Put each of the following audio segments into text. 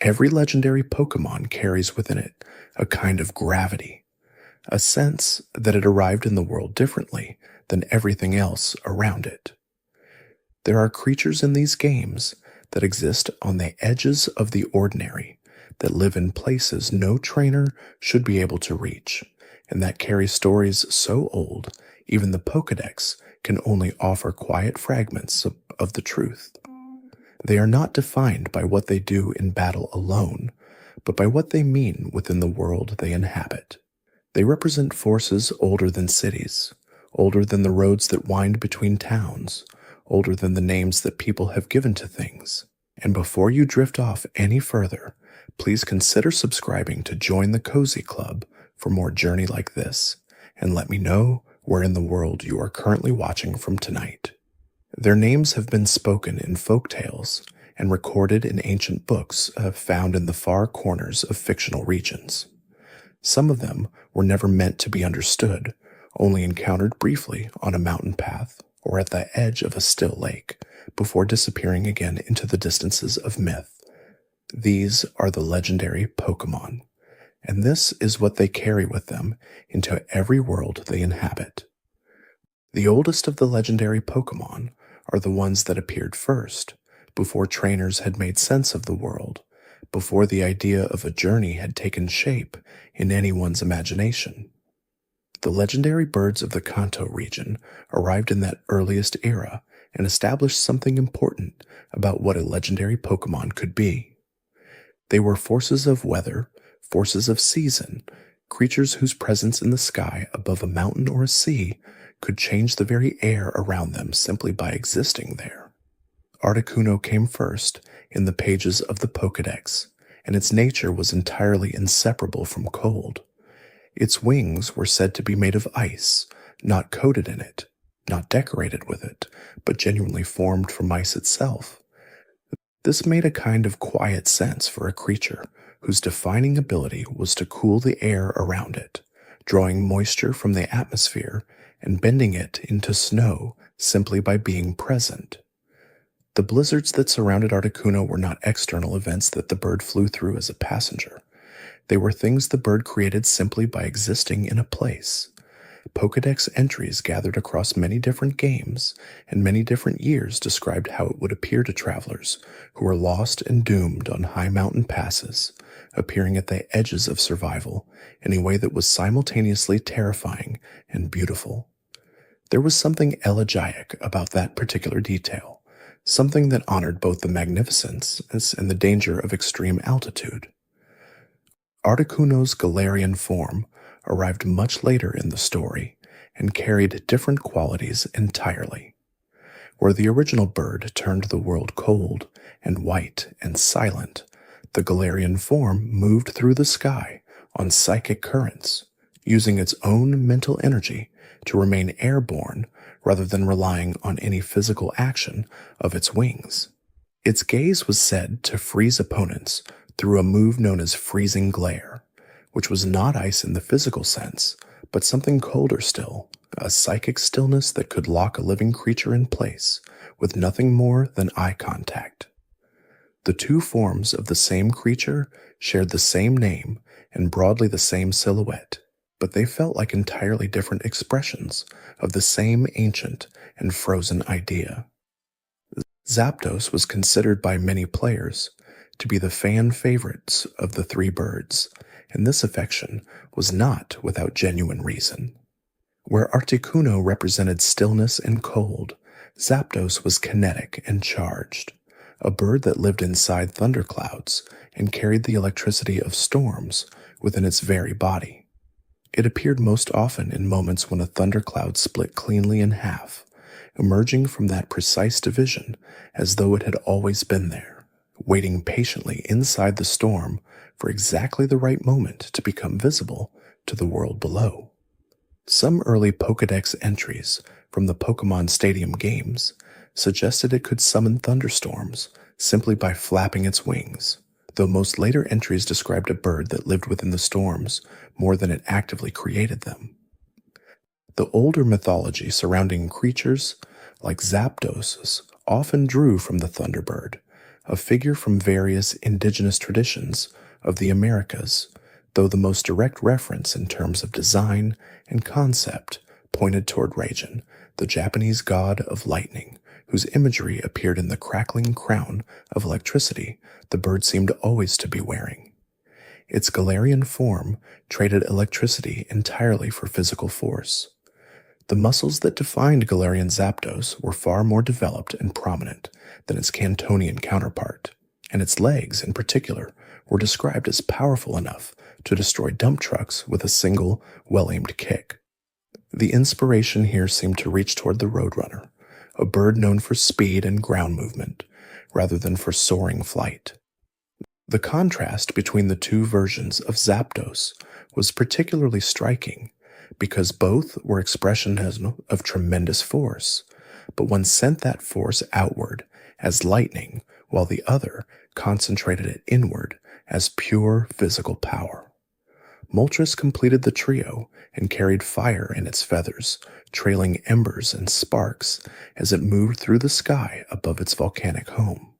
Every legendary Pokémon carries within it a kind of gravity, a sense that it arrived in the world differently than everything else around it. There are creatures in these games that exist on the edges of the ordinary, that live in places no trainer should be able to reach, and that carry stories so old even the Pokédex can only offer quiet fragments of the truth. They are not defined by what they do in battle alone, but by what they mean within the world they inhabit. They represent forces older than cities, older than the roads that wind between towns, older than the names that people have given to things. And before you drift off any further, please consider subscribing to join the Cozy Club for more journey like this, and let me know where in the world you are currently watching from tonight. Their names have been spoken in folk tales and recorded in ancient books found in the far corners of fictional regions. Some of them were never meant to be understood, only encountered briefly on a mountain path or at the edge of a still lake, before disappearing again into the distances of myth. These are the legendary Pokémon, and this is what they carry with them into every world they inhabit. The oldest of the legendary Pokémon are the ones that appeared first, before trainers had made sense of the world, before the idea of a journey had taken shape in anyone's imagination. The legendary birds of the Kanto region arrived in that earliest era and established something important about what a legendary Pokémon could be. They were forces of weather, forces of season, creatures whose presence in the sky above a mountain or a sea could change the very air around them simply by existing there. Articuno came first in the pages of the Pokédex, and its nature was entirely inseparable from cold. Its wings were said to be made of ice, not coated in it, not decorated with it, but genuinely formed from ice itself. This made a kind of quiet sense for a creature whose defining ability was to cool the air around it, drawing moisture from the atmosphere and bending it into snow simply by being present. The blizzards that surrounded Articuno were not external events that the bird flew through as a passenger. They were things the bird created simply by existing in a place. Pokédex entries gathered across many different games and many different years described how it would appear to travelers who were lost and doomed on high mountain passes, appearing at the edges of survival in a way that was simultaneously terrifying and beautiful. There was something elegiac about that particular detail, something that honored both the magnificence and the danger of extreme altitude. Articuno's Galarian form arrived much later in the story and carried different qualities entirely. Where the original bird turned the world cold and white and silent, the Galarian form moved through the sky on psychic currents, using its own mental energy to remain airborne rather than relying on any physical action of its wings. Its gaze was said to freeze opponents through a move known as freezing glare, which was not ice in the physical sense, but something colder still, a psychic stillness that could lock a living creature in place with nothing more than eye contact. The two forms of the same creature shared the same name and broadly the same silhouette, but they felt like entirely different expressions of the same ancient and frozen idea. Zapdos was considered by many players to be the fan favorites of the three birds, and this affection was not without genuine reason. Where Articuno represented stillness and cold, Zapdos was kinetic and charged, a bird that lived inside thunderclouds and carried the electricity of storms within its very body. It appeared most often in moments when a thundercloud split cleanly in half, emerging from that precise division as though it had always been there, waiting patiently inside the storm for exactly the right moment to become visible to the world below. Some early Pokédex entries from the Pokémon Stadium games suggested it could summon thunderstorms simply by flapping its wings, though most later entries described a bird that lived within the storms more than it actively created them. The older mythology surrounding creatures like Zapdos often drew from the thunderbird, a figure from various indigenous traditions of the Americas, though the most direct reference in terms of design and concept pointed toward Raijin, the Japanese god of lightning, whose imagery appeared in the crackling crown of electricity the bird seemed always to be wearing. Its Galarian form traded electricity entirely for physical force. The muscles that defined Galarian Zapdos were far more developed and prominent than its Cantonian counterpart, and its legs, in particular, were described as powerful enough to destroy dump trucks with a single, well-aimed kick. The inspiration here seemed to reach toward the Roadrunner, a bird known for speed and ground movement, rather than for soaring flight. The contrast between the two versions of Zapdos was particularly striking, because both were expressions of tremendous force, but one sent that force outward as lightning, while the other concentrated it inward as pure physical power. Moltres completed the trio and carried fire in its feathers, trailing embers and sparks as it moved through the sky above its volcanic home.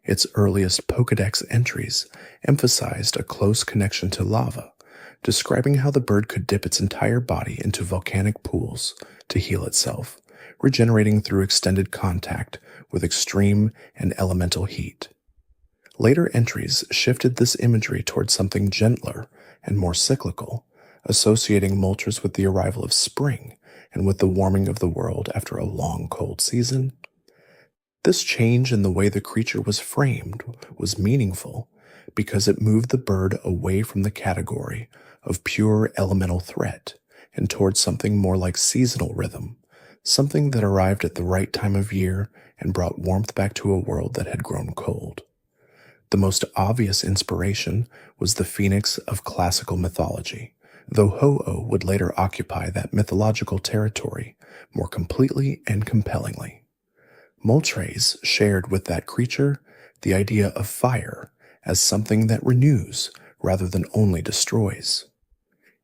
Its earliest Pokédex entries emphasized a close connection to lava, describing how the bird could dip its entire body into volcanic pools to heal itself, regenerating through extended contact with extreme and elemental heat. Later entries shifted this imagery towards something gentler and more cyclical, associating Moltres with the arrival of spring and with the warming of the world after a long cold season. This change in the way the creature was framed was meaningful because it moved the bird away from the category of pure elemental threat and towards something more like seasonal rhythm, something that arrived at the right time of year and brought warmth back to a world that had grown cold. The most obvious inspiration was the phoenix of classical mythology, though Ho-Oh would later occupy that mythological territory more completely and compellingly. Moltres shared with that creature the idea of fire as something that renews rather than only destroys.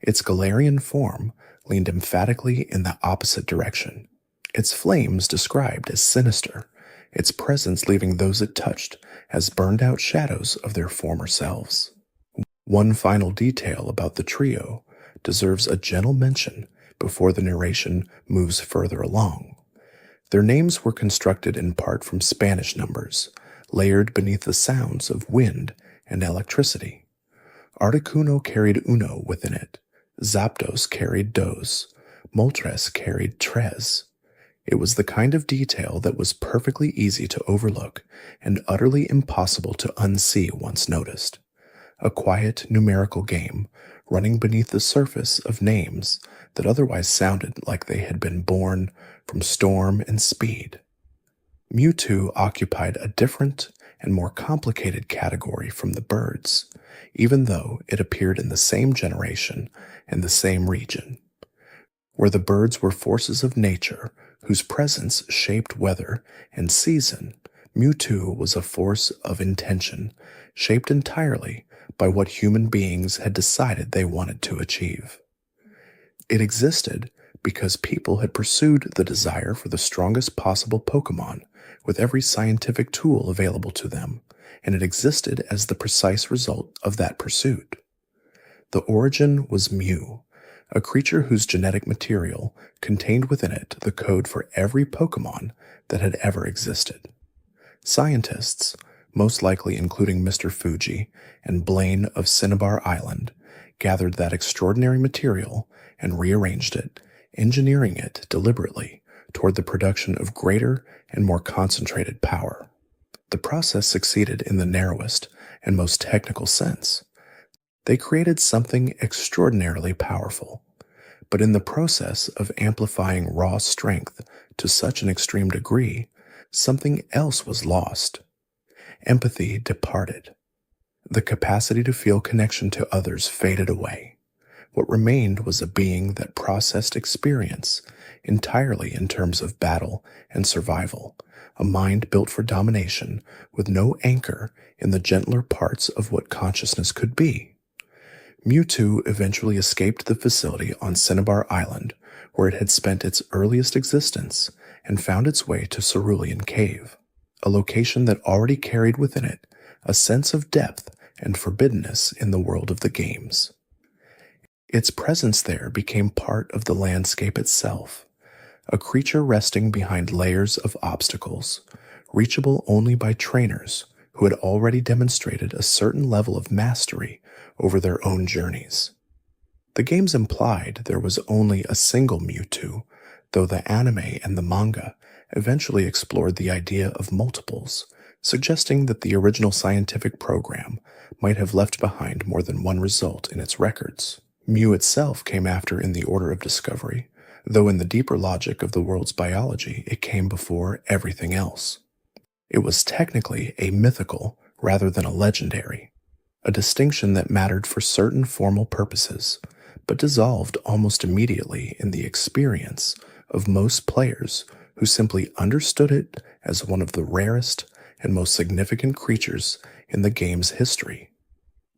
Its Galarian form leaned emphatically in the opposite direction, its flames described as sinister, its presence leaving those it touched as burned-out shadows of their former selves. One final detail about the trio deserves a gentle mention before the narration moves further along. Their names were constructed in part from Spanish numbers, layered beneath the sounds of wind and electricity. Articuno carried uno within it, Zapdos carried dos, Moltres carried tres. It was the kind of detail that was perfectly easy to overlook and utterly impossible to unsee once noticed. A quiet numerical game running beneath the surface of names that otherwise sounded like they had been born from storm and speed. Mewtwo occupied a different and more complicated category from the birds, even though it appeared in the same generation and the same region. Where the birds were forces of nature whose presence shaped weather and season, Mewtwo was a force of intention, shaped entirely by what human beings had decided they wanted to achieve. It existed because people had pursued the desire for the strongest possible Pokémon with every scientific tool available to them, and it existed as the precise result of that pursuit. The origin was Mew, a creature whose genetic material contained within it the code for every Pokémon that had ever existed. Scientists, most likely including Mr. Fuji and Blaine of Cinnabar Island, gathered that extraordinary material and rearranged it, engineering it deliberately toward the production of greater and more concentrated power. The process succeeded in the narrowest and most technical sense. They created something extraordinarily powerful, but in the process of amplifying raw strength to such an extreme degree, something else was lost. Empathy departed. The capacity to feel connection to others faded away. What remained was a being that processed experience entirely in terms of battle and survival, a mind built for domination with no anchor in the gentler parts of what consciousness could be. Mewtwo eventually escaped the facility on Cinnabar Island, where it had spent its earliest existence, and found its way to Cerulean Cave. a location that already carried within it a sense of depth and forbiddenness in the world of the games. Its presence there became part of the landscape itself, a creature resting behind layers of obstacles, reachable only by trainers who had already demonstrated a certain level of mastery over their own journeys. The games implied there was only a single Mewtwo, though the anime and the manga eventually explored the idea of multiples, suggesting that the original scientific program might have left behind more than one result in its records. Mew itself came after in the order of discovery, though in the deeper logic of the world's biology it came before everything else. It was technically a mythical rather than a legendary, a distinction that mattered for certain formal purposes, but dissolved almost immediately in the experience of most players who simply understood it as one of the rarest and most significant creatures in the game's history.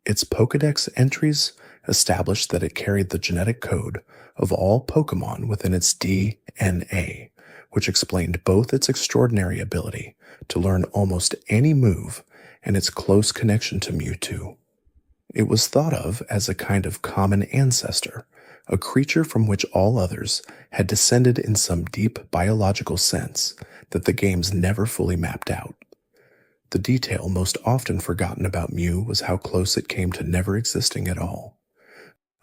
Its Pokédex entries established that it carried the genetic code of all Pokémon within its DNA, which explained both its extraordinary ability to learn almost any move and its close connection to Mewtwo. It was thought of as a kind of common ancestor, a creature from which all others had descended in some deep biological sense that the games never fully mapped out. The detail most often forgotten about Mew was how close it came to never existing at all.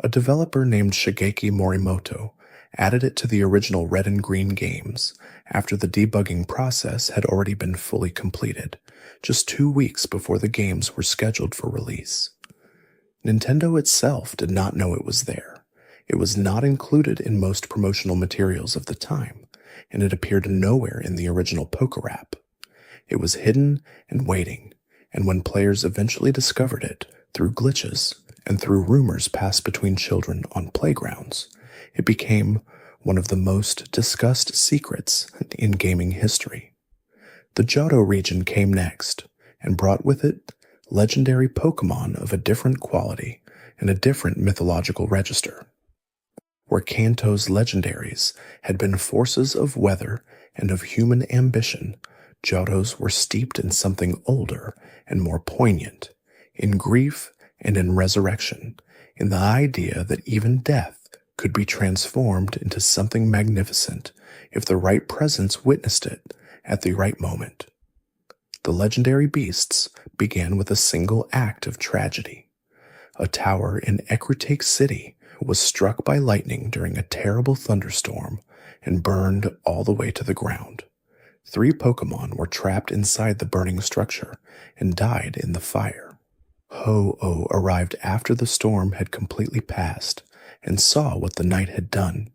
A developer named Shigeki Morimoto added it to the original Red and Green games after the debugging process had already been fully completed, just 2 weeks before the games were scheduled for release. Nintendo itself did not know it was there. It was not included in most promotional materials of the time, and it appeared nowhere in the original Pokerap. It was hidden and waiting, and when players eventually discovered it through glitches and through rumors passed between children on playgrounds, it became one of the most discussed secrets in gaming history. The Johto region came next, and brought with it legendary Pokémon of a different quality and a different mythological register. Where Kanto's legendaries had been forces of weather and of human ambition, Johto's were steeped in something older and more poignant, in grief and in resurrection, in the idea that even death could be transformed into something magnificent if the right presence witnessed it at the right moment. The legendary beasts began with a single act of tragedy. A tower in Ecruteak City was struck by lightning during a terrible thunderstorm and burned all the way to the ground. 3 Pokémon were trapped inside the burning structure and died in the fire. Ho-Oh arrived after the storm had completely passed and saw what the night had done.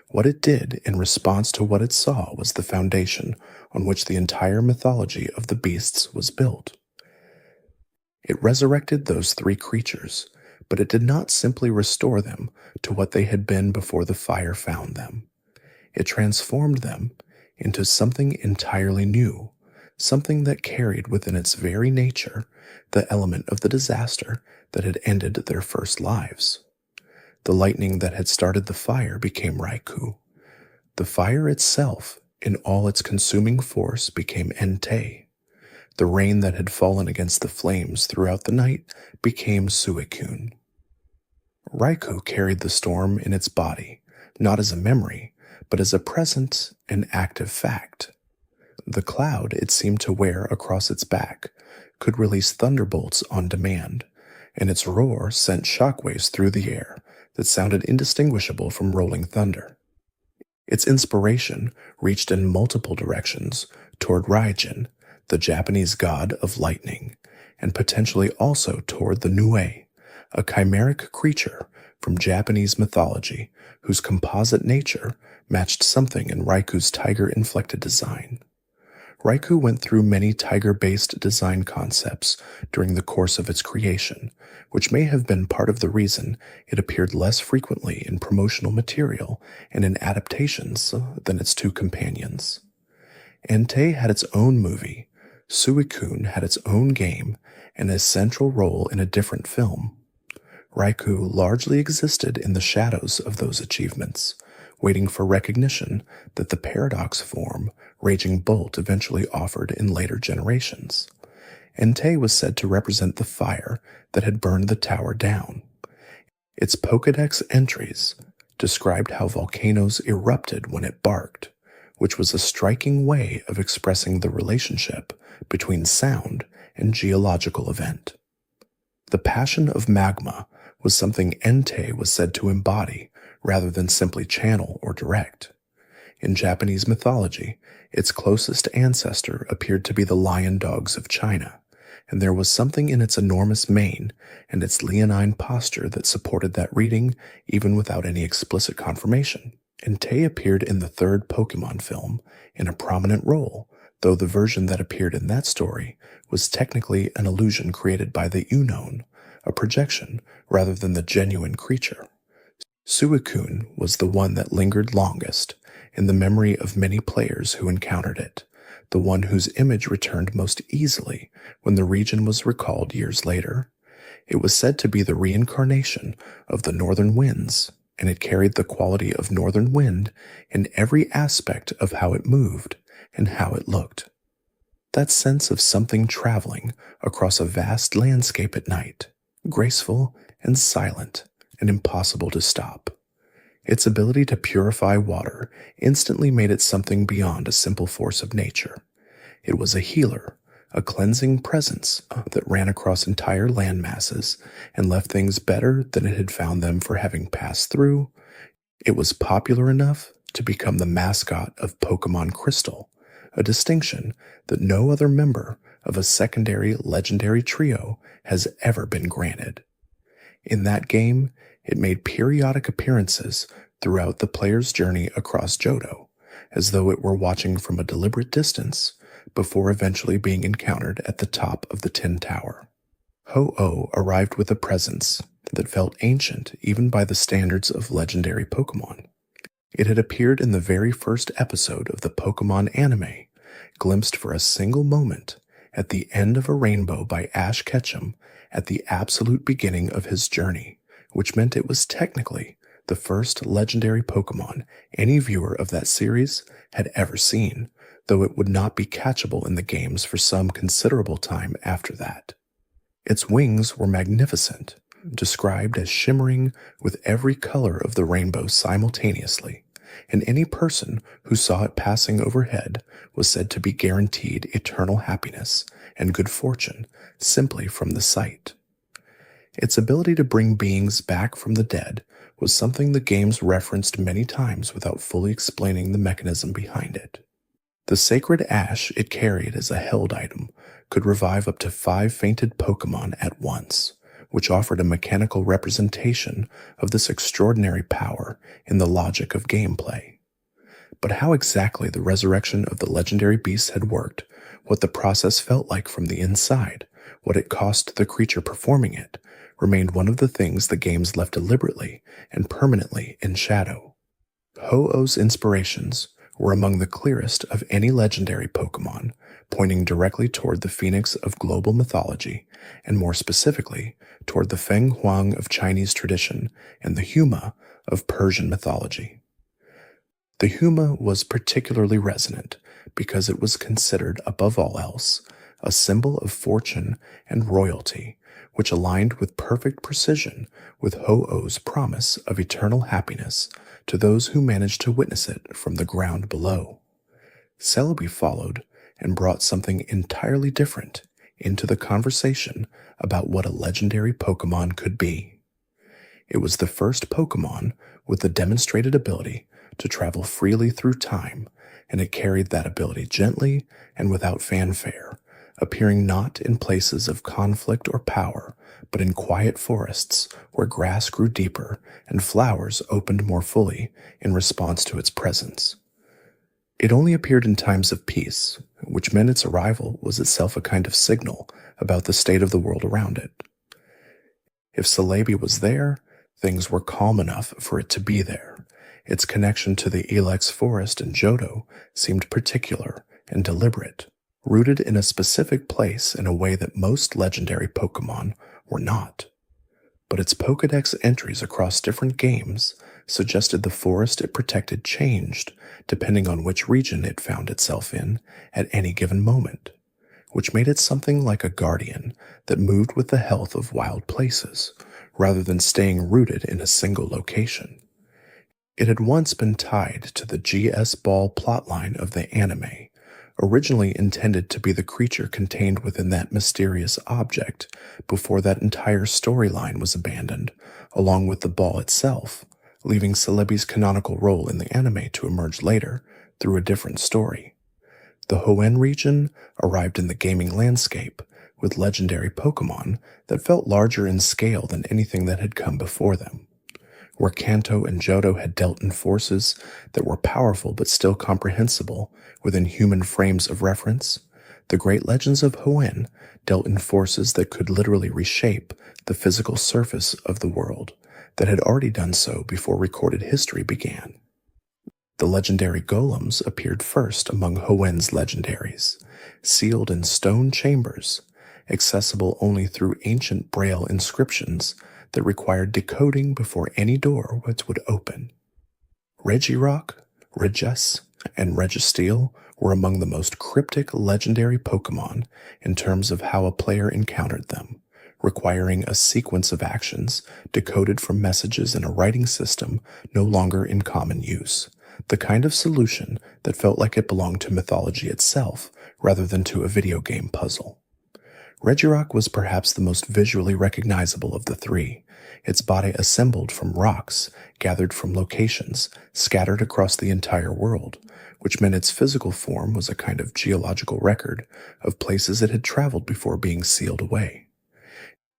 What it did in response to what it saw was the foundation on which the entire mythology of the beasts was built. It resurrected those 3 creatures, but it did not simply restore them to what they had been before the fire found them. It transformed them into something entirely new, something that carried within its very nature the element of the disaster that had ended their first lives. The lightning that had started the fire became Raikou. The fire itself, in all its consuming force, became Entei. The rain that had fallen against the flames throughout the night became Suicune. Raikou carried the storm in its body, not as a memory, but as a present and active fact. The cloud it seemed to wear across its back could release thunderbolts on demand, and its roar sent shockwaves through the air that sounded indistinguishable from rolling thunder. Its inspiration reached in multiple directions toward Raijin, the Japanese god of lightning, and potentially also toward the Nue, a chimeric creature from Japanese mythology whose composite nature matched something in Raikou's tiger-inflected design. Raikou went through many tiger-based design concepts during the course of its creation, which may have been part of the reason it appeared less frequently in promotional material and in adaptations than its 2 companions. Entei had its own movie, Suicune had its own game, and a central role in a different film. Raikou largely existed in the shadows of those achievements, waiting for recognition that the paradox form Raging Bolt eventually offered in later generations. Entei was said to represent the fire that had burned the tower down. Its Pokédex entries described how volcanoes erupted when it barked, which was a striking way of expressing the relationship between sound and geological event. The passion of magma was something Entei was said to embody rather than simply channel or direct. In Japanese mythology, its closest ancestor appeared to be the lion dogs of China, and there was something in its enormous mane and its leonine posture that supported that reading even without any explicit confirmation. Entei appeared in the third Pokémon film in a prominent role, though the version that appeared in that story was technically an illusion created by the Unovan, a projection rather than the genuine creature. Suicune was the one that lingered longest in the memory of many players who encountered it, the one whose image returned most easily when the region was recalled years later. It was said to be the reincarnation of the northern winds, and it carried the quality of northern wind in every aspect of how it moved and how it looked. That sense of something traveling across a vast landscape at night, graceful and silent and impossible to stop. Its ability to purify water instantly made it something beyond a simple force of nature. It was a healer, a cleansing presence that ran across entire land masses and left things better than it had found them for having passed through. It was popular enough to become the mascot of Pokémon Crystal, a distinction that no other member of a secondary legendary trio has ever been granted. In that game, it made periodic appearances throughout the player's journey across Johto, as though it were watching from a deliberate distance before eventually being encountered at the top of the Tin Tower. Ho-Oh arrived with a presence that felt ancient even by the standards of legendary Pokémon. It had appeared in the very first episode of the Pokémon anime, glimpsed for a single moment at the end of a rainbow by Ash Ketchum at the absolute beginning of his journey, which meant it was technically the first legendary Pokémon any viewer of that series had ever seen, though it would not be catchable in the games for some considerable time after that. Its wings were magnificent, described as shimmering with every color of the rainbow simultaneously, and any person who saw it passing overhead was said to be guaranteed eternal happiness and good fortune simply from the sight. Its ability to bring beings back from the dead was something the games referenced many times without fully explaining the mechanism behind it. The sacred ash it carried as a held item could revive up to 5 fainted Pokémon at once, which offered a mechanical representation of this extraordinary power in the logic of gameplay. But how exactly the resurrection of the legendary beasts had worked, what the process felt like from the inside, what it cost the creature performing it, remained one of the things the games left deliberately and permanently in shadow. Ho-Oh's inspirations were among the clearest of any legendary Pokémon, pointing directly toward the phoenix of global mythology, and more specifically, toward the Feng Huang of Chinese tradition and the Huma of Persian mythology. The Huma was particularly resonant because it was considered, above all else, a symbol of fortune and royalty, which aligned with perfect precision with Ho-Oh's promise of eternal happiness to those who managed to witness it from the ground below. Celebi followed and brought something entirely different into the conversation about what a legendary Pokémon could be. It was the first Pokémon with the demonstrated ability to travel freely through time, and it carried that ability gently and without fanfare, appearing not in places of conflict or power, but in quiet forests where grass grew deeper and flowers opened more fully in response to its presence. It only appeared in times of peace, which meant its arrival was itself a kind of signal about the state of the world around it. If Celebi was there, things were calm enough for it to be there. Its connection to the Ilex forest in Johto seemed particular and deliberate, rooted in a specific place in a way that most legendary Pokémon were not. but its Pokédex entries across different games suggested the forest it protected changed depending on which region it found itself in at any given moment, which made it something like a guardian that moved with the health of wild places, rather than staying rooted in a single location. It had once been tied to the GS Ball plotline of the anime, originally intended to be the creature contained within that mysterious object before that entire storyline was abandoned, along with the ball itself, leaving Celebi's canonical role in the anime to emerge later through a different story. The Hoenn region arrived in the gaming landscape with legendary Pokémon that felt larger in scale than anything that had come before them, where Kanto and Johto had dealt in forces that were powerful but still comprehensible within human frames of reference. The great legends of Hoenn dealt in forces that could literally reshape the physical surface of the world that had already done so before recorded history began. The legendary golems appeared first among Hoenn's legendaries, sealed in stone chambers, accessible only through ancient braille inscriptions that required decoding before any door would open. Regirock, Regice, and Registeel were among the most cryptic legendary Pokémon in terms of how a player encountered them, requiring a sequence of actions decoded from messages in a writing system no longer in common use, the kind of solution that felt like it belonged to mythology itself rather than to a video game puzzle. Regirock was perhaps the most visually recognizable of the three, its body assembled from rocks gathered from locations scattered across the entire world, which meant its physical form was a kind of geological record of places it had traveled before being sealed away.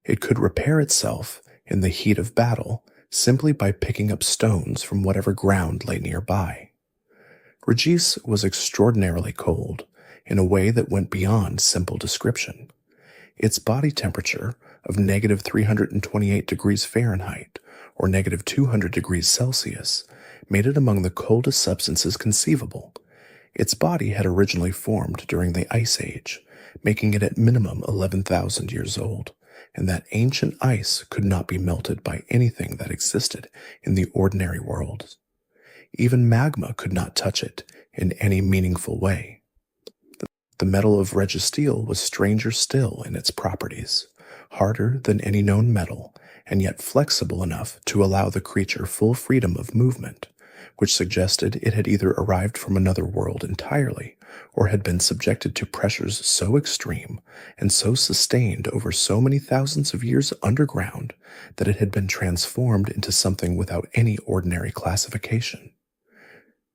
It could repair itself in the heat of battle simply by picking up stones from whatever ground lay nearby. Regice was extraordinarily cold in a way that went beyond simple description. Its body temperature of negative 328 degrees Fahrenheit or negative 200 degrees Celsius made it among the coldest substances conceivable. Its body had originally formed during the Ice Age, making it at minimum 11,000 years old, and that ancient ice could not be melted by anything that existed in the ordinary world. Even magma could not touch it in any meaningful way. The metal of Registeel was stranger still in its properties, harder than any known metal, and yet flexible enough to allow the creature full freedom of movement, which suggested it had either arrived from another world entirely or had been subjected to pressures so extreme and so sustained over so many thousands of years underground that it had been transformed into something without any ordinary classification.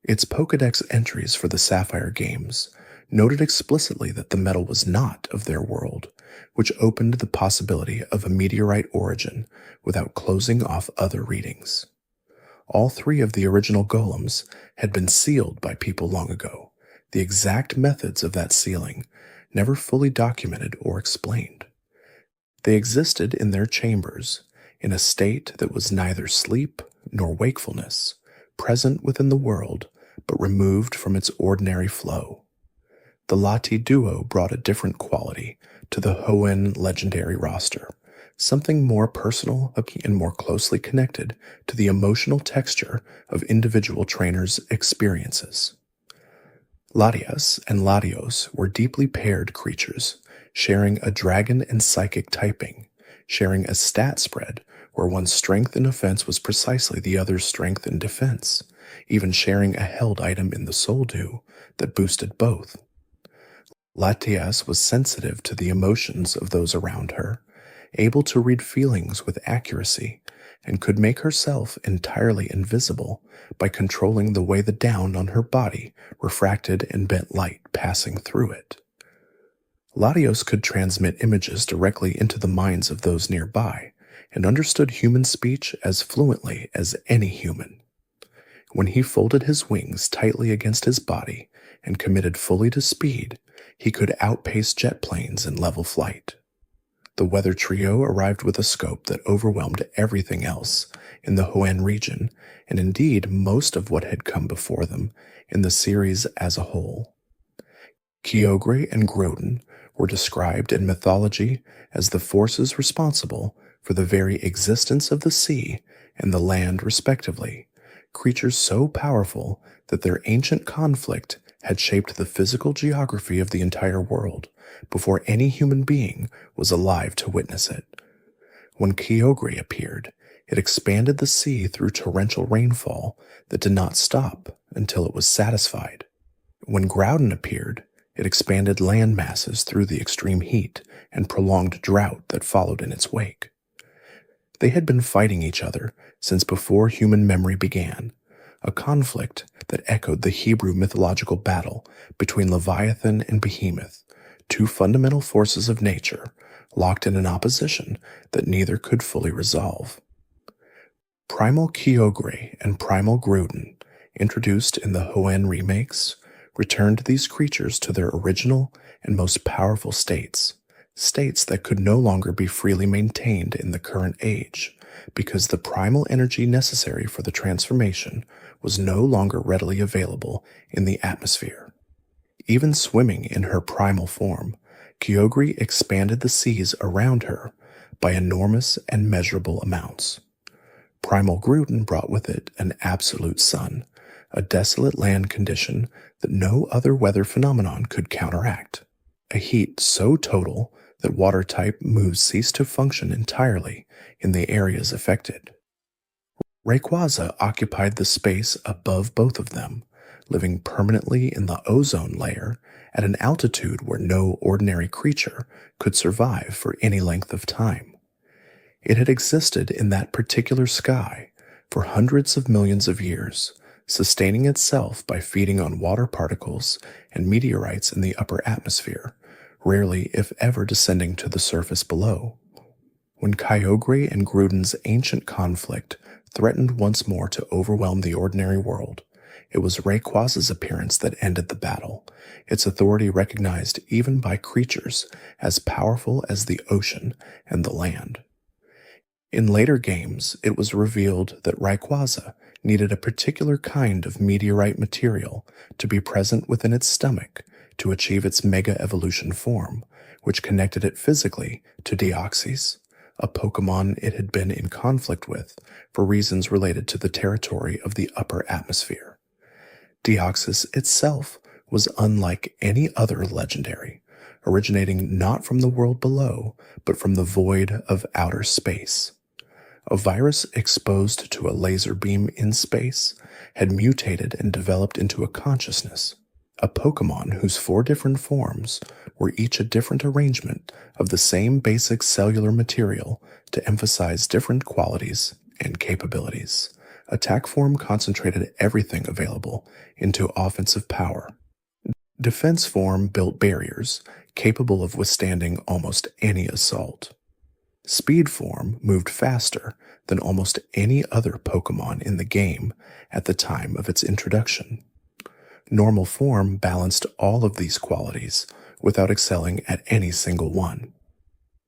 Its Pokédex entries for the Sapphire games noted explicitly that the metal was not of their world, which opened the possibility of a meteorite origin without closing off other readings. All three of the original golems had been sealed by people long ago, the exact methods of that sealing never fully documented or explained. They existed in their chambers, in a state that was neither sleep nor wakefulness, present within the world, but removed from its ordinary flow. The Lati duo brought a different quality to the Hoenn legendary roster, something more personal and more closely connected to the emotional texture of individual trainers' experiences. Latias and Latios were deeply paired creatures, sharing a dragon and psychic typing, sharing a stat spread where one's strength in offense was precisely the other's strength in defense, even sharing a held item in the Soul Dew that boosted both. Latias was sensitive to the emotions of those around her, able to read feelings with accuracy, and could make herself entirely invisible by controlling the way the down on her body refracted and bent light passing through it. Latios could transmit images directly into the minds of those nearby, and understood human speech as fluently as any human. When he folded his wings tightly against his body and committed fully to speed, he could outpace jet planes in level flight. The weather trio arrived with a scope that overwhelmed everything else in the Hoenn region, and indeed most of what had come before them in the series as a whole. Kyogre and Groudon were described in mythology as the forces responsible for the very existence of the sea and the land respectively, creatures so powerful that their ancient conflict had shaped the physical geography of the entire world before any human being was alive to witness it. When Kyogre appeared, it expanded the sea through torrential rainfall that did not stop until it was satisfied. When Groudon appeared, it expanded land masses through the extreme heat and prolonged drought that followed in its wake. They had been fighting each other since before human memory began, a conflict that echoed the Hebrew mythological battle between Leviathan and Behemoth, two fundamental forces of nature locked in an opposition that neither could fully resolve. Primal Kyogre and Primal Groudon, introduced in the Hoenn remakes, returned these creatures to their original and most powerful states that could no longer be freely maintained in the current age, because the primal energy necessary for the transformation was no longer readily available in the atmosphere. Even swimming in her primal form, Kyogre expanded the seas around her by enormous and measurable amounts. Primal Groudon brought with it an absolute sun, a desolate land condition that no other weather phenomenon could counteract, a heat so total that water-type moves ceased to function entirely in the areas affected. Rayquaza occupied the space above both of them, living permanently in the ozone layer at an altitude where no ordinary creature could survive for any length of time. It had existed in that particular sky for hundreds of millions of years, sustaining itself by feeding on water particles and meteorites in the upper atmosphere, rarely if ever descending to the surface below. When Kyogre and Groudon's ancient conflict threatened once more to overwhelm the ordinary world, it was Rayquaza's appearance that ended the battle, its authority recognized even by creatures as powerful as the ocean and the land. In later games, it was revealed that Rayquaza needed a particular kind of meteorite material to be present within its stomach to achieve its Mega Evolution form, which connected it physically to Deoxys, a Pokémon it had been in conflict with for reasons related to the territory of the upper atmosphere. Deoxys itself was unlike any other legendary, originating not from the world below, but from the void of outer space. A virus exposed to a laser beam in space had mutated and developed into a consciousness, a Pokémon whose 4 different forms were each a different arrangement of the same basic cellular material to emphasize different qualities and capabilities. Attack form concentrated everything available into offensive power. Defense form built barriers capable of withstanding almost any assault. Speed form moved faster than almost any other Pokémon in the game at the time of its introduction. Normal form balanced all of these qualities without excelling at any single one.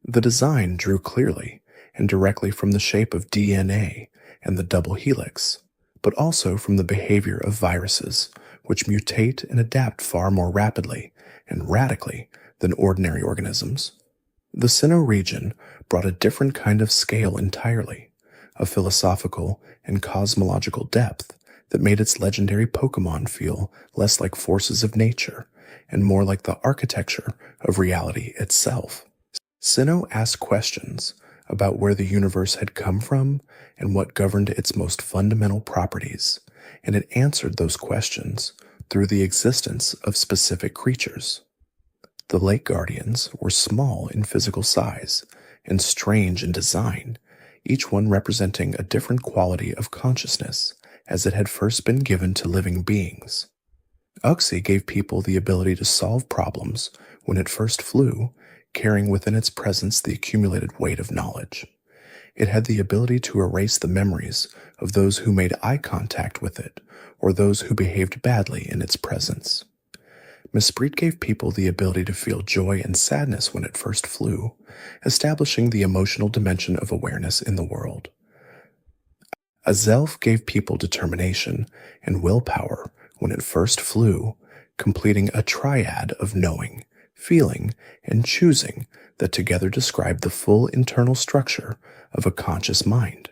The design drew clearly and directly from the shape of DNA and the double helix, but also from the behavior of viruses, which mutate and adapt far more rapidly and radically than ordinary organisms. The Sinnoh region brought a different kind of scale entirely, a philosophical and cosmological depth that made its legendary Pokémon feel less like forces of nature and more like the architecture of reality itself. Sinnoh asked questions about where the universe had come from and what governed its most fundamental properties, and it answered those questions through the existence of specific creatures. The Lake Guardians were small in physical size and strange in design, each one representing a different quality of consciousness as it had first been given to living beings. Uxie gave people the ability to solve problems when it first flew, carrying within its presence the accumulated weight of knowledge. It had the ability to erase the memories of those who made eye contact with it or those who behaved badly in its presence. Mesprit gave people the ability to feel joy and sadness when it first flew, establishing the emotional dimension of awareness in the world. Azelf gave people determination and willpower when it first flew, completing a triad of knowing, feeling, and choosing that together describe the full internal structure of a conscious mind.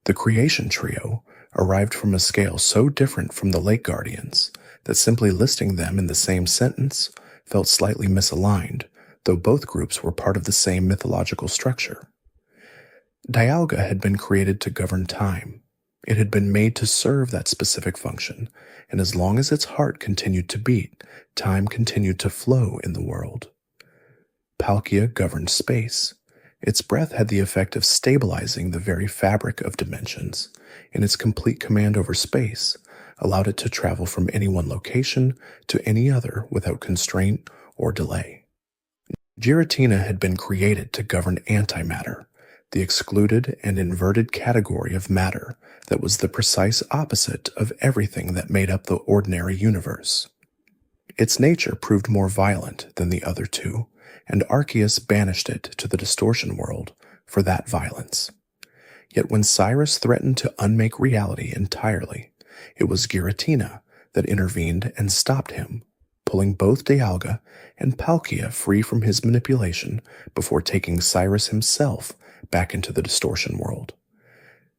The creation trio arrived from a scale so different from the Lake Guardians that simply listing them in the same sentence felt slightly misaligned, though both groups were part of the same mythological structure. Dialga had been created to govern time. It had been made to serve that specific function, and as long as its heart continued to beat, time continued to flow in the world. Palkia governed space. Its breath had the effect of stabilizing the very fabric of dimensions, and its complete command over space allowed it to travel from any one location to any other without constraint or delay. Giratina had been created to govern antimatter, the excluded and inverted category of matter that was the precise opposite of everything that made up the ordinary universe. Its nature proved more violent than the other two, and Arceus banished it to the distortion world for that violence. Yet when Cyrus threatened to unmake reality entirely, it was Giratina that intervened and stopped him, pulling both Dialga and Palkia free from his manipulation before taking Cyrus himself back into the distortion world.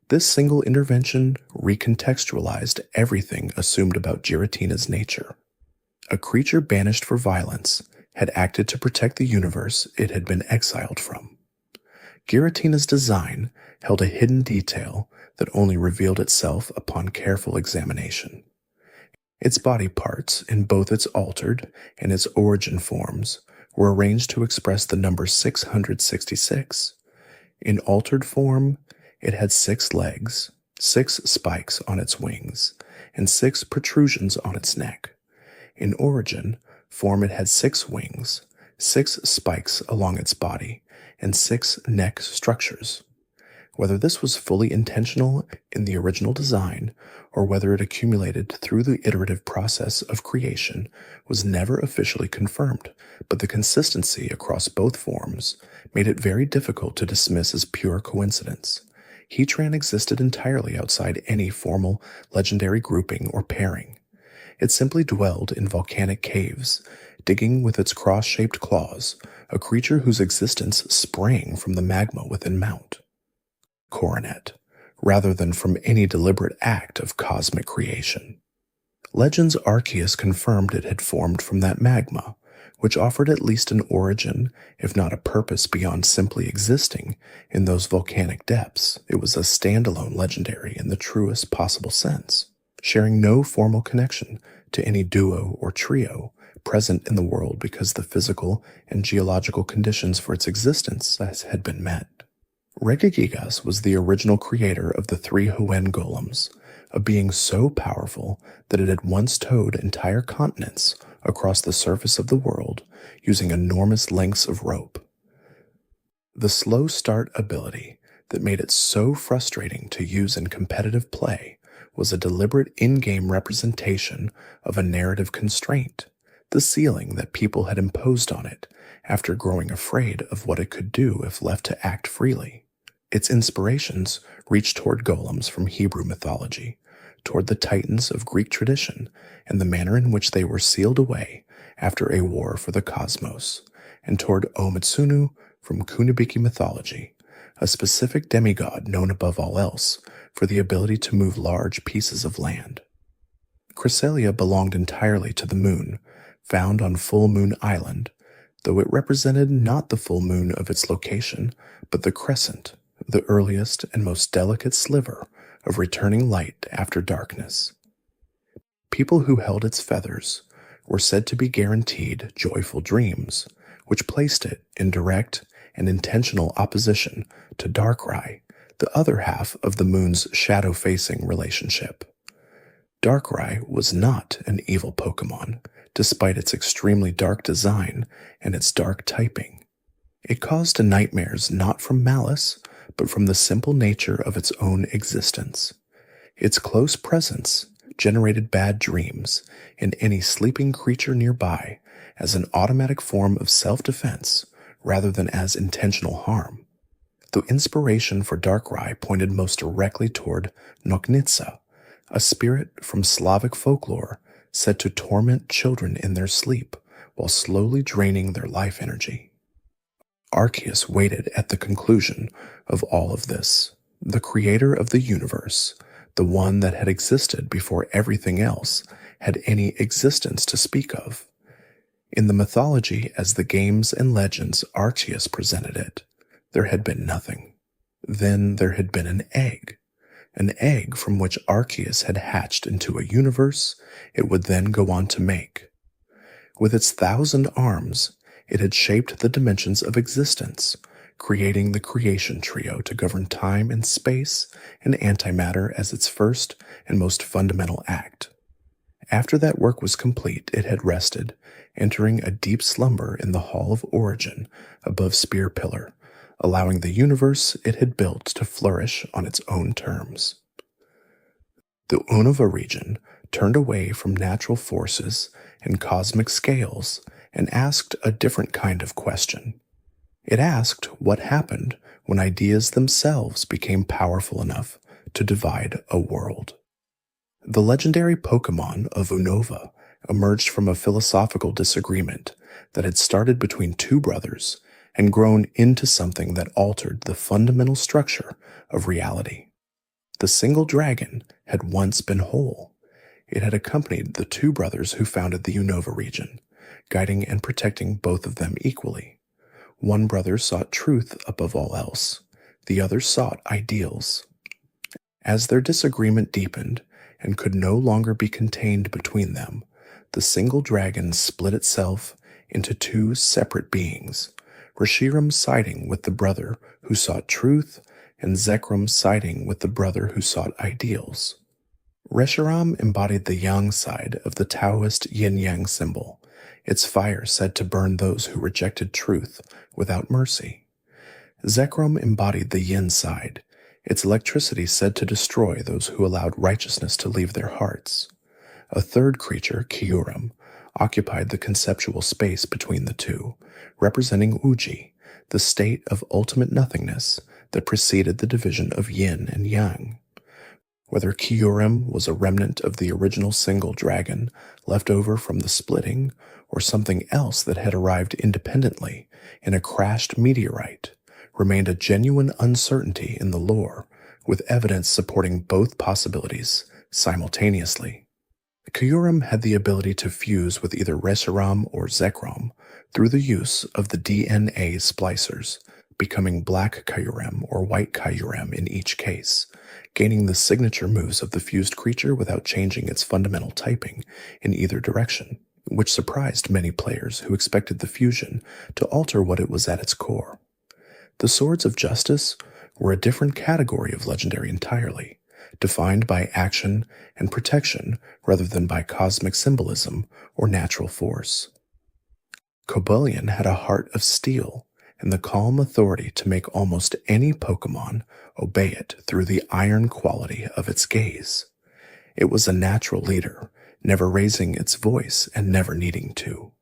This single intervention recontextualized everything assumed about Giratina's nature. A creature banished for violence had acted to protect the universe it had been exiled from. Giratina's design held a hidden detail that only revealed itself upon careful examination. Its body parts, in both its altered and its origin forms, were arranged to express the number 666. In altered form, it had 6 legs, 6 spikes on its wings, and 6 protrusions on its neck. In origin form, it had 6 wings, 6 spikes along its body, and 6 neck structures. Whether this was fully intentional in the original design, or whether it accumulated through the iterative process of creation, was never officially confirmed, but the consistency across both forms made it very difficult to dismiss as pure coincidence. Heatran existed entirely outside any formal legendary grouping or pairing. It simply dwelled in volcanic caves, digging with its cross-shaped claws, a creature whose existence sprang from the magma within Mount Coronet, rather than from any deliberate act of cosmic creation. Legends Arceus confirmed it had formed from that magma, which offered at least an origin, if not a purpose beyond simply existing in those volcanic depths. It was a standalone legendary in the truest possible sense, sharing no formal connection to any duo or trio present in the world because the physical and geological conditions for its existence had been met. Regigigas was the original creator of the 3 Hoenn golems, a being so powerful that it had once towed entire continents across the surface of the world using enormous lengths of rope. The slow start ability that made it so frustrating to use in competitive play was a deliberate in-game representation of a narrative constraint, the ceiling that people had imposed on it after growing afraid of what it could do if left to act freely. Its inspirations reached toward golems from Hebrew mythology, toward the titans of Greek tradition, and the manner in which they were sealed away after a war for the cosmos, and toward Omitsunu from Kunibiki mythology, a specific demigod known above all else for the ability to move large pieces of land. Cresselia belonged entirely to the moon, found on Full Moon Island, though it represented not the full moon of its location, but the crescent, the earliest and most delicate sliver of returning light after darkness. People who held its feathers were said to be guaranteed joyful dreams, which placed it in direct and intentional opposition to Darkrai, the other half of the moon's shadow-facing relationship. Darkrai was not an evil Pokémon, despite its extremely dark design and its dark typing. It caused nightmares not from malice, but from the simple nature of its own existence. Its close presence generated bad dreams in any sleeping creature nearby as an automatic form of self-defense rather than as intentional harm. The inspiration for Darkrai pointed most directly toward Noknitsa, a spirit from Slavic folklore said to torment children in their sleep while slowly draining their life energy. Arceus waited at the conclusion of all of this. The creator of the universe, the one that had existed before everything else had any existence to speak of. In the mythology as the games and legends Arceus presented it, there had been nothing. Then there had been an egg from which Arceus had hatched into a universe it would then go on to make. With its 1,000 arms, it had shaped the dimensions of existence, creating the creation trio to govern time and space and antimatter as its first and most fundamental act. After that work was complete, it had rested, entering a deep slumber in the Hall of Origin above Spear Pillar, allowing the universe it had built to flourish on its own terms. The Unovan region turned away from natural forces and cosmic scales and asked a different kind of question. It asked what happened when ideas themselves became powerful enough to divide a world. The legendary Pokémon of Unovan emerged from a philosophical disagreement that had started between two brothers and grown into something that altered the fundamental structure of reality. The single dragon had once been whole. It had accompanied the two brothers who founded the Unovan region, guiding and protecting both of them equally. One brother sought truth above all else. The other sought ideals. As their disagreement deepened and could no longer be contained between them, the single dragon split itself into two separate beings, Reshiram siding with the brother who sought truth and Zekrom siding with the brother who sought ideals. Reshiram embodied the yang side of the Taoist yin-yang symbol, its fire said to burn those who rejected truth without mercy. Zekrom embodied the yin side, its electricity said to destroy those who allowed righteousness to leave their hearts. A third creature, Kyurem, occupied the conceptual space between the two, representing Uji, the state of ultimate nothingness that preceded the division of yin and yang. Whether Kyurem was a remnant of the original single dragon left over from the splitting, or something else that had arrived independently in a crashed meteorite, remained a genuine uncertainty in the lore, with evidence supporting both possibilities simultaneously. Kyurem had the ability to fuse with either Reshiram or Zekrom through the use of the DNA splicers, becoming black Kyurem or white Kyurem in each case, gaining the signature moves of the fused creature without changing its fundamental typing in either direction, which surprised many players who expected the fusion to alter what it was at its core. The Swords of Justice were a different category of legendary entirely, defined by action and protection rather than by cosmic symbolism or natural force. Paldean had a heart of steel and the calm authority to make almost any Pokémon obey it through the iron quality of its gaze. It was a natural leader, never raising its voice and never needing to.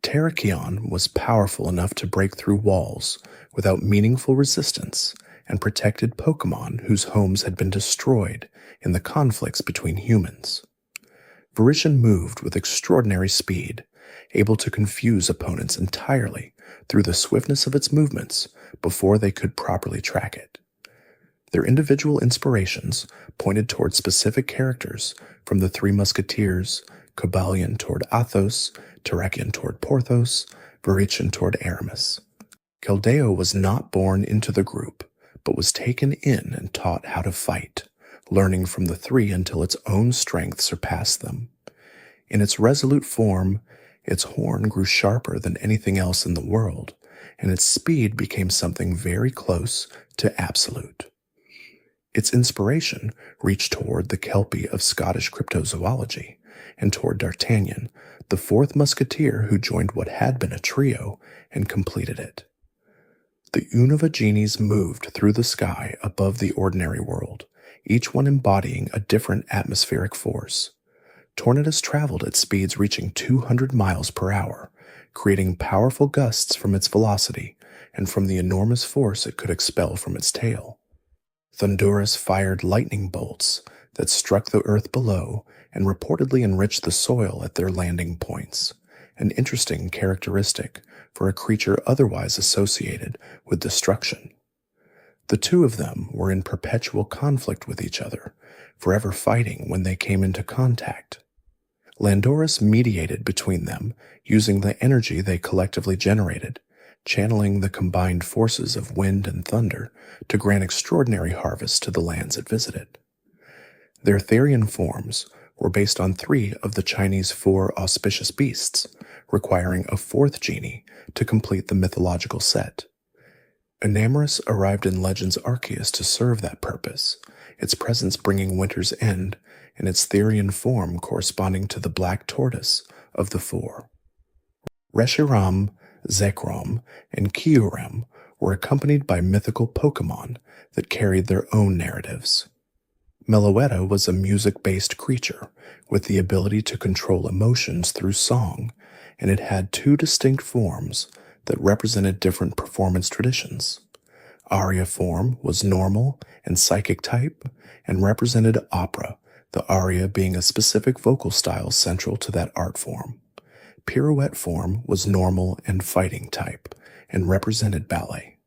Terrakion was powerful enough to break through walls without meaningful resistance and protected Pokémon whose homes had been destroyed in the conflicts between humans. Verishian moved with extraordinary speed, able to confuse opponents entirely through the swiftness of its movements before they could properly track it. Their individual inspirations pointed toward specific characters, from the Three Musketeers, Paldean toward Athos, Terrakion toward Porthos, Verishian toward Aramis. Keldeo was not born into the group, but was taken in and taught how to fight, learning from the three until its own strength surpassed them. In its resolute form, its horn grew sharper than anything else in the world, and its speed became something very close to absolute. Its inspiration reached toward the Kelpie of Scottish cryptozoology, and toward D'Artagnan, the fourth musketeer who joined what had been a trio and completed it. The Unovan genies moved through the sky above the ordinary world, each one embodying a different atmospheric force. Tornadus traveled at speeds reaching 200 miles per hour, creating powerful gusts from its velocity and from the enormous force it could expel from its tail. Thundurus fired lightning bolts that struck the earth below and reportedly enriched the soil at their landing points, an interesting characteristic for a creature otherwise associated with destruction. The two of them were in perpetual conflict with each other, forever fighting when they came into contact. Landorus mediated between them using the energy they collectively generated, channeling the combined forces of wind and thunder to grant extraordinary harvests to the lands it visited. Their Therian forms were based on 3 of the Chinese 4 auspicious beasts, requiring a 4th genie to complete the mythological set. Enamorus arrived in Legends Arceus to serve that purpose, its presence bringing winter's end and its Therian form corresponding to the black tortoise of the 4. Reshiram, Zekrom, and Kyurem were accompanied by mythical Pokémon that carried their own narratives. Meloetta was a music-based creature with the ability to control emotions through song, and it had 2 distinct forms that represented different performance traditions. Aria form was normal and psychic type and represented opera, the aria being a specific vocal style central to that art form. Pirouette form was normal and fighting type and represented ballet.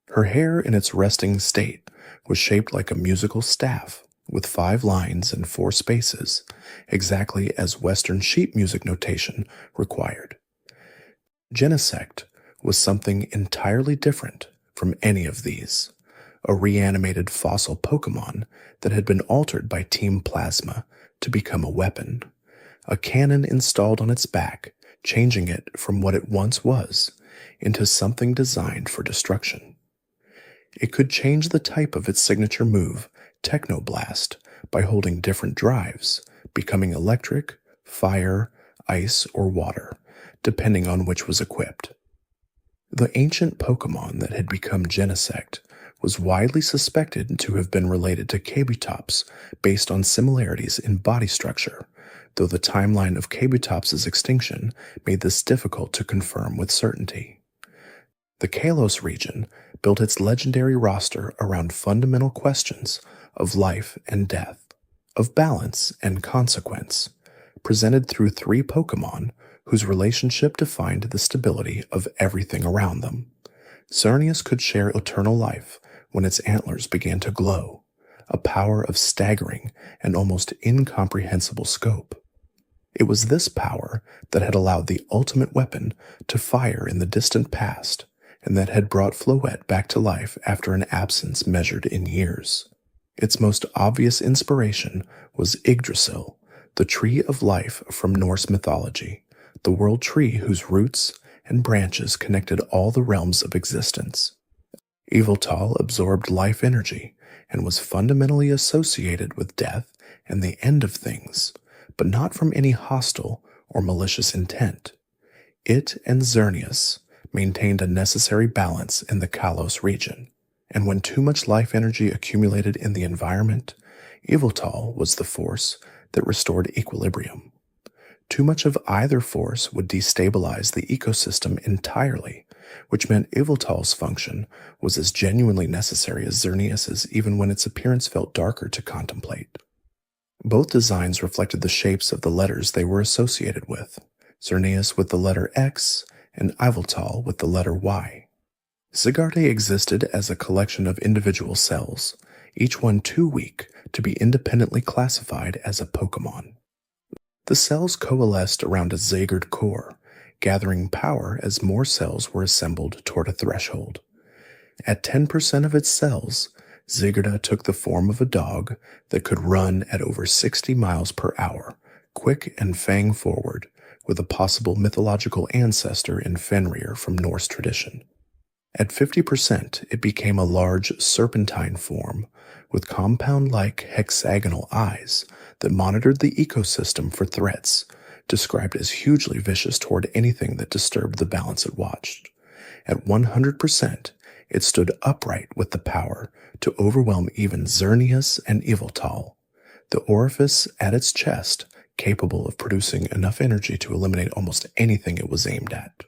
Her hair in its resting state was shaped like a musical staff with 5 lines and 4 spaces, exactly as Western sheet music notation required. Genesect was something entirely different from any of these, a reanimated fossil Pokémon that had been altered by Team Plasma to become a weapon, a cannon installed on its back, changing it from what it once was into something designed for destruction. It could change the type of its signature move, Technoblast, by holding different drives, becoming electric, fire, ice, or water, depending on which was equipped. The ancient Pokémon that had become Genesect was widely suspected to have been related to Kabutops based on similarities in body structure, though the timeline of Kabutops' extinction made this difficult to confirm with certainty. The Kalos region built its legendary roster around fundamental questions of life and death, of balance and consequence, presented through 3 Pokémon whose relationship defined the stability of everything around them. Xerneas could share eternal life when its antlers began to glow, a power of staggering and almost incomprehensible scope. It was this power that had allowed the ultimate weapon to fire in the distant past, and that had brought Floette back to life after an absence measured in years. Its most obvious inspiration was Yggdrasil, the tree of life from Norse mythology, the world tree whose roots and branches connected all the realms of existence. Yveltal absorbed life energy and was fundamentally associated with death and the end of things, but not from any hostile or malicious intent. It and Xerneas maintained a necessary balance in the Kalos region, and when too much life energy accumulated in the environment, Yveltal was the force that restored equilibrium. Too much of either force would destabilize the ecosystem entirely, which meant Yveltal's function was as genuinely necessary as Xerneas's even when its appearance felt darker to contemplate. Both designs reflected the shapes of the letters they were associated with, Xerneas with the letter X and Yveltal with the letter Y. Sigarde existed as a collection of individual cells, each one too weak to be independently classified as a Pokémon. The cells coalesced around a Zagard core, gathering power as more cells were assembled toward a threshold. At 10% of its cells, Zygarde took the form of a dog that could run at over 60 miles per hour, quick and fang forward, with a possible mythological ancestor in Fenrir from Norse tradition. At 50%, it became a large serpentine form with compound-like hexagonal eyes that monitored the ecosystem for threats, described as hugely vicious toward anything that disturbed the balance it watched. At 100%, it stood upright with the power to overwhelm even Xerneas and Yveltal, the orifice at its chest capable of producing enough energy to eliminate almost anything it was aimed at.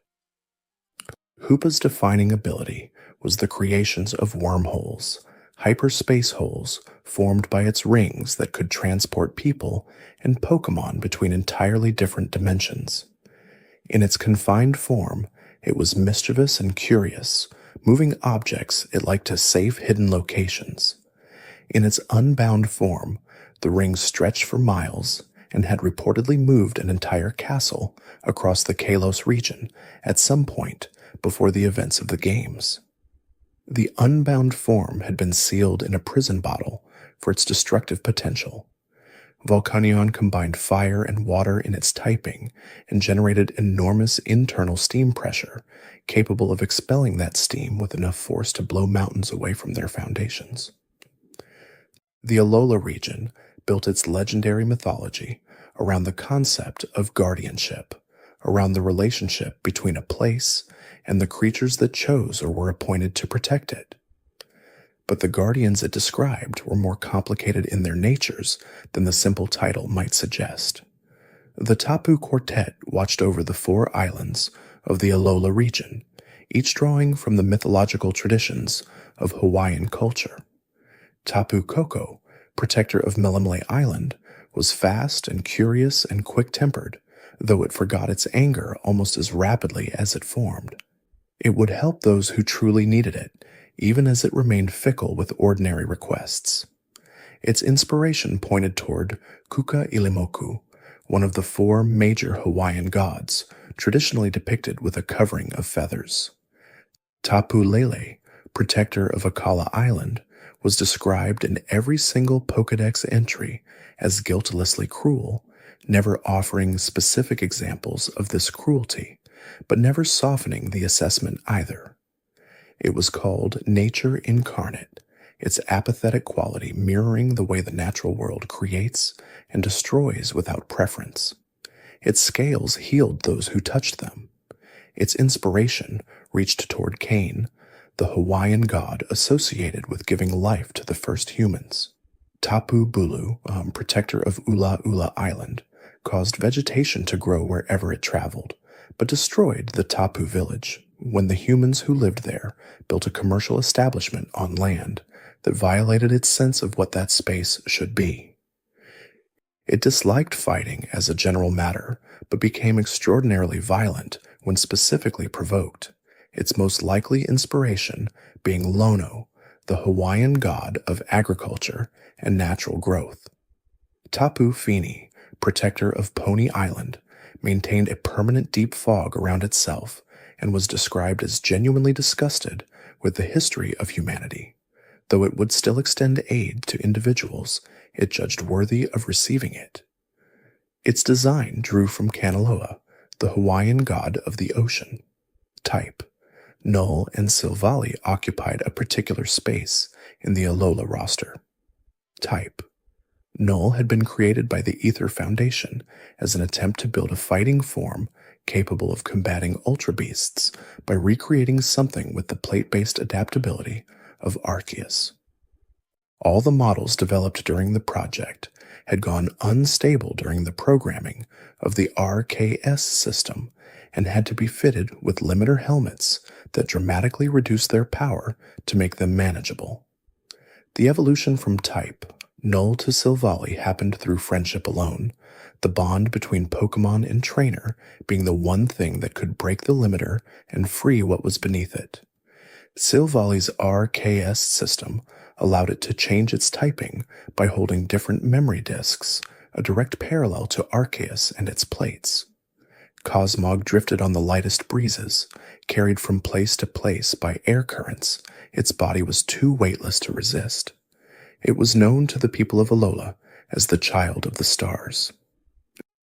Hoopa's defining ability was the creations of wormholes, hyperspace holes formed by its rings that could transport people and Pokémon between entirely different dimensions. In its confined form, it was mischievous and curious, moving objects it liked to safe hidden locations. In its unbound form, the ring stretched for miles and had reportedly moved an entire castle across the Kalos region at some point before the events of the games. The unbound form had been sealed in a prison bottle for its destructive potential. Volcanion combined fire and water in its typing and generated enormous internal steam pressure, capable of expelling that steam with enough force to blow mountains away from their foundations. The Alola region built its legendary mythology around the concept of guardianship, around the relationship between a place and the creatures that chose or were appointed to protect it. But the guardians it described were more complicated in their natures than the simple title might suggest. The Tapu Quartet watched over the 4 islands of the Alola region, each drawing from the mythological traditions of Hawaiian culture. Tapu Koko, protector of Melemele Island, was fast and curious and quick-tempered, though it forgot its anger almost as rapidly as it formed. It would help those who truly needed it, even as it remained fickle with ordinary requests. Its inspiration pointed toward Kuka-Ilimoku, one of the 4 major Hawaiian gods, traditionally depicted with a covering of feathers. Tapu Lele, protector of Akala Island, was described in every single Pokédex entry as guiltlessly cruel, never offering specific examples of this cruelty, but never softening the assessment either. It was called Nature Incarnate, its apathetic quality mirroring the way the natural world creates and destroys without preference. Its scales healed those who touched them. Its inspiration reached toward Cain, the Hawaiian god associated with giving life to the first humans. Tapu Bulu, protector of Ula Ula Island, caused vegetation to grow wherever it traveled, but destroyed the Tapu village when the humans who lived there built a commercial establishment on land that violated its sense of what that space should be. It disliked fighting as a general matter, but became extraordinarily violent when specifically provoked, its most likely inspiration being Lono, the Hawaiian god of agriculture and natural growth. Tapu Fini, protector of Pony Island, maintained a permanent deep fog around itself and was described as genuinely disgusted with the history of humanity. Though it would still extend aid to individuals it judged worthy of receiving it. Its design drew from Kanaloa, the Hawaiian god of the ocean. Type: Null and Silvally occupied a particular space in the Alola roster. Type: Null had been created by the Ether Foundation as an attempt to build a fighting form capable of combating Ultra Beasts by recreating something with the plate-based adaptability of Arceus. All the models developed during the project had gone unstable during the programming of the RKS system and had to be fitted with limiter helmets that dramatically reduced their power to make them manageable. The evolution from type Null to Silvally happened through friendship alone, the bond between Pokémon and trainer being the one thing that could break the limiter and free what was beneath it. Silvally's RKS system allowed it to change its typing by holding different memory disks, a direct parallel to Arceus and its plates. Cosmog drifted on the lightest breezes, carried from place to place by air currents. Its body was too weightless to resist. It was known to the people of Alola as the child of the stars.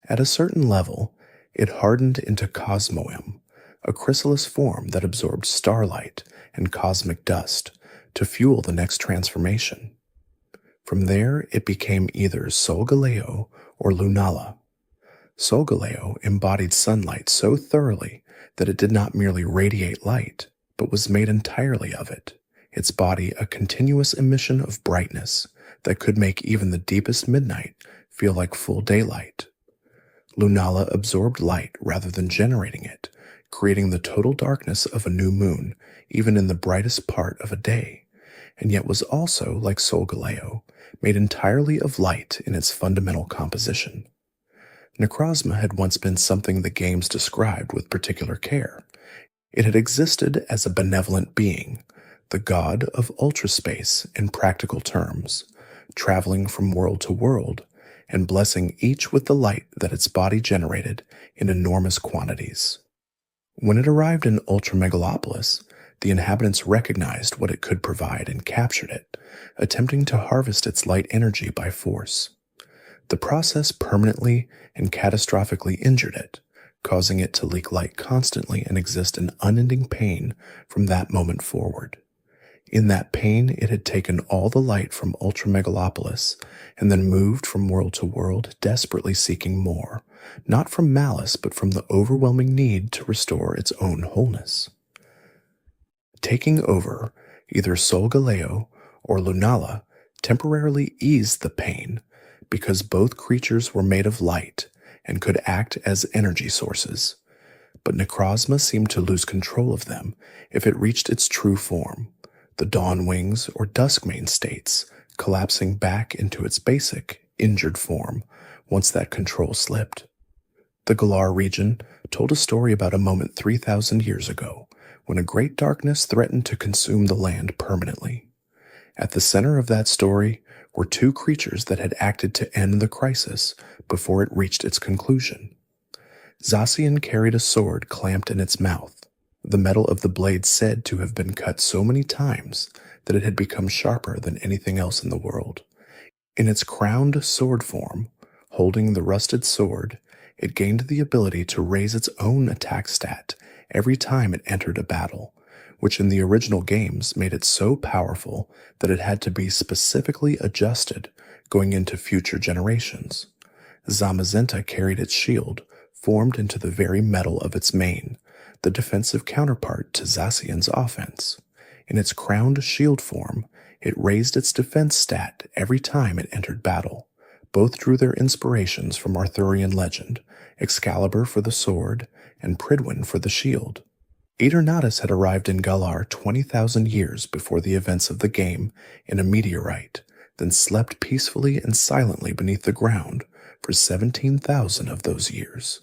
At a certain level, it hardened into Cosmoem, a chrysalis form that absorbed starlight and cosmic dust to fuel the next transformation. From there, it became either Solgaleo or Lunala. Solgaleo embodied sunlight so thoroughly that it did not merely radiate light, but was made entirely of it, its body a continuous emission of brightness that could make even the deepest midnight feel like full daylight. Lunala absorbed light rather than generating it, creating the total darkness of a new moon, even in the brightest part of a day, and yet was also, like Solgaleo, made entirely of light in its fundamental composition. Necrozma had once been something the games described with particular care. It had existed as a benevolent being, the god of ultraspace in practical terms, traveling from world to world and blessing each with the light that its body generated in enormous quantities. When it arrived in Ultramegalopolis, the inhabitants recognized what it could provide and captured it, attempting to harvest its light energy by force. The process permanently and catastrophically injured it, causing it to leak light constantly and exist in unending pain from that moment forward. In that pain, it had taken all the light from Ultramegalopolis and then moved from world to world, desperately seeking more, not from malice but from the overwhelming need to restore its own wholeness. Taking over, either Solgaleo or Lunala temporarily eased the pain because both creatures were made of light and could act as energy sources, but Necrozma seemed to lose control of them if it reached its true form, the Dawn Wings or Duskmane states, collapsing back into its basic, injured form once that control slipped. The Galar region told a story about a moment 3,000 years ago when a great darkness threatened to consume the land permanently. At the center of that story were two creatures that had acted to end the crisis before it reached its conclusion. Zacian carried a sword clamped in its mouth, the metal of the blade said to have been cut so many times that it had become sharper than anything else in the world. In its crowned sword form, holding the rusted sword, it gained the ability to raise its own attack stat every time it entered a battle, which in the original games made it so powerful that it had to be specifically adjusted going into future generations. Zamazenta carried its shield, formed into the very metal of its mane, the defensive counterpart to Zacian's offense. In its crowned shield form, it raised its defense stat every time it entered battle. Both drew their inspirations from Arthurian legend, Excalibur for the sword, and Pridwen for the shield. Eternatus had arrived in Galar 20,000 years before the events of the game in a meteorite, then slept peacefully and silently beneath the ground for 17,000 of those years.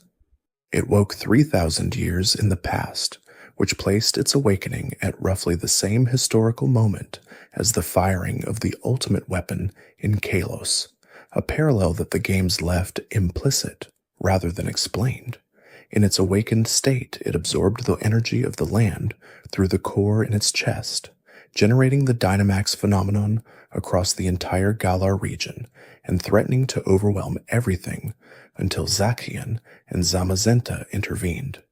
It woke 3,000 years in the past, which placed its awakening at roughly the same historical moment as the firing of the ultimate weapon in Kalos, a parallel that the games left implicit rather than explained. In its awakened state, it absorbed the energy of the land through the core in its chest, generating the Dynamax phenomenon across the entire Galar region and threatening to overwhelm everything until Zacian and Zamazenta intervened.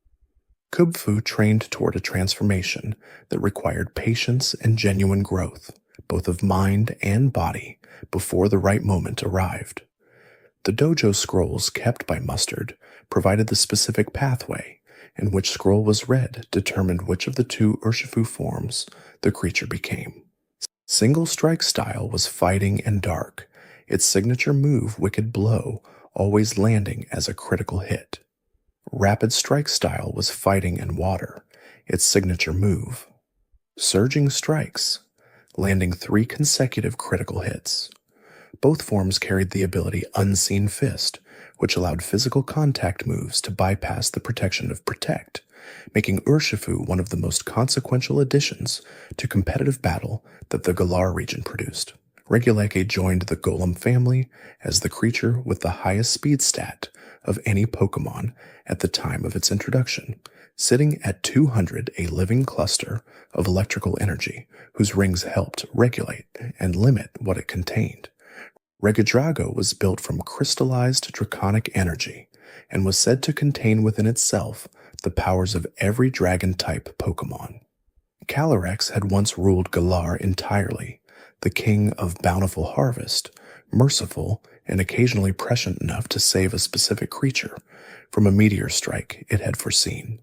Kubfu trained toward a transformation that required patience and genuine growth, both of mind and body, before the right moment arrived. The dojo scrolls kept by Mustard provided the specific pathway, and which scroll was read determined which of the two Urshifu forms the creature became. Single strike style was fighting and dark, its signature move Wicked Blow always landing as a critical hit. Rapid strike style was fighting and water, its signature move. Surging strikes, landing 3 consecutive critical hits. Both forms carried the ability Unseen Fist, which allowed physical contact moves to bypass the protection of Protect, making Urshifu one of the most consequential additions to competitive battle that the Galar region produced. Reguleke joined the Golem family as the creature with the highest speed stat of any Pokémon at the time of its introduction, sitting at 200, a living cluster of electrical energy whose rings helped regulate and limit what it contained. Regidrago was built from crystallized draconic energy and was said to contain within itself the powers of every dragon-type Pokémon. Calyrex had once ruled Galar entirely, the king of bountiful harvest, merciful and occasionally prescient enough to save a specific creature from a meteor strike it had foreseen.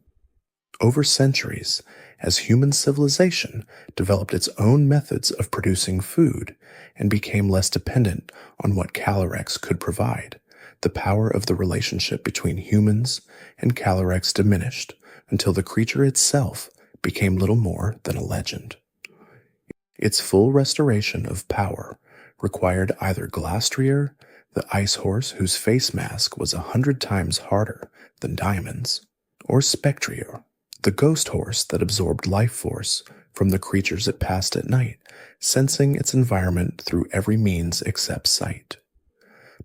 Over centuries, as human civilization developed its own methods of producing food and became less dependent on what Calyrex could provide, the power of the relationship between humans and Calyrex diminished until the creature itself became little more than a legend. Its full restoration of power required either Glastrier, the ice horse whose face mask was 100 times harder than diamonds, or Spectrier, the ghost horse that absorbed life force from the creatures it passed at night, sensing its environment through every means except sight.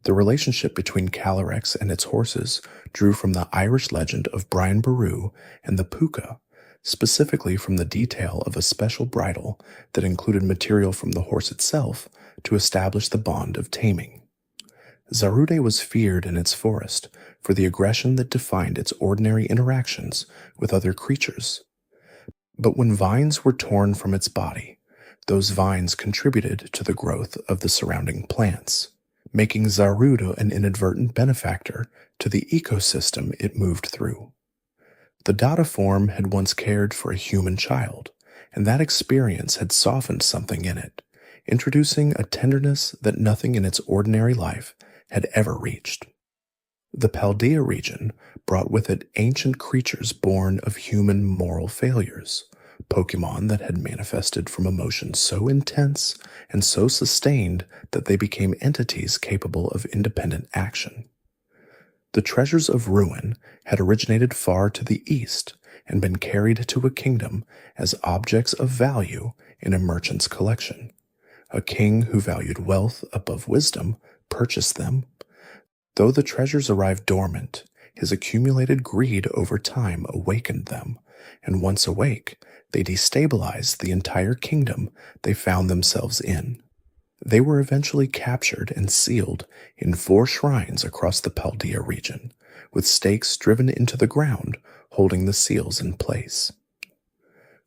The relationship between Calyrex and its horses drew from the Irish legend of Brian Boru and the Puka, specifically from the detail of a special bridle that included material from the horse itself to establish the bond of taming. Zarude was feared in its forest for the aggression that defined its ordinary interactions with other creatures. But when vines were torn from its body, those vines contributed to the growth of the surrounding plants, making Zarude an inadvertent benefactor to the ecosystem it moved through. The Dada form had once cared for a human child, and that experience had softened something in it, introducing a tenderness that nothing in its ordinary life had ever reached. The Paldea region brought with it ancient creatures born of human moral failures, Pokémon that had manifested from emotions so intense and so sustained that they became entities capable of independent action. The treasures of Ruin had originated far to the east and been carried to a kingdom as objects of value in a merchant's collection. A king who valued wealth above wisdom purchased them. Though the treasures arrived dormant, his accumulated greed over time awakened them, and once awake, they destabilized the entire kingdom they found themselves in. They were eventually captured and sealed in 4 shrines across the Paldea region, with stakes driven into the ground holding the seals in place.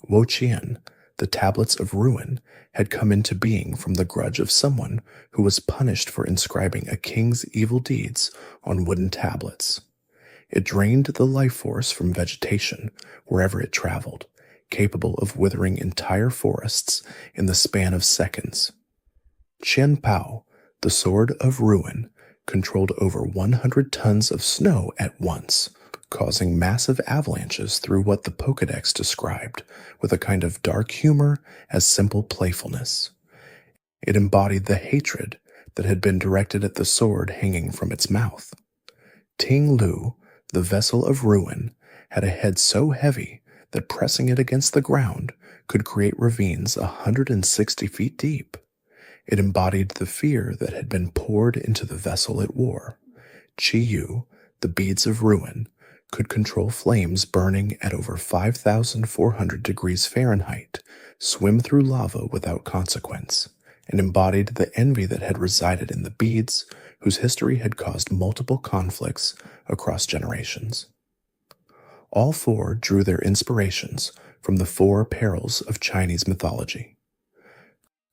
Woqian, the Tablets of Ruin, had come into being from the grudge of someone who was punished for inscribing a king's evil deeds on wooden tablets. It drained the life force from vegetation wherever it traveled, capable of withering entire forests in the span of seconds. Qian Pao, the Sword of Ruin, controlled over 100 tons of snow at once, causing massive avalanches through what the Pokédex described with a kind of dark humor as simple playfulness. It embodied the hatred that had been directed at the sword hanging from its mouth. Ting Lu, the Vessel of Ruin, had a head so heavy that pressing it against the ground could create ravines 160 feet deep. It embodied the fear that had been poured into the vessel it wore. Qi Yu, the Beads of Ruin, could control flames burning at over 5,400 degrees Fahrenheit, swim through lava without consequence, and embodied the envy that had resided in the beads, whose history had caused multiple conflicts across generations. All 4 drew their inspirations from the 4 perils of Chinese mythology.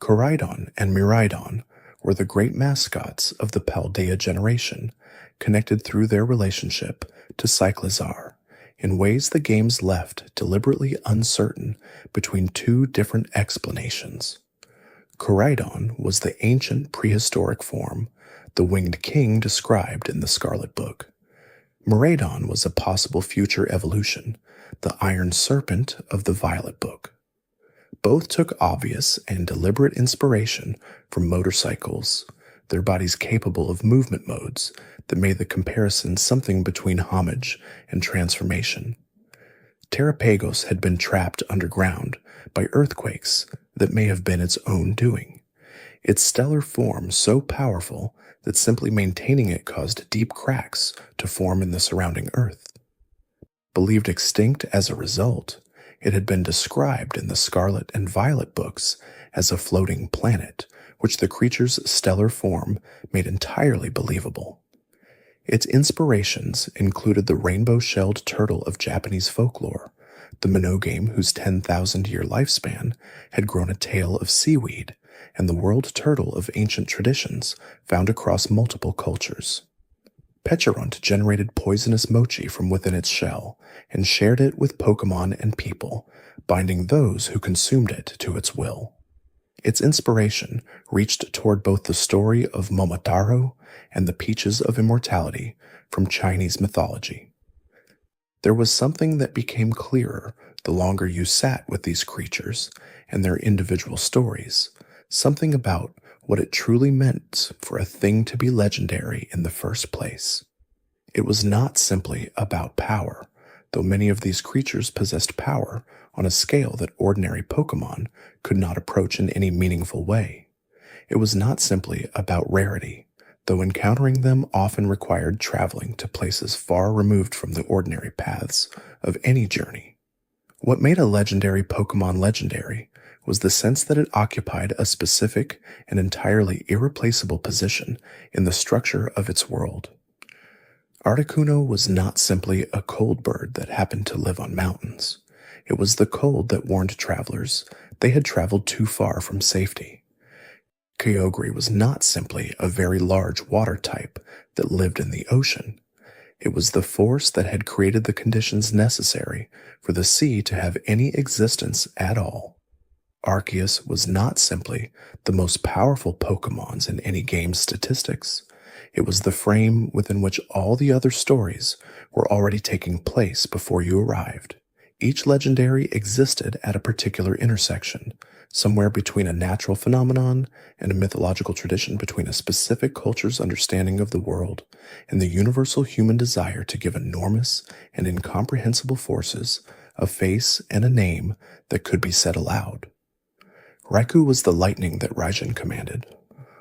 Koraidon and Miraidon were the great mascots of the Paldea generation, connected through their relationship to Cyclizar in ways the games left deliberately uncertain between 2 different explanations. Koraidon was the ancient prehistoric form the Winged King described in the Scarlet Book. Miraidon was a possible future evolution, the Iron Serpent of the Violet Book. Both took obvious and deliberate inspiration from motorcycles, their bodies capable of movement modes that made the comparison something between homage and transformation. Terrapagos had been trapped underground by earthquakes that may have been its own doing, its stellar form so powerful that simply maintaining it caused deep cracks to form in the surrounding earth. Believed extinct as a result, it had been described in the Scarlet and Violet books as a floating planet, which the creature's stellar form made entirely believable. Its inspirations included the rainbow-shelled turtle of Japanese folklore, the monogame whose 10,000-year lifespan had grown a tail of seaweed, and the world turtle of ancient traditions found across multiple cultures. Pecharunt generated poisonous mochi from within its shell and shared it with Pokémon and people, binding those who consumed it to its will. Its inspiration reached toward both the story of Momotaro and the Peaches of Immortality from Chinese mythology. There was something that became clearer the longer you sat with these creatures and their individual stories, something about what it truly meant for a thing to be legendary in the first place. It was not simply about power, though many of these creatures possessed power on a scale that ordinary Pokémon could not approach in any meaningful way. It was not simply about rarity, though encountering them often required traveling to places far removed from the ordinary paths of any journey. What made a legendary Pokémon legendary was the sense that it occupied a specific and entirely irreplaceable position in the structure of its world. Articuno was not simply a cold bird that happened to live on mountains. It was the cold that warned travelers they had traveled too far from safety. Kyogre was not simply a very large water type that lived in the ocean. It was the force that had created the conditions necessary for the sea to have any existence at all. Arceus was not simply the most powerful Pokémons in any game's statistics. It was the frame within which all the other stories were already taking place before you arrived. Each legendary existed at a particular intersection, somewhere between a natural phenomenon and a mythological tradition, between a specific culture's understanding of the world and the universal human desire to give enormous and incomprehensible forces a face and a name that could be said aloud. Raikou was the lightning that Raijin commanded.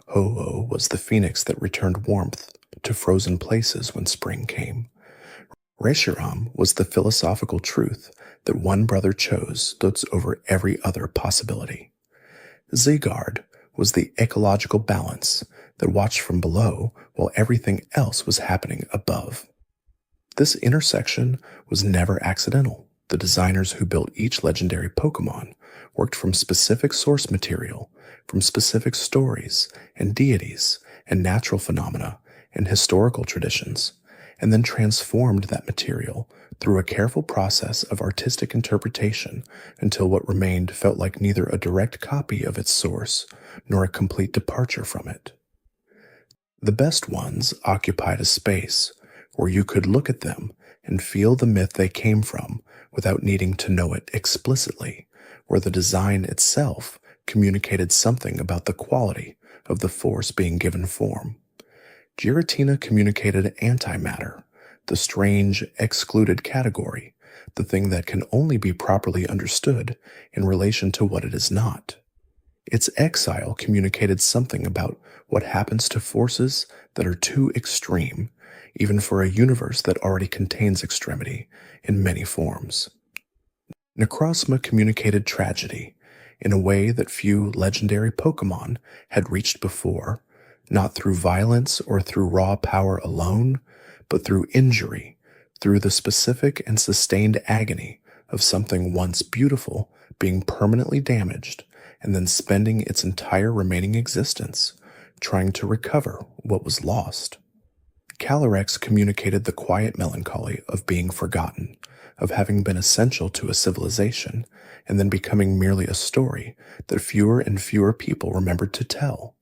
Ho-Oh was the phoenix that returned warmth to frozen places when spring came. Reshiram was the philosophical truth that one brother chose stood over every other possibility. Zygarde was the ecological balance that watched from below while everything else was happening above. This intersection was never accidental. The designers who built each legendary Pokémon worked from specific source material, from specific stories and deities and natural phenomena and historical traditions, and then transformed that material through a careful process of artistic interpretation until what remained felt like neither a direct copy of its source nor a complete departure from it. The best ones occupied a space where you could look at them and feel the myth they came from without needing to know it explicitly, where the design itself communicated something about the quality of the force being given form. Giratina communicated antimatter, the strange, excluded category, the thing that can only be properly understood in relation to what it is not. Its exile communicated something about what happens to forces that are too extreme, even for a universe that already contains extremity in many forms. Necrozma communicated tragedy in a way that few legendary Pokémon had reached before, not through violence or through raw power alone, but through injury, through the specific and sustained agony of something once beautiful being permanently damaged and then spending its entire remaining existence trying to recover what was lost. Calyrex communicated the quiet melancholy of being forgotten, of having been essential to a civilization and then becoming merely a story that fewer and fewer people remembered to tell.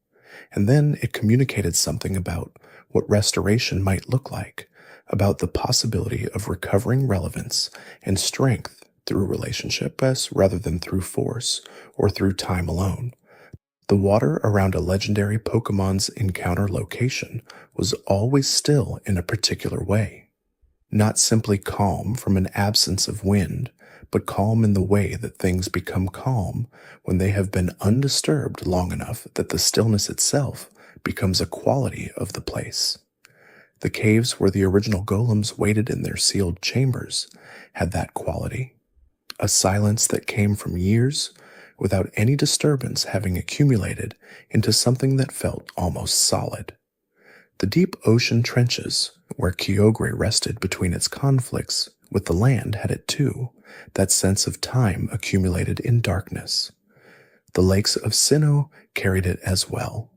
And then it communicated something about what restoration might look like, about the possibility of recovering relevance and strength through relationship rather than through force or through time alone. The water around a legendary Pokémon's encounter location was always still in a particular way. Not simply calm from an absence of wind, but calm in the way that things become calm when they have been undisturbed long enough that the stillness itself becomes a quality of the place. The caves where the original golems waited in their sealed chambers had that quality, a silence that came from years without any disturbance having accumulated into something that felt almost solid. The deep ocean trenches, where Kyogre rested between its conflicts with the land, had it too, that sense of time accumulated in darkness. The lakes of Sinnoh carried it as well.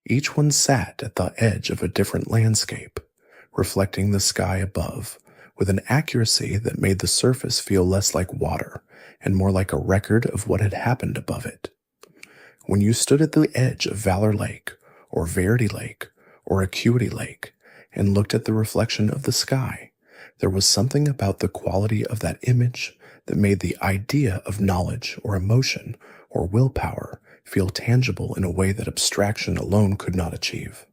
Each one sat at the edge of a different landscape, reflecting the sky above, with an accuracy that made the surface feel less like water and more like a record of what had happened above it. When you stood at the edge of Valor Lake, or Verity Lake, or Acuity Lake, and looked at the reflection of the sky, there was something about the quality of that image that made the idea of knowledge or emotion or willpower feel tangible in a way that abstraction alone could not achieve.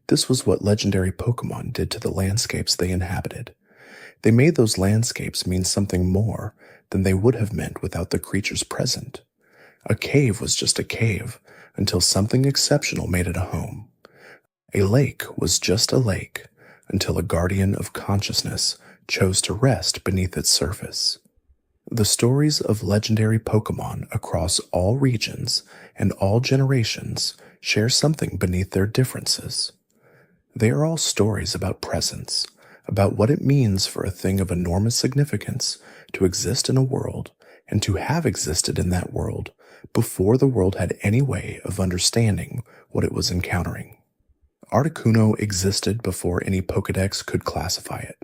This was what legendary Pokémon did to the landscapes they inhabited. They made those landscapes mean something more than they would have meant without the creatures present. A cave was just a cave until something exceptional made it a home. A lake was just a lake until a guardian of consciousness chose to rest beneath its surface. The stories of legendary Pokémon across all regions and all generations share something beneath their differences. They are all stories about presence, about what it means for a thing of enormous significance to exist in a world and to have existed in that world before the world had any way of understanding what it was encountering. Articuno existed before any Pokédex could classify it.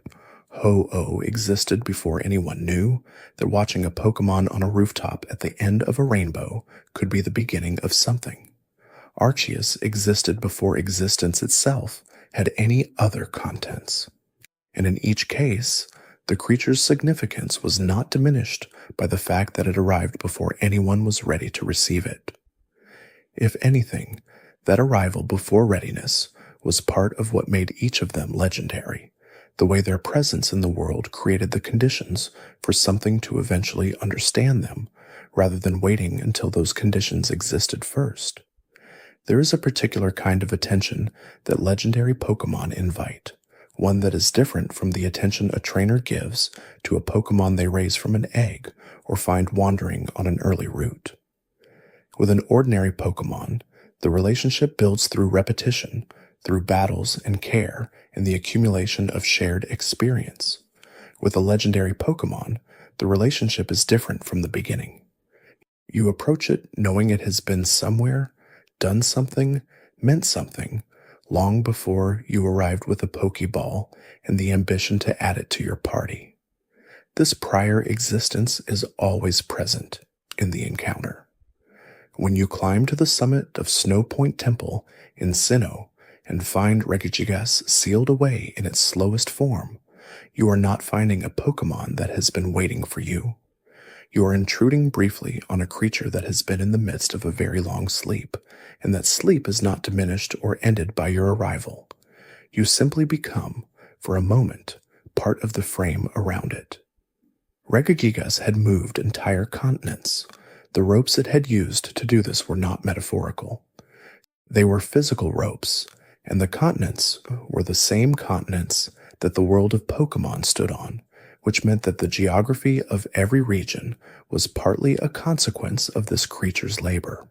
Ho-Oh existed before anyone knew that watching a Pokémon on a rooftop at the end of a rainbow could be the beginning of something. Arceus existed before existence itself had any other contents. And in each case, the creature's significance was not diminished by the fact that it arrived before anyone was ready to receive it. If anything, that arrival before readiness was part of what made each of them legendary, the way their presence in the world created the conditions for something to eventually understand them, rather than waiting until those conditions existed first. There is a particular kind of attention that legendary Pokémon invite, one that is different from the attention a trainer gives to a Pokémon they raise from an egg or find wandering on an early route. With an ordinary Pokémon, the relationship builds through repetition, through battles and care, and the accumulation of shared experience. With a legendary Pokémon, the relationship is different from the beginning. You approach it knowing it has been somewhere, done something, meant something, long before you arrived with a Pokeball and the ambition to add it to your party. This prior existence is always present in the encounter. When you climb to the summit of Snow Point Temple in Sinnoh and find Regigigas sealed away in its slowest form, you are not finding a Pokémon that has been waiting for you. You are intruding briefly on a creature that has been in the midst of a very long sleep, and that sleep is not diminished or ended by your arrival. You simply become, for a moment, part of the frame around it. Regigigas had moved entire continents. The ropes it had used to do this were not metaphorical. They were physical ropes, and the continents were the same continents that the world of Pokémon stood on, which meant that the geography of every region was partly a consequence of this creature's labor.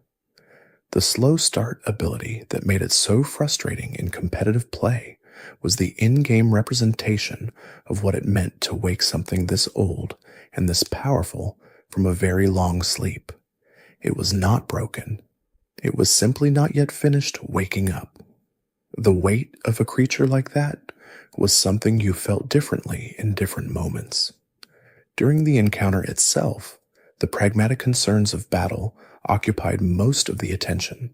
The slow start ability that made it so frustrating in competitive play was the in-game representation of what it meant to wake something this old and this powerful from a very long sleep. It was not broken. It was simply not yet finished waking up. The weight of a creature like that was something you felt differently in different moments. During the encounter itself, the pragmatic concerns of battle occupied most of the attention.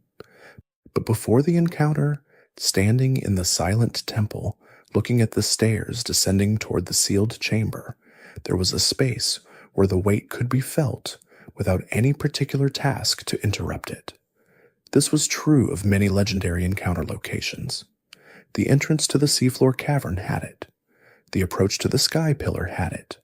But before the encounter, standing in the silent temple, looking at the stairs descending toward the sealed chamber, there was a space where the weight could be felt without any particular task to interrupt it. This was true of many legendary encounter locations. The entrance to the seafloor cavern had it. The approach to the sky pillar had it.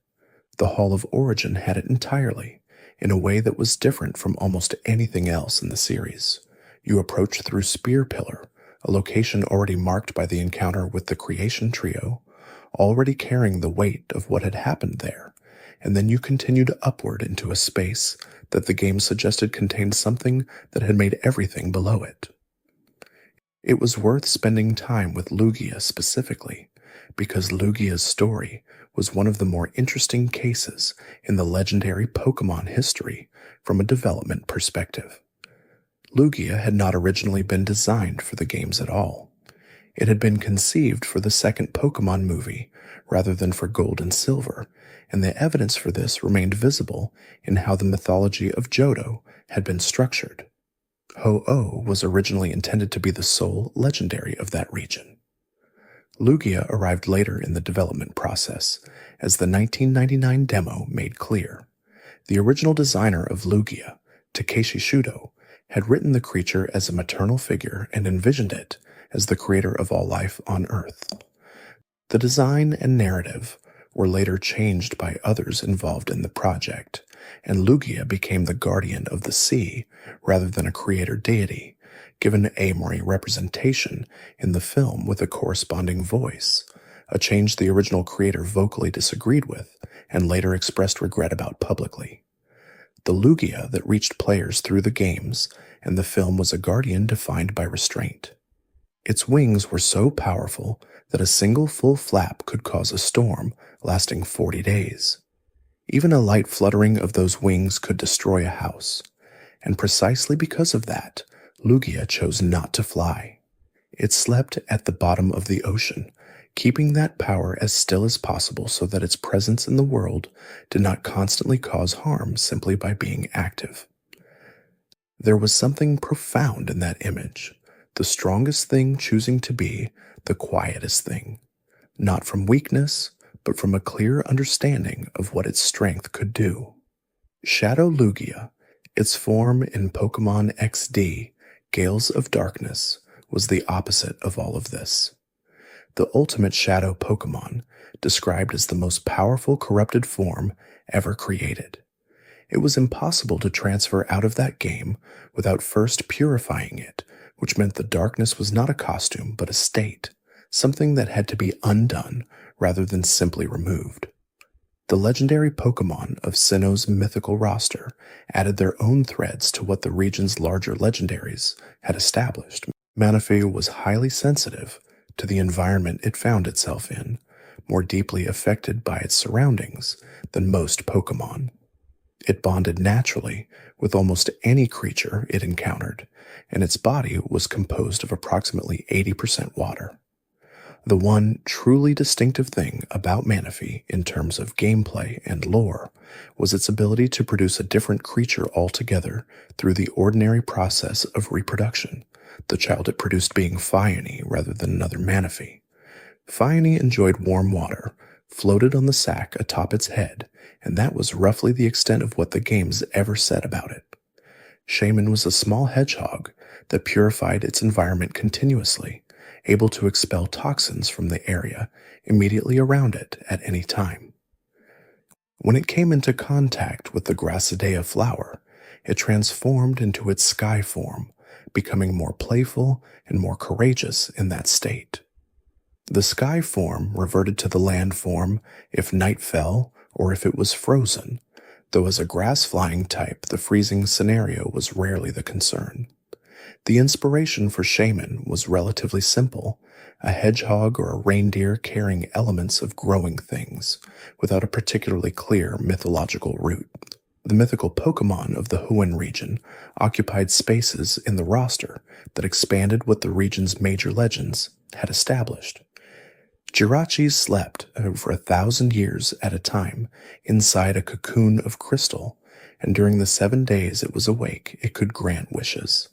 The Hall of Origin had it entirely, in a way that was different from almost anything else in the series. You approach through Spear Pillar, a location already marked by the encounter with the Creation Trio, already carrying the weight of what had happened there, and then you continued upward into a space that the game suggested contained something that had made everything below it. It was worth spending time with Lugia specifically, because Lugia's story was one of the more interesting cases in the legendary Pokémon history from a development perspective. Lugia had not originally been designed for the games at all. It had been conceived for the second Pokémon movie rather than for Gold and Silver, and the evidence for this remained visible in how the mythology of Johto had been structured. Ho-Oh was originally intended to be the sole legendary of that region. Lugia arrived later in the development process, as the 1999 demo made clear. The original designer of Lugia, Takeshi Shudo, had written the creature as a maternal figure and envisioned it as the creator of all life on Earth. The design and narrative were later changed by others involved in the project, and Lugia became the guardian of the sea rather than a creator deity, given Amory representation in the film with a corresponding voice, a change the original creator vocally disagreed with and later expressed regret about publicly. The Lugia that reached players through the games and the film was a guardian defined by restraint. Its wings were so powerful that a single full flap could cause a storm lasting 40 days. Even a light fluttering of those wings could destroy a house, and precisely because of that, Lugia chose not to fly. It slept at the bottom of the ocean, keeping that power as still as possible so that its presence in the world did not constantly cause harm simply by being active. There was something profound in that image, the strongest thing choosing to be the quietest thing, not from weakness, but from a clear understanding of what its strength could do. Shadow Lugia, its form in Pokémon XD, Gales of Darkness, was the opposite of all of this. The ultimate shadow Pokémon, described as the most powerful corrupted form ever created. It was impossible to transfer out of that game without first purifying it, which meant the darkness was not a costume but a state, something that had to be undone rather than simply removed. The legendary Pokémon of Sinnoh's mythical roster added their own threads to what the region's larger legendaries had established. Manaphy was highly sensitive to the environment it found itself in, more deeply affected by its surroundings than most Pokémon. It bonded naturally with almost any creature it encountered, and its body was composed of approximately 80% water. The one truly distinctive thing about Manaphy in terms of gameplay and lore was its ability to produce a different creature altogether through the ordinary process of reproduction, the child it produced being Phione rather than another Manaphy. Phione enjoyed warm water, floated on the sack atop its head, and that was roughly the extent of what the games ever said about it. Shaman was a small hedgehog that purified its environment continuously, able to expel toxins from the area immediately around it at any time. When it came into contact with the Grassidea flower, it transformed into its sky form, becoming more playful and more courageous in that state. The sky form reverted to the land form if night fell or if it was frozen, though as a grass-flying type the freezing scenario was rarely the concern. The inspiration for Shaman was relatively simple, a hedgehog or a reindeer carrying elements of growing things, without a particularly clear mythological root. The mythical Pokémon of the Hoenn region occupied spaces in the roster that expanded what the region's major legends had established. Jirachis slept for 1,000 years at a time inside a cocoon of crystal, and during the 7 days it was awake, it could grant wishes.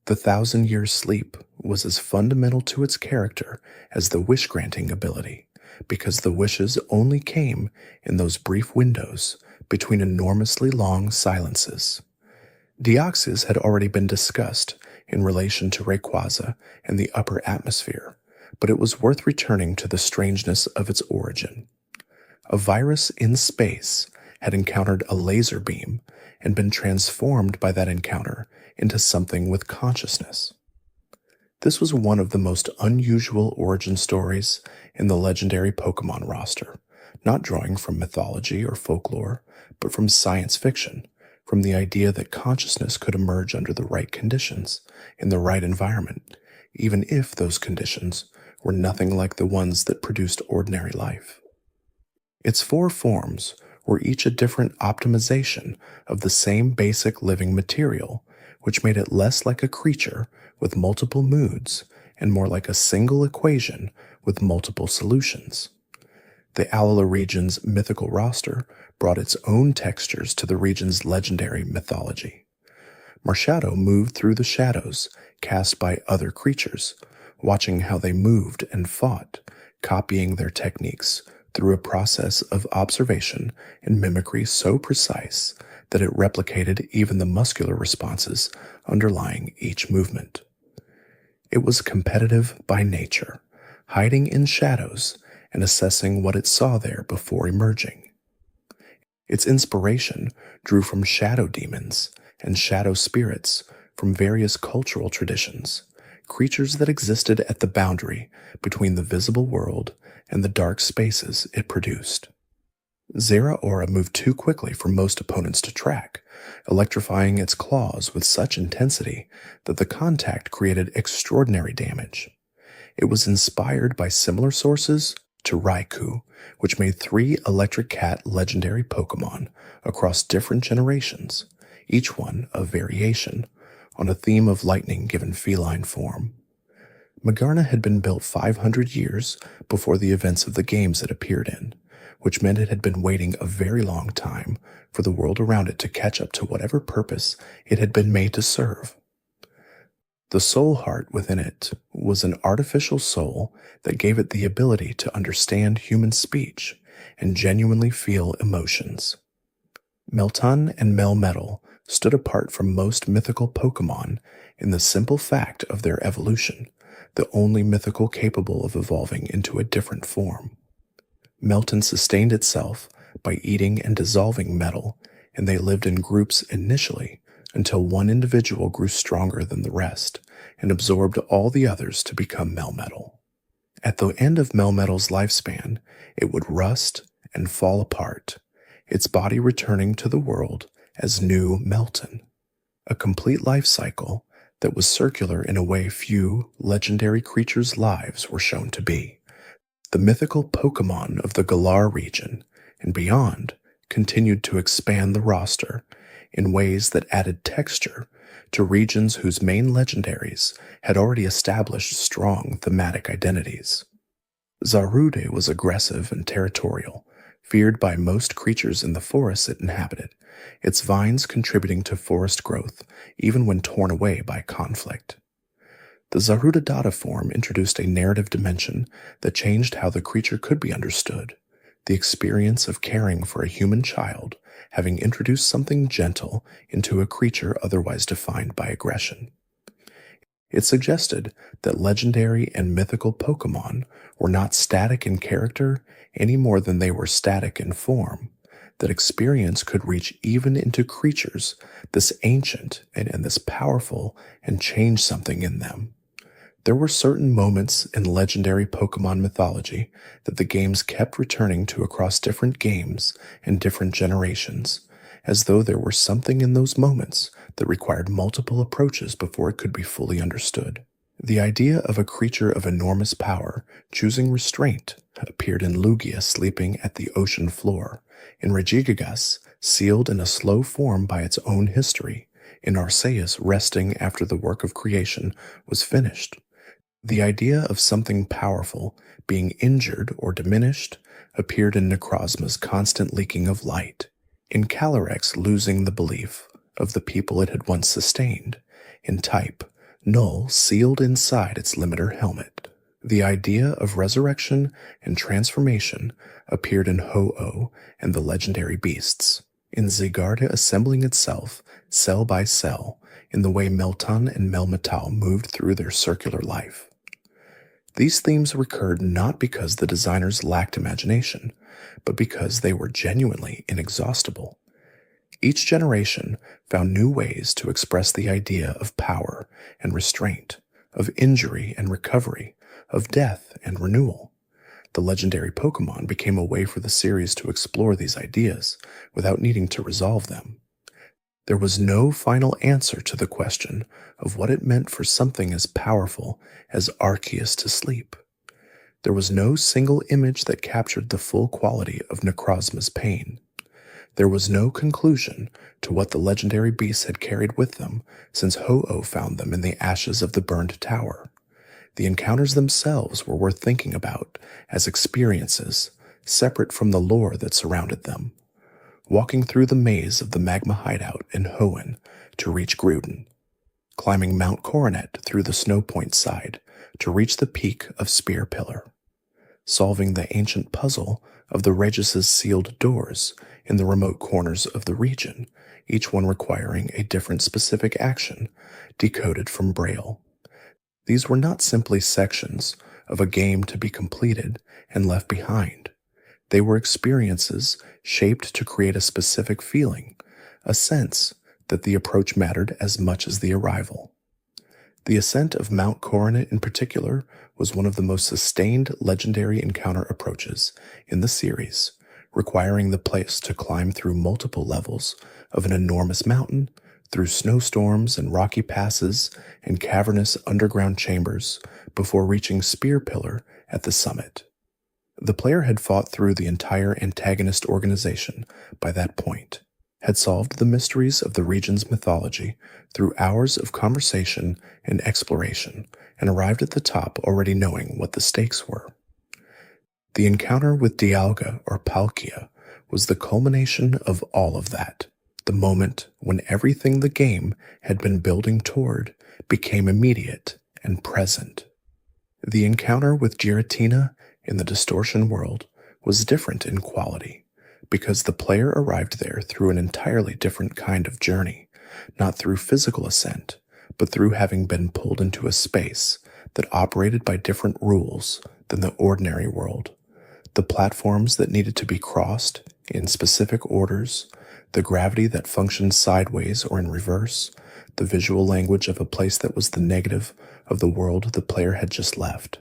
The 1,000-year sleep was as fundamental to its character as the wish-granting ability, because the wishes only came in those brief windows between enormously long silences. Deoxys had already been discussed in relation to Rayquaza and the upper atmosphere, but it was worth returning to the strangeness of its origin. A virus in space had encountered a laser beam and been transformed by that encounter into something with consciousness. This was one of the most unusual origin stories in the legendary Pokémon roster, not drawing from mythology or folklore, but from science fiction, from the idea that consciousness could emerge under the right conditions, in the right environment, even if those conditions were nothing like the ones that produced ordinary life. Its 4 forms were each a different optimization of the same basic living material, which made it less like a creature with multiple moods and more like a single equation with multiple solutions. The Alolan region's mythical roster brought its own textures to the region's legendary mythology. Marshadow moved through the shadows cast by other creatures, watching how they moved and fought, copying their techniques through a process of observation and mimicry so precise that it replicated even the muscular responses underlying each movement. It was competitive by nature, hiding in shadows and assessing what it saw there before emerging. Its inspiration drew from shadow demons and shadow spirits from various cultural traditions, creatures that existed at the boundary between the visible world and the dark spaces it produced. Zeraora moved too quickly for most opponents to track, electrifying its claws with such intensity that the contact created extraordinary damage. It was inspired by similar sources to Raikou, which made 3 Electric Cat legendary Pokémon across different generations, each one a variation, on a theme of lightning given feline form. Magarna had been built 500 years before the events of the games it appeared in, which meant it had been waiting a very long time for the world around it to catch up to whatever purpose it had been made to serve. The soul heart within it was an artificial soul that gave it the ability to understand human speech and genuinely feel emotions. Meltan and Melmetal stood apart from most mythical Pokémon in the simple fact of their evolution, the only mythical capable of evolving into a different form. Meltan sustained itself by eating and dissolving metal, and they lived in groups initially until one individual grew stronger than the rest and absorbed all the others to become Melmetal. At the end of Melmetal's lifespan, it would rust and fall apart, its body returning to the world as new Meltan, a complete life cycle that was circular in a way few legendary creatures' lives were shown to be. The mythical Pokémon of the Galar region and beyond continued to expand the roster in ways that added texture to regions whose main legendaries had already established strong thematic identities. Zarude was aggressive and territorial, feared by most creatures in the forests it inhabited, its vines contributing to forest growth even when torn away by conflict. The Zarudadata form introduced a narrative dimension that changed how the creature could be understood, the experience of caring for a human child having introduced something gentle into a creature otherwise defined by aggression. It suggested that legendary and mythical Pokémon were not static in character any more than they were static in form, that experience could reach even into creatures this ancient and this powerful and change something in them. There were certain moments in legendary Pokémon mythology that the games kept returning to across different games and different generations, as though there were something in those moments that required multiple approaches before it could be fully understood. The idea of a creature of enormous power choosing restraint appeared in Lugia sleeping at the ocean floor, in Regigigas sealed in a slow form by its own history, in Arceus resting after the work of creation was finished. The idea of something powerful being injured or diminished appeared in Necrozma's constant leaking of light, in Calyrex losing the belief of the people it had once sustained, in Type, Null sealed inside its limiter helmet. The idea of resurrection and transformation appeared in Ho-Oh and the legendary beasts, in Zygarde assembling itself cell by cell in the way Meltan and Melmetal moved through their circular life. These themes recurred not because the designers lacked imagination, but because they were genuinely inexhaustible. Each generation found new ways to express the idea of power and restraint, of injury and recovery, of death and renewal. The legendary Pokémon became a way for the series to explore these ideas without needing to resolve them. There was no final answer to the question of what it meant for something as powerful as Arceus to sleep. There was no single image that captured the full quality of Necrozma's pain. There was no conclusion to what the legendary beasts had carried with them since Ho-Oh found them in the ashes of the burned tower. The encounters themselves were worth thinking about as experiences, separate from the lore that surrounded them. Walking through the maze of the magma hideout in Hoenn to reach Gruden, climbing Mount Coronet through the Snow Point side to reach the peak of Spear Pillar, solving the ancient puzzle of the Regis's sealed doors in the remote corners of the region, each one requiring a different specific action decoded from Braille. These were not simply sections of a game to be completed and left behind. They were experiences shaped to create a specific feeling, a sense that the approach mattered as much as the arrival. The ascent of Mount Coronet in particular was one of the most sustained legendary encounter approaches in the series, requiring the players to climb through multiple levels of an enormous mountain, through snowstorms and rocky passes and cavernous underground chambers before reaching Spear Pillar at the summit. The player had fought through the entire antagonist organization by that point, had solved the mysteries of the region's mythology through hours of conversation and exploration, and arrived at the top already knowing what the stakes were. The encounter with Dialga or Palkia was the culmination of all of that, the moment when everything the game had been building toward became immediate and present. The encounter with Giratina in the Distortion world was different in quality, because the player arrived there through an entirely different kind of journey, not through physical ascent, but through having been pulled into a space that operated by different rules than the ordinary world. The platforms that needed to be crossed in specific orders, the gravity that functioned sideways or in reverse, the visual language of a place that was the negative of the world the player had just left.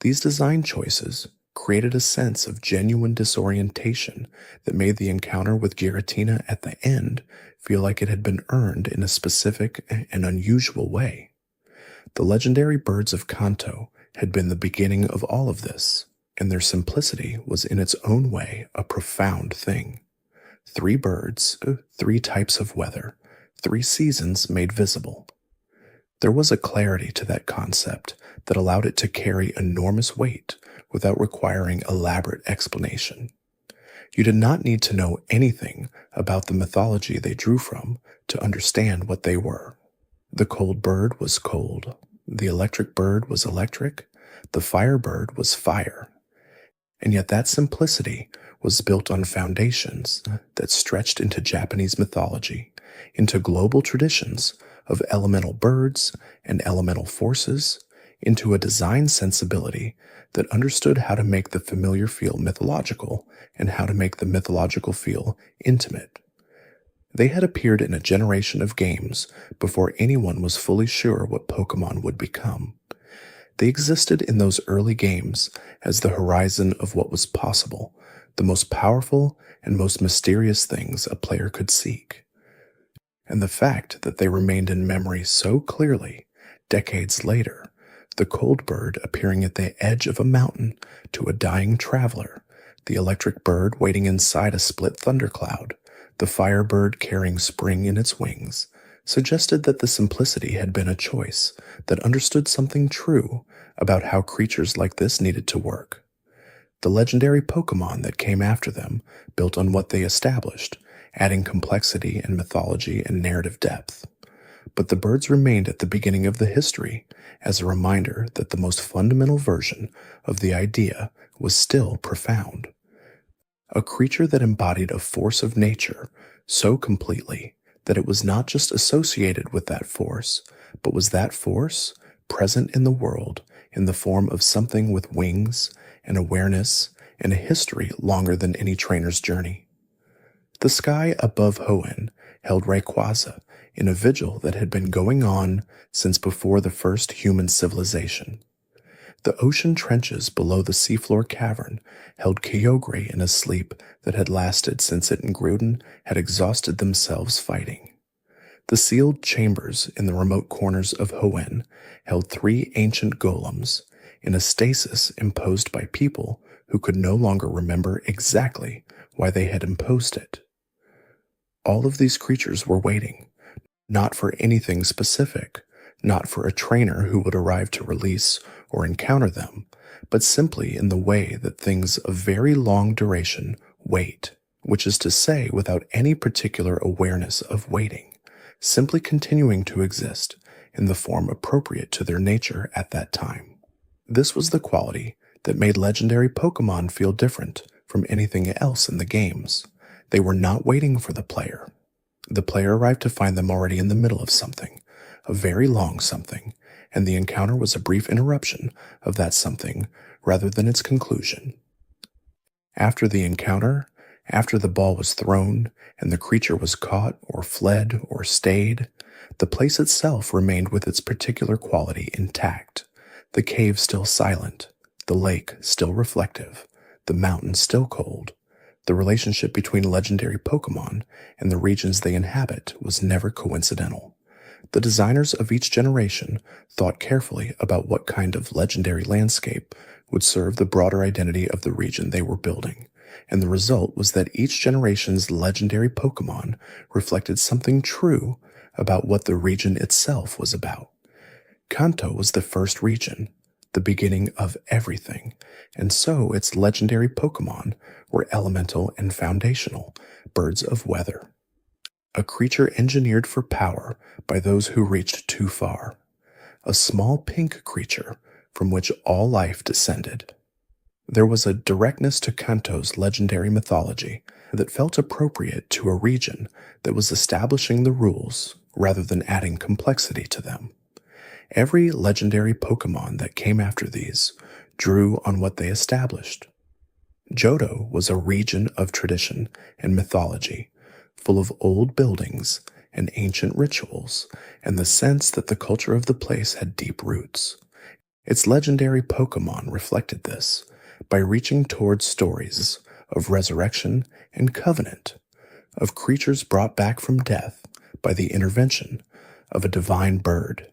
These design choices created a sense of genuine disorientation that made the encounter with Giratina at the end feel like it had been earned in a specific and unusual way. The legendary birds of Kanto had been the beginning of all of this, and their simplicity was in its own way a profound thing. 3 birds, 3 types of weather, 3 seasons made visible. There was a clarity to that concept that allowed it to carry enormous weight without requiring elaborate explanation. You did not need to know anything about the mythology they drew from to understand what they were. The cold bird was cold, the electric bird was electric, the fire bird was fire. And yet that simplicity was built on foundations that stretched into Japanese mythology, into global traditions of elemental birds and elemental forces, into a design sensibility that understood how to make the familiar feel mythological and how to make the mythological feel intimate. They had appeared in a generation of games before anyone was fully sure what Pokémon would become. They existed in those early games as the horizon of what was possible, the most powerful and most mysterious things a player could seek. And the fact that they remained in memory so clearly, decades later, the cold bird appearing at the edge of a mountain to a dying traveler, the electric bird waiting inside a split thundercloud, the fire bird carrying spring in its wings, suggested that the simplicity had been a choice that understood something true about how creatures like this needed to work. The legendary Pokémon that came after them built on what they established, adding complexity and mythology and narrative depth. But the birds remained at the beginning of the history as a reminder that the most fundamental version of the idea was still profound. A creature that embodied a force of nature so completely that it was not just associated with that force, but was that force present in the world in the form of something with wings and awareness and a history longer than any trainer's journey. The sky above Hoenn held Rayquaza in a vigil that had been going on since before the first human civilization. The ocean trenches below the seafloor cavern held Kyogre in a sleep that had lasted since it and Groudon had exhausted themselves fighting. The sealed chambers in the remote corners of Hoenn held 3 ancient golems in a stasis imposed by people who could no longer remember exactly why they had imposed it. All of these creatures were waiting, not for anything specific, not for a trainer who would arrive to release or encounter them, but simply in the way that things of very long duration wait, which is to say without any particular awareness of waiting, simply continuing to exist in the form appropriate to their nature at that time. This was the quality that made legendary Pokémon feel different from anything else in the games. They were not waiting for the player. The player arrived to find them already in the middle of something, a very long something, and the encounter was a brief interruption of that something rather than its conclusion. After the encounter, after the ball was thrown and the creature was caught or fled or stayed, the place itself remained with its particular quality intact, the cave still silent, the lake still reflective, the mountain still cold. The relationship between legendary Pokémon and the regions they inhabit was never coincidental. The designers of each generation thought carefully about what kind of legendary landscape would serve the broader identity of the region they were building, and the result was that each generation's legendary Pokémon reflected something true about what the region itself was about. Kanto was the first region, the beginning of everything, and so its legendary Pokémon were elemental and foundational, birds of weather. A creature engineered for power by those who reached too far. A small pink creature from which all life descended. There was a directness to Kanto's legendary mythology that felt appropriate to a region that was establishing the rules rather than adding complexity to them. Every legendary Pokémon that came after these drew on what they established. Johto was a region of tradition and mythology, full of old buildings and ancient rituals, and the sense that the culture of the place had deep roots. Its legendary Pokémon reflected this by reaching towards stories of resurrection and covenant, of creatures brought back from death by the intervention of a divine bird,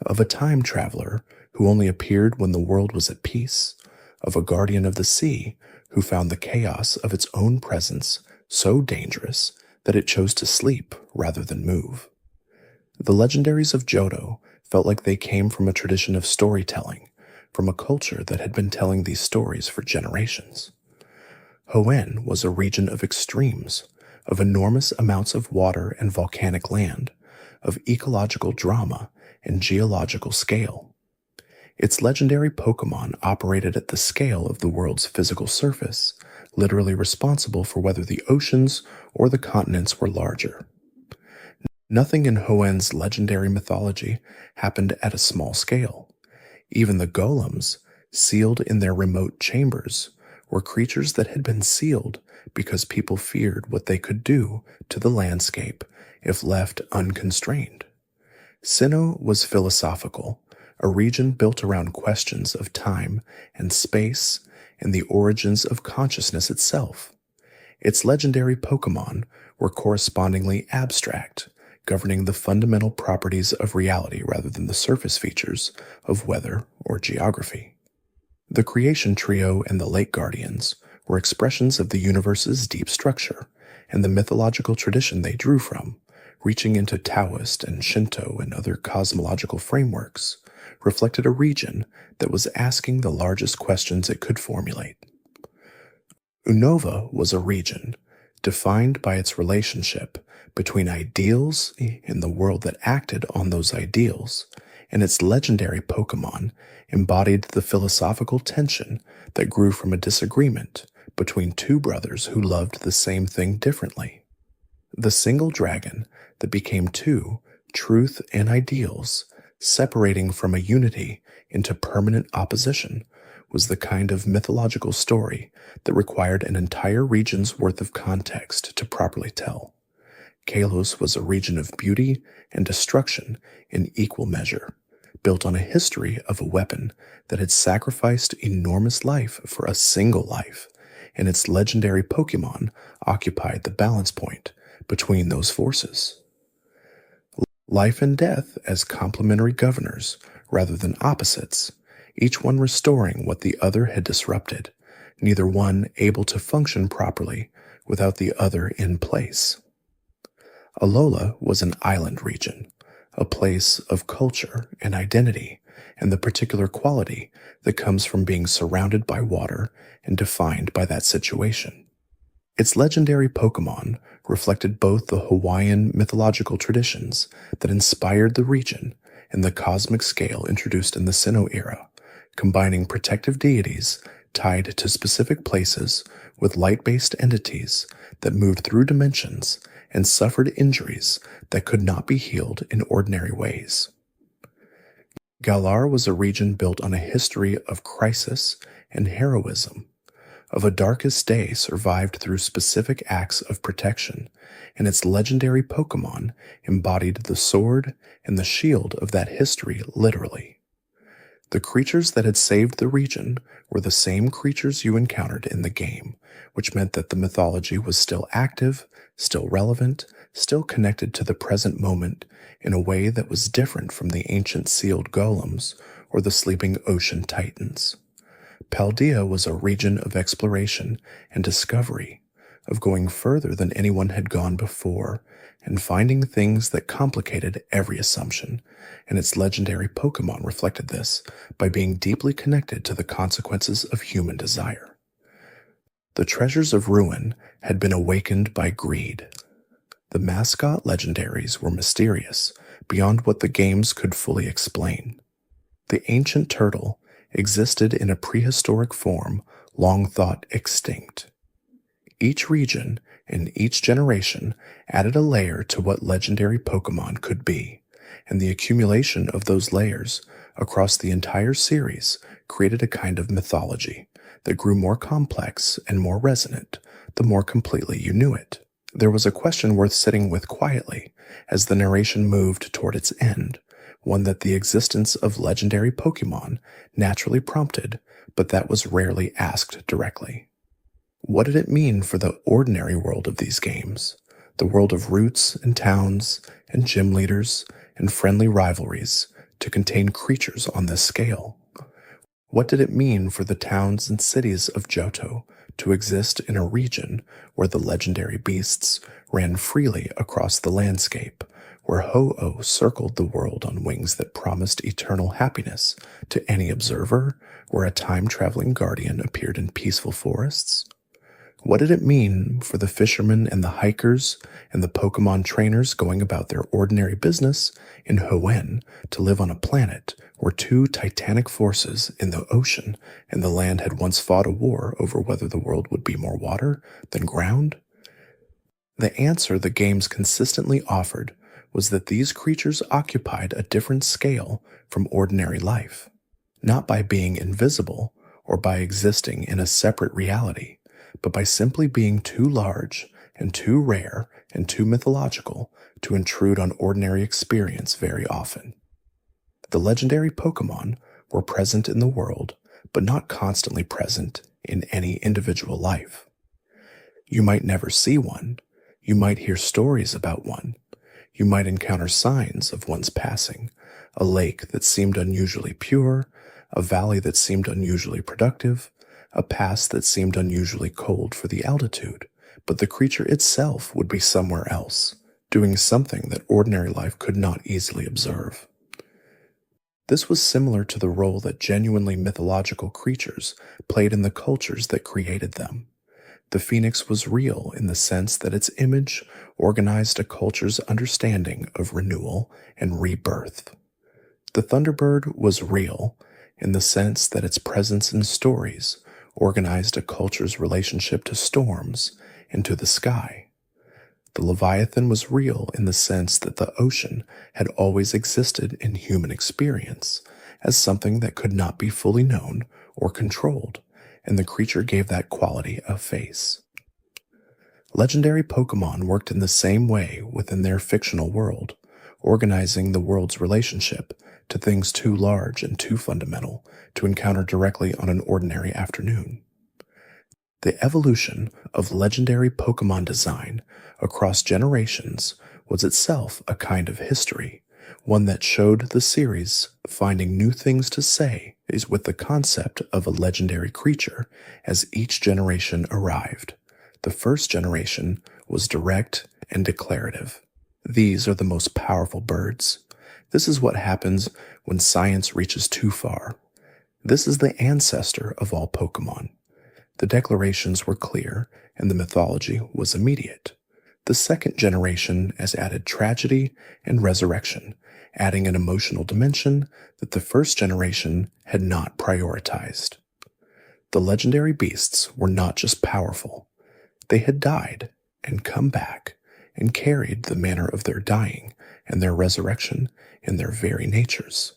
of a time traveler who only appeared when the world was at peace, of a guardian of the sea who found the chaos of its own presence so dangerous that it chose to sleep rather than move. The legendaries of Johto felt like they came from a tradition of storytelling, from a culture that had been telling these stories for generations. Hoenn was a region of extremes, of enormous amounts of water and volcanic land, of ecological drama and geological scale. Its legendary Pokémon operated at the scale of the world's physical surface, literally responsible for whether the oceans or the continents were larger. Nothing in Hoenn's legendary mythology happened at a small scale. Even the golems, sealed in their remote chambers, were creatures that had been sealed because people feared what they could do to the landscape if left unconstrained. Sinnoh was philosophical, a region built around questions of time and space and the origins of consciousness itself. Its legendary Pokémon were correspondingly abstract, governing the fundamental properties of reality rather than the surface features of weather or geography. The Creation Trio and the Lake Guardians were expressions of the universe's deep structure and the mythological tradition they drew from, reaching into Taoist and Shinto and other cosmological frameworks, reflected a region that was asking the largest questions it could formulate. Unovan was a region defined by its relationship between ideals in the world that acted on those ideals, and its legendary Pokémon embodied the philosophical tension that grew from a disagreement between two brothers who loved the same thing differently. The single dragon that became two, truth and ideals, separating from a unity into permanent opposition, was the kind of mythological story that required an entire region's worth of context to properly tell. Kalos was a region of beauty and destruction in equal measure, built on a history of a weapon that had sacrificed enormous life for a single life, and its legendary Pokémon occupied the balance point between those forces. Life and death as complementary governors rather than opposites, each one restoring what the other had disrupted, neither one able to function properly without the other in place. Alolan was an island region, a place of culture and identity, and the particular quality that comes from being surrounded by water and defined by that situation. Its legendary Pokémon reflected both the Hawaiian mythological traditions that inspired the region and the cosmic scale introduced in the Sinnoh era, combining protective deities tied to specific places with light-based entities that moved through dimensions and suffered injuries that could not be healed in ordinary ways. Galar was a region built on a history of crisis and heroism, of a darkest day survived through specific acts of protection, and its legendary Pokémon embodied the sword and the shield of that history literally. The creatures that had saved the region were the same creatures you encountered in the game, which meant that the mythology was still active, still relevant, still connected to the present moment in a way that was different from the ancient sealed golems or the sleeping ocean titans. Paldean was a region of exploration and discovery, of going further than anyone had gone before, and finding things that complicated every assumption, and its legendary Pokémon reflected this by being deeply connected to the consequences of human desire. The treasures of ruin had been awakened by greed. The mascot legendaries were mysterious, beyond what the games could fully explain. The ancient turtle existed in a prehistoric form long thought extinct. Each region and each generation added a layer to what legendary Pokémon could be, and the accumulation of those layers across the entire series created a kind of mythology that grew more complex and more resonant the more completely you knew it. There was a question worth sitting with quietly as the narration moved toward its end, one that the existence of legendary Pokémon naturally prompted, but that was rarely asked directly. What did it mean for the ordinary world of these games, the world of routes and towns and gym leaders and friendly rivalries, to contain creatures on this scale? What did it mean for the towns and cities of Johto to exist in a region where the legendary beasts ran freely across the landscape, where Ho-Oh circled the world on wings that promised eternal happiness to any observer, where a time-traveling guardian appeared in peaceful forests? What did it mean for the fishermen and the hikers and the Pokémon trainers going about their ordinary business in Hoenn to live on a planet where two titanic forces in the ocean and the land had once fought a war over whether the world would be more water than ground? The answer the games consistently offered was that these creatures occupied a different scale from ordinary life, not by being invisible or by existing in a separate reality, but by simply being too large and too rare and too mythological to intrude on ordinary experience very often. The legendary Pokémon were present in the world, but not constantly present in any individual life. You might never see one, you might hear stories about one, you might encounter signs of one's passing, a lake that seemed unusually pure, a valley that seemed unusually productive, a pass that seemed unusually cold for the altitude, but the creature itself would be somewhere else, doing something that ordinary life could not easily observe. This was similar to the role that genuinely mythological creatures played in the cultures that created them. The phoenix was real in the sense that its image organized a culture's understanding of renewal and rebirth. The thunderbird was real in the sense that its presence in stories organized a culture's relationship to storms and to the sky. The Leviathan was real in the sense that the ocean had always existed in human experience as something that could not be fully known or controlled, and the creature gave that quality a face. Legendary Pokémon worked in the same way within their fictional world, organizing the world's relationship to things too large and too fundamental to encounter directly on an ordinary afternoon. The evolution of legendary Pokémon design across generations was itself a kind of history, one that showed the series finding new things to say is with the concept of a legendary creature as each generation arrived. The first generation was direct and declarative. These are the most powerful birds. This is what happens when science reaches too far. This is the ancestor of all Pokémon. The declarations were clear, and the mythology was immediate. The second generation has added tragedy and resurrection, adding an emotional dimension that the first generation had not prioritized. The legendary beasts were not just powerful, they had died and come back and carried the manner of their dying and their resurrection in their very natures.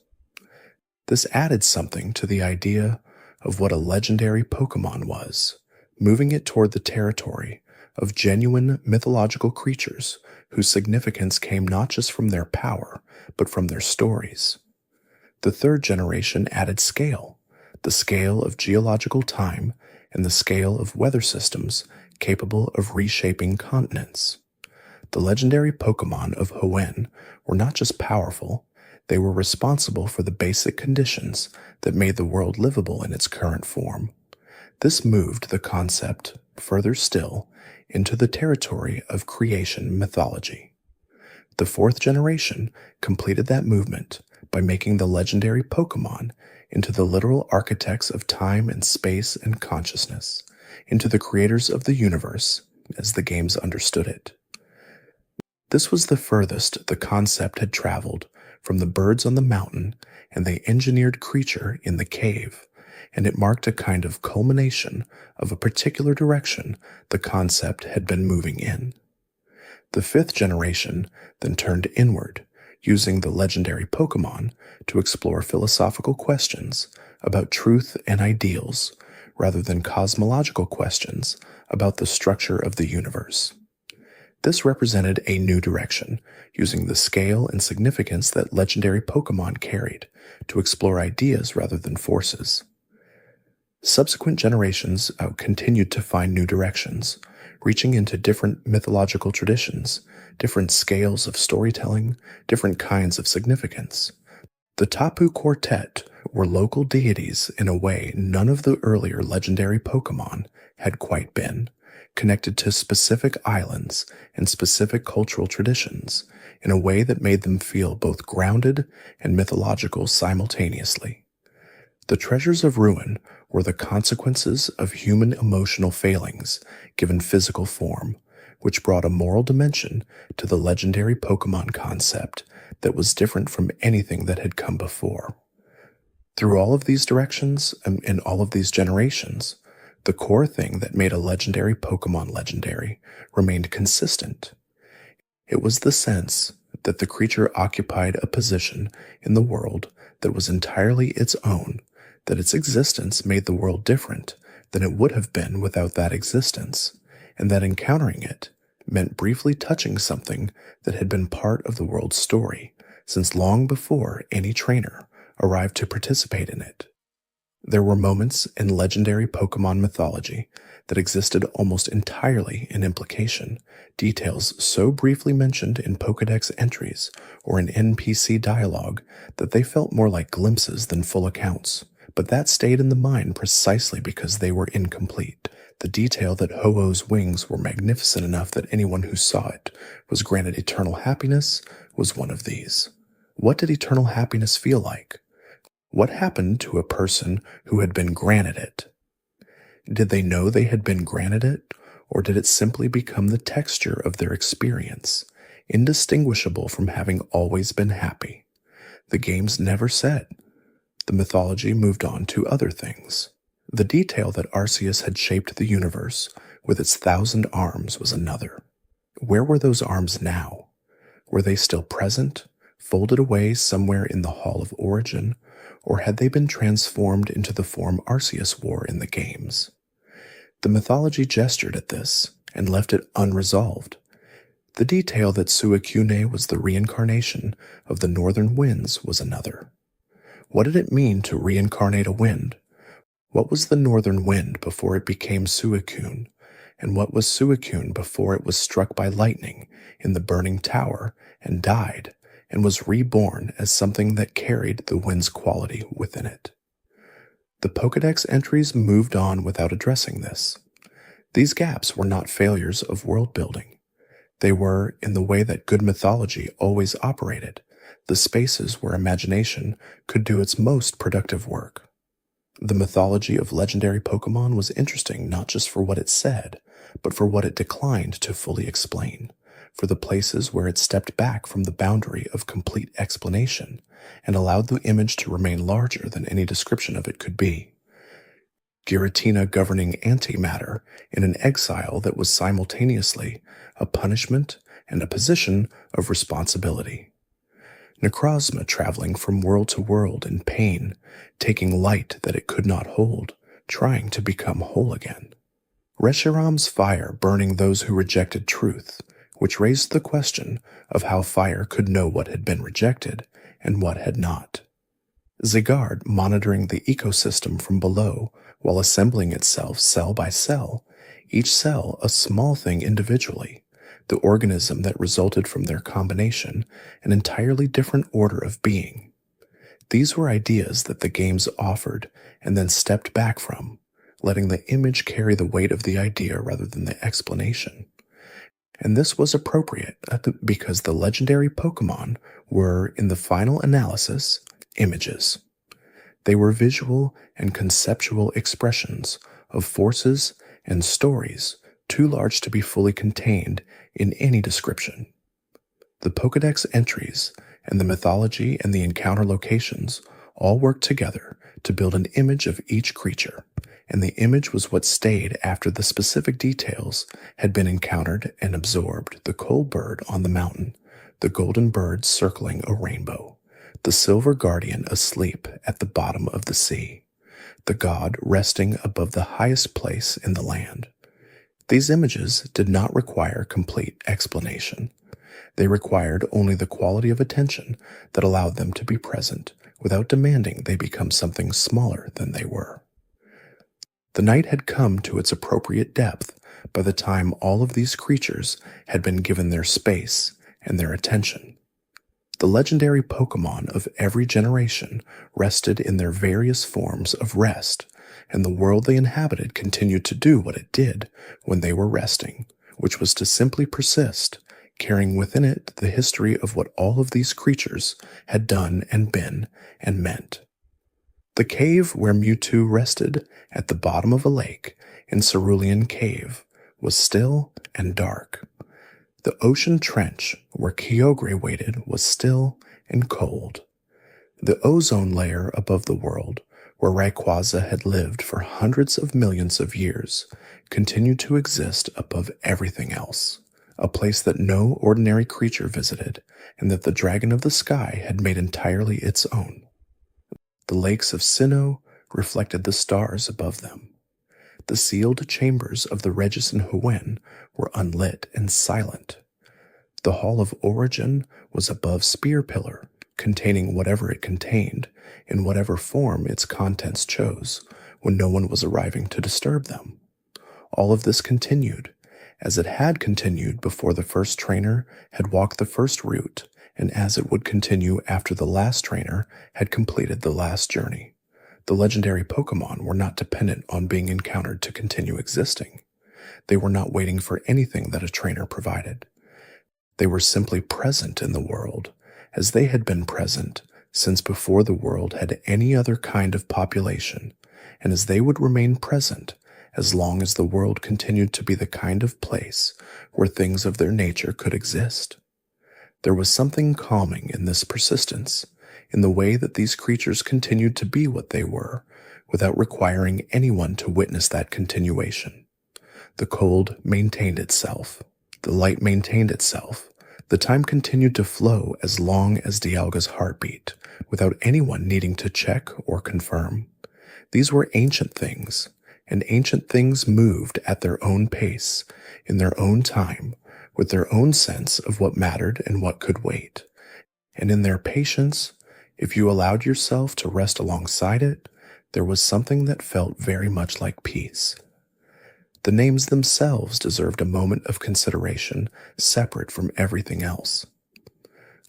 This added something to the idea of what a legendary Pokémon was, moving it toward the territory of genuine mythological creatures whose significance came not just from their power, but from their stories. The third generation added scale, the scale of geological time and the scale of weather systems capable of reshaping continents. The legendary Pokémon of Hoenn were not just powerful, they were responsible for the basic conditions that made the world livable in its current form. This moved the concept, further still, into the territory of creation mythology. The fourth generation completed that movement by making the legendary Pokémon into the literal architects of time and space and consciousness, into the creators of the universe as the games understood it. This was the furthest the concept had traveled from the birds on the mountain and the engineered creature in the cave, and it marked a kind of culmination of a particular direction the concept had been moving in. The fifth generation then turned inward, using the legendary Pokémon to explore philosophical questions about truth and ideals, rather than cosmological questions about the structure of the universe. This represented a new direction, using the scale and significance that legendary Pokémon carried to explore ideas rather than forces. Subsequent generations continued to find new directions, reaching into different mythological traditions, different scales of storytelling, different kinds of significance. The Tapu Quartet were local deities in a way none of the earlier legendary Pokémon had quite been, connected to specific islands and specific cultural traditions in a way that made them feel both grounded and mythological simultaneously. The treasures of ruin were the consequences of human emotional failings given physical form, which brought a moral dimension to the legendary Pokémon concept that was different from anything that had come before. Through all of these directions and all of these generations, the core thing that made a legendary Pokémon legendary remained consistent. It was the sense that the creature occupied a position in the world that was entirely its own, that its existence made the world different than it would have been without that existence, and that encountering it meant briefly touching something that had been part of the world's story since long before any trainer arrived to participate in it. There were moments in legendary Pokémon mythology that existed almost entirely in implication, details so briefly mentioned in Pokédex entries or in NPC dialogue that they felt more like glimpses than full accounts, but that stayed in the mind precisely because they were incomplete. The detail that Ho-Oh's wings were magnificent enough that anyone who saw it was granted eternal happiness was one of these. What did eternal happiness feel like? What happened to a person who had been granted it? Did they know they had been granted it, or did it simply become the texture of their experience, indistinguishable from having always been happy? The games never said. The mythology moved on to other things. The detail that Arceus had shaped the universe with its 1,000 arms was another. Where were those arms now? Were they still present, folded away somewhere in the Hall of Origin, or had they been transformed into the form Arceus wore in the games? The mythology gestured at this and left it unresolved. The detail that Suicune was the reincarnation of the northern winds was another. What did it mean to reincarnate a wind? What was the northern wind before it became Suicune? And what was Suicune before it was struck by lightning in the burning tower and died, and was reborn as something that carried the wind's quality within it? The Pokédex entries moved on without addressing this. These gaps were not failures of world building. They were, in the way that good mythology always operated, the spaces where imagination could do its most productive work. The mythology of legendary Pokémon was interesting not just for what it said, but for what it declined to fully explain, for the places where it stepped back from the boundary of complete explanation and allowed the image to remain larger than any description of it could be. Giratina governing antimatter in an exile that was simultaneously a punishment and a position of responsibility. Necrozma traveling from world to world in pain, taking light that it could not hold, trying to become whole again. Reshiram's fire burning those who rejected truth, which raised the question of how fire could know what had been rejected and what had not. Zygarde monitoring the ecosystem from below while assembling itself cell by cell, each cell a small thing individually, the organism that resulted from their combination, an entirely different order of being. These were ideas that the games offered and then stepped back from, letting the image carry the weight of the idea rather than the explanation. And this was appropriate because the legendary Pokémon were, in the final analysis, images. They were visual and conceptual expressions of forces and stories too large to be fully contained in any description. The Pokédex entries and the mythology and the encounter locations all worked together to build an image of each creature, and the image was what stayed after the specific details had been encountered and absorbed: the cold bird on the mountain, the golden bird circling a rainbow, the silver guardian asleep at the bottom of the sea, the god resting above the highest place in the land. These images did not require complete explanation. They required only the quality of attention that allowed them to be present without demanding they become something smaller than they were. The night had come to its appropriate depth by the time all of these creatures had been given their space and their attention. The legendary Pokémon of every generation rested in their various forms of rest, and the world they inhabited continued to do what it did when they were resting, which was to simply persist, carrying within it the history of what all of these creatures had done and been and meant. The cave where Mewtwo rested at the bottom of a lake in Cerulean Cave was still and dark. The ocean trench where Kyogre waited was still and cold. The ozone layer above the world, where Rayquaza had lived for hundreds of millions of years, continued to exist above everything else, a place that no ordinary creature visited and that the Dragon of the Sky had made entirely its own. The lakes of Sinnoh reflected the stars above them. The sealed chambers of the Regis and Hoenn were unlit and silent. The Hall of Origin was above Spear Pillar, containing whatever it contained, in whatever form its contents chose, when no one was arriving to disturb them. All of this continued, as it had continued before the first trainer had walked the first route, and as it would continue after the last trainer had completed the last journey. The legendary Pokémon were not dependent on being encountered to continue existing. They were not waiting for anything that a trainer provided. They were simply present in the world, as they had been present since before the world had any other kind of population, and as they would remain present as long as the world continued to be the kind of place where things of their nature could exist. There was something calming in this persistence, in the way that these creatures continued to be what they were, without requiring anyone to witness that continuation. The cold maintained itself. The light maintained itself. The time continued to flow as long as Dialga's heart beat, without anyone needing to check or confirm. These were ancient things, and ancient things moved at their own pace, in their own time, with their own sense of what mattered and what could wait. And in their patience, if you allowed yourself to rest alongside it, there was something that felt very much like peace. The names themselves deserved a moment of consideration separate from everything else.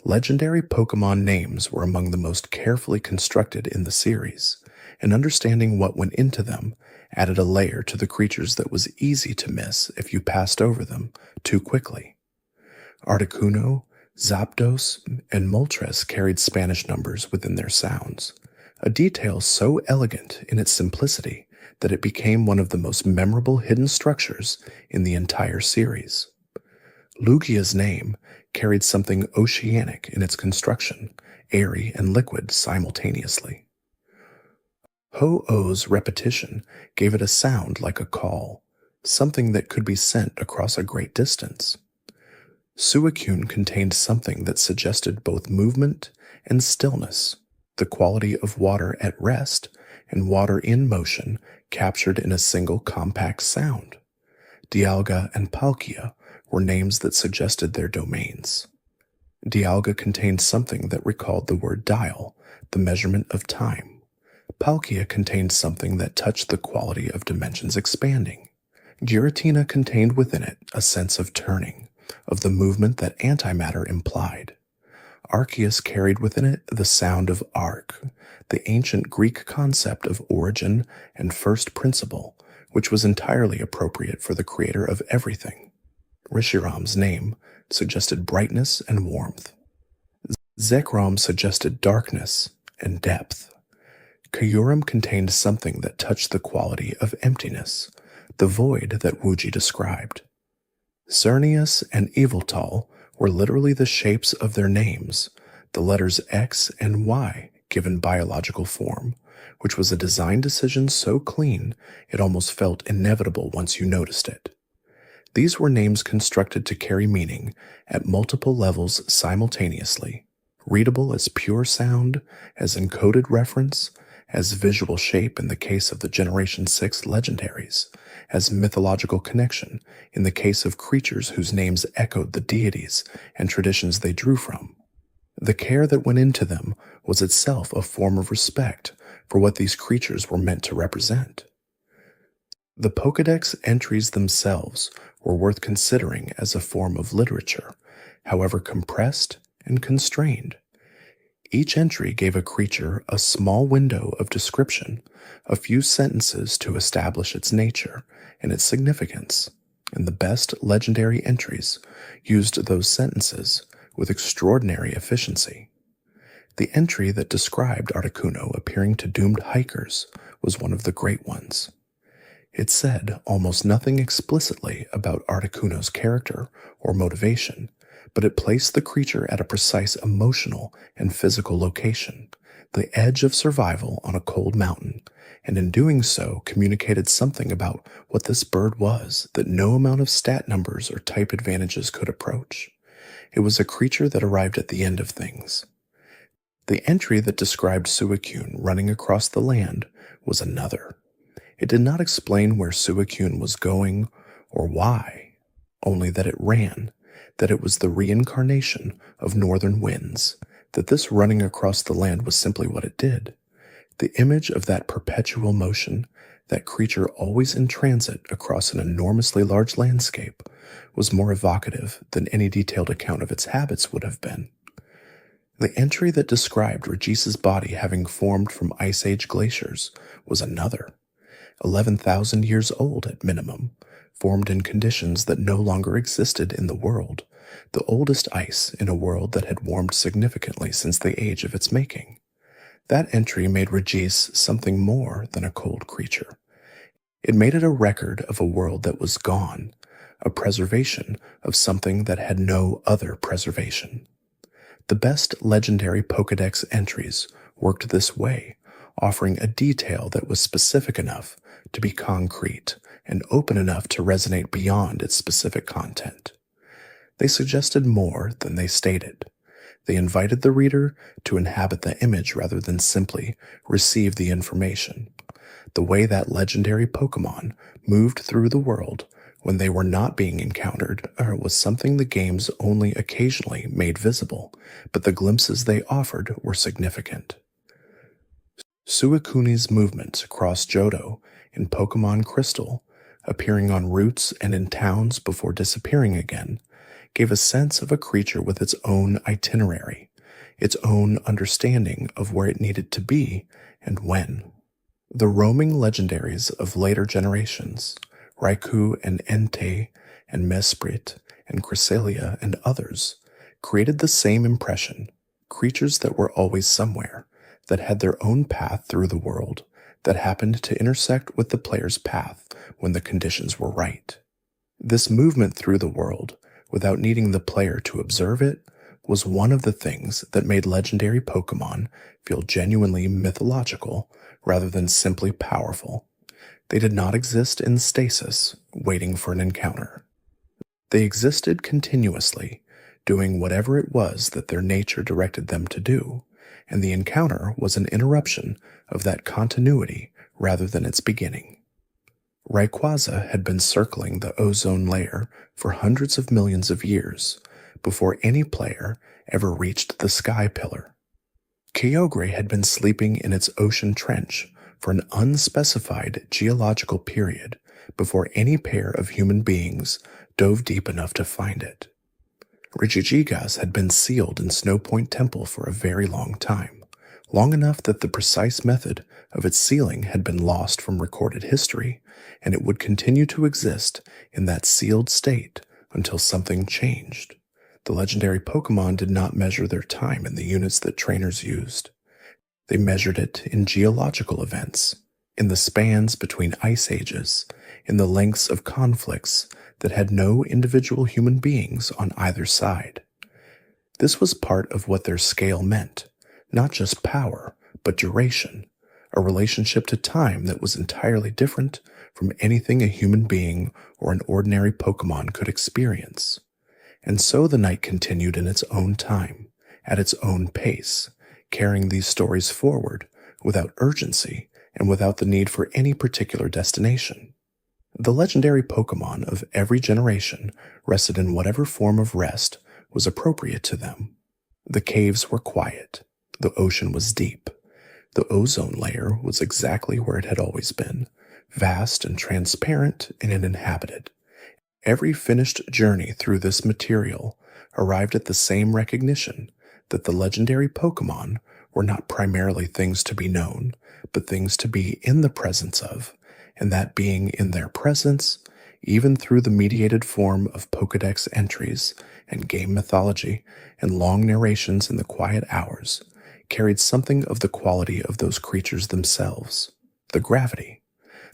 Legendary Pokémon names were among the most carefully constructed in the series, and understanding what went into them added a layer to the creatures that was easy to miss if you passed over them too quickly. Articuno, Zapdos, and Moltres carried Spanish numbers within their sounds, a detail so elegant in its simplicity that it became one of the most memorable hidden structures in the entire series. Lugia's name carried something oceanic in its construction, airy and liquid simultaneously. Ho-Oh's repetition gave it a sound like a call, something that could be sent across a great distance. Suicune contained something that suggested both movement and stillness, the quality of water at rest and water in motion captured in a single compact sound. Dialga and Palkia were names that suggested their domains. Dialga contained something that recalled the word dial, the measurement of time. Palkia contained something that touched the quality of dimensions expanding. Giratina contained within it a sense of turning, of the movement that antimatter implied. Arceus carried within it the sound of arc, the ancient Greek concept of origin and first principle, which was entirely appropriate for the creator of everything. Reshiram's name suggested brightness and warmth. Zekrom suggested darkness and depth. Kyurem contained something that touched the quality of emptiness, the void that Wuji described. Xerneas and Yveltal were literally the shapes of their names, the letters X and Y given biological form, which was a design decision so clean it almost felt inevitable once you noticed it. These were names constructed to carry meaning at multiple levels simultaneously, readable as pure sound, as encoded reference, as visual shape in the case of the Generation 6 legendaries, as mythological connection in the case of creatures whose names echoed the deities and traditions they drew from. The care that went into them was itself a form of respect for what these creatures were meant to represent. The Pokédex entries themselves were worth considering as a form of literature, however compressed and constrained. Each entry gave a creature a small window of description, a few sentences to establish its nature and its significance, and the best legendary entries used those sentences with extraordinary efficiency. The entry that described Articuno appearing to doomed hikers was one of the great ones. It said almost nothing explicitly about Articuno's character or motivation, but it placed the creature at a precise emotional and physical location, the edge of survival on a cold mountain, and in doing so communicated something about what this bird was that no amount of stat numbers or type advantages could approach. It was a creature that arrived at the end of things. The entry that described Suicune running across the land was another. It did not explain where Suicune was going or why, only that it ran, that it was the reincarnation of northern winds, that this running across the land was simply what it did. The image of that perpetual motion, that creature always in transit across an enormously large landscape, was more evocative than any detailed account of its habits would have been. The entry that described Regis's body having formed from Ice Age glaciers was another. 11,000 years old at minimum, formed in conditions that no longer existed in the world, the oldest ice in a world that had warmed significantly since the age of its making. That entry made Regis something more than a cold creature. It made it a record of a world that was gone, a preservation of something that had no other preservation. The best legendary Pokédex entries worked this way, offering a detail that was specific enough to be concrete and open enough to resonate beyond its specific content. They suggested more than they stated. They invited the reader to inhabit the image rather than simply receive the information. The way that legendary Pokémon moved through the world when they were not being encountered was something the games only occasionally made visible, but the glimpses they offered were significant. Suicune's movements across Johto in Pokémon Crystal, appearing on routes and in towns before disappearing again, gave a sense of a creature with its own itinerary, its own understanding of where it needed to be and when. The roaming legendaries of later generations, Raikou and Entei and Mesprit and Cresselia and others, created the same impression, creatures that were always somewhere, that had their own path through the world that happened to intersect with the player's path when the conditions were right. This movement through the world, without needing the player to observe it, was one of the things that made legendary Pokémon feel genuinely mythological rather than simply powerful. They did not exist in stasis, waiting for an encounter. They existed continuously, doing whatever it was that their nature directed them to do, and the encounter was an interruption of that continuity rather than its beginning. Rayquaza had been circling the ozone layer for hundreds of millions of years before any player ever reached the sky pillar. Kyogre had been sleeping in its ocean trench for an unspecified geological period before any pair of human beings dove deep enough to find it. Regigigas had been sealed in Snow Point Temple for a very long time, long enough that the precise method of its sealing had been lost from recorded history, and it would continue to exist in that sealed state until something changed. The legendary Pokémon did not measure their time in the units that trainers used. They measured it in geological events, in the spans between ice ages, in the lengths of conflicts that had no individual human beings on either side. This was part of what their scale meant, not just power, but duration, a relationship to time that was entirely different from anything a human being or an ordinary Pokémon could experience. And so the night continued in its own time, at its own pace, carrying these stories forward without urgency and without the need for any particular destination. The legendary Pokémon of every generation rested in whatever form of rest was appropriate to them. The caves were quiet. The ocean was deep. The ozone layer was exactly where it had always been, vast and transparent and uninhabited. Every finished journey through this material arrived at the same recognition that the legendary Pokémon were not primarily things to be known, but things to be in the presence of, and that being in their presence, even through the mediated form of Pokédex entries and game mythology and long narrations in the quiet hours, carried something of the quality of those creatures themselves, the gravity,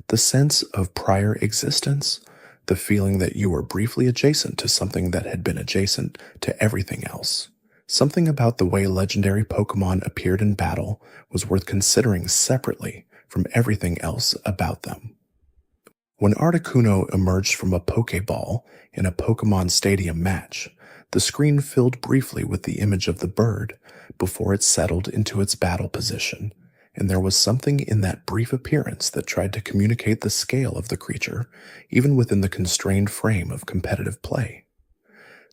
the sense of prior existence, the feeling that you were briefly adjacent to something that had been adjacent to everything else. Something about the way legendary Pokémon appeared in battle was worth considering separately from everything else about them. When Articuno emerged from a Pokéball in a Pokémon Stadium match, the screen filled briefly with the image of the bird before it settled into its battle position, and there was something in that brief appearance that tried to communicate the scale of the creature, even within the constrained frame of competitive play.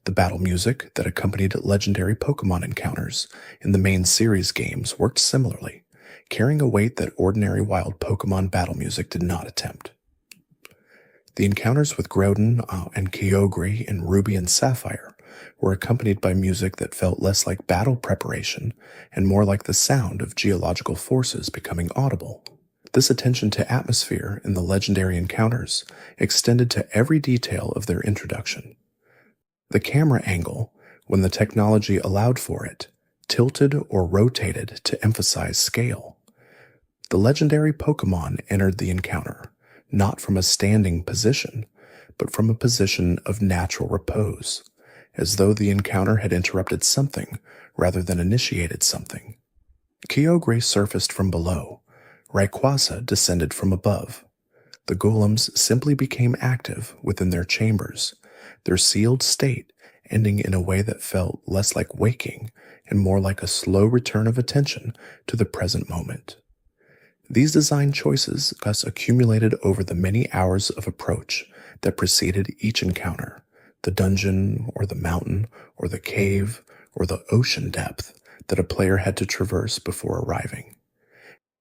The battle music that accompanied legendary Pokémon encounters in the main series games worked similarly, carrying a weight that ordinary wild Pokémon battle music did not attempt. The encounters with Groudon and Kyogre in Ruby and Sapphire were accompanied by music that felt less like battle preparation and more like the sound of geological forces becoming audible. This attention to atmosphere in the legendary encounters extended to every detail of their introduction. The camera angle, when the technology allowed for it, tilted or rotated to emphasize scale. The legendary Pokémon entered the encounter, not from a standing position, but from a position of natural repose, as though the encounter had interrupted something rather than initiated something. Kyogre surfaced from below. Rayquaza descended from above. The golems simply became active within their chambers, their sealed state ending in a way that felt less like waking and more like a slow return of attention to the present moment. These design choices thus accumulated over the many hours of approach that preceded each encounter, the dungeon or the mountain or the cave or the ocean depth that a player had to traverse before arriving.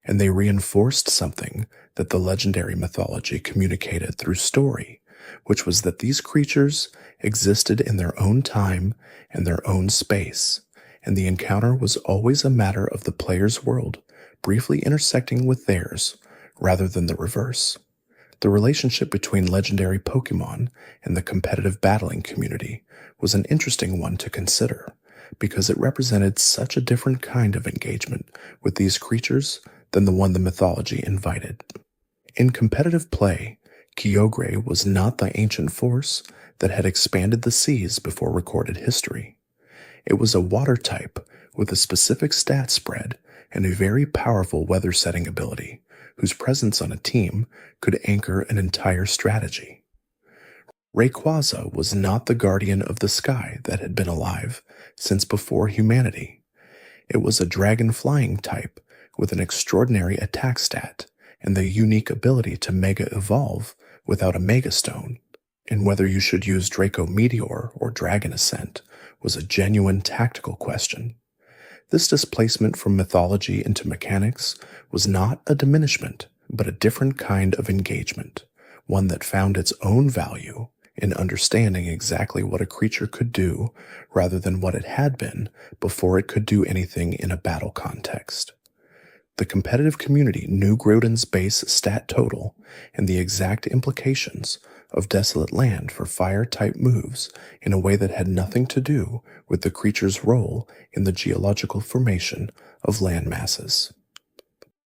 And they reinforced something that the legendary mythology communicated through story, which was that these creatures existed in their own time and their own space, and the encounter was always a matter of the player's world briefly intersecting with theirs, rather than the reverse. The relationship between legendary Pokémon and the competitive battling community was an interesting one to consider, because it represented such a different kind of engagement with these creatures than the one the mythology invited. In competitive play, Kyogre was not the ancient force that had expanded the seas before recorded history. It was a water type with a specific stat spread and a very powerful weather-setting ability, whose presence on a team could anchor an entire strategy. Rayquaza was not the guardian of the sky that had been alive since before humanity. It was a dragon-flying type with an extraordinary attack stat and the unique ability to Mega Evolve without a Mega Stone, and whether you should use Draco Meteor or Dragon Ascent was a genuine tactical question. This displacement from mythology into mechanics was not a diminishment, but a different kind of engagement, one that found its own value in understanding exactly what a creature could do rather than what it had been before it could do anything in a battle context. The competitive community knew Groudon's base stat total and the exact implications of Desolate Land for fire-type moves in a way that had nothing to do with the creature's role in the geological formation of land masses.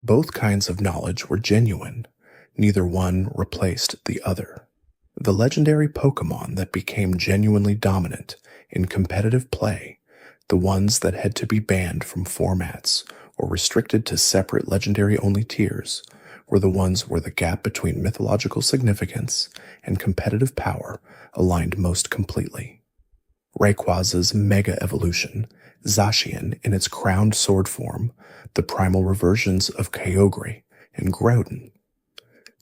Both kinds of knowledge were genuine. Neither one replaced the other. The legendary Pokémon that became genuinely dominant in competitive play, the ones that had to be banned from formats or restricted to separate legendary-only tiers, were the ones where the gap between mythological significance and competitive power aligned most completely. Rayquaza's Mega Evolution, Zacian in its crowned sword form, the primal reversions of Kyogre and Groudon.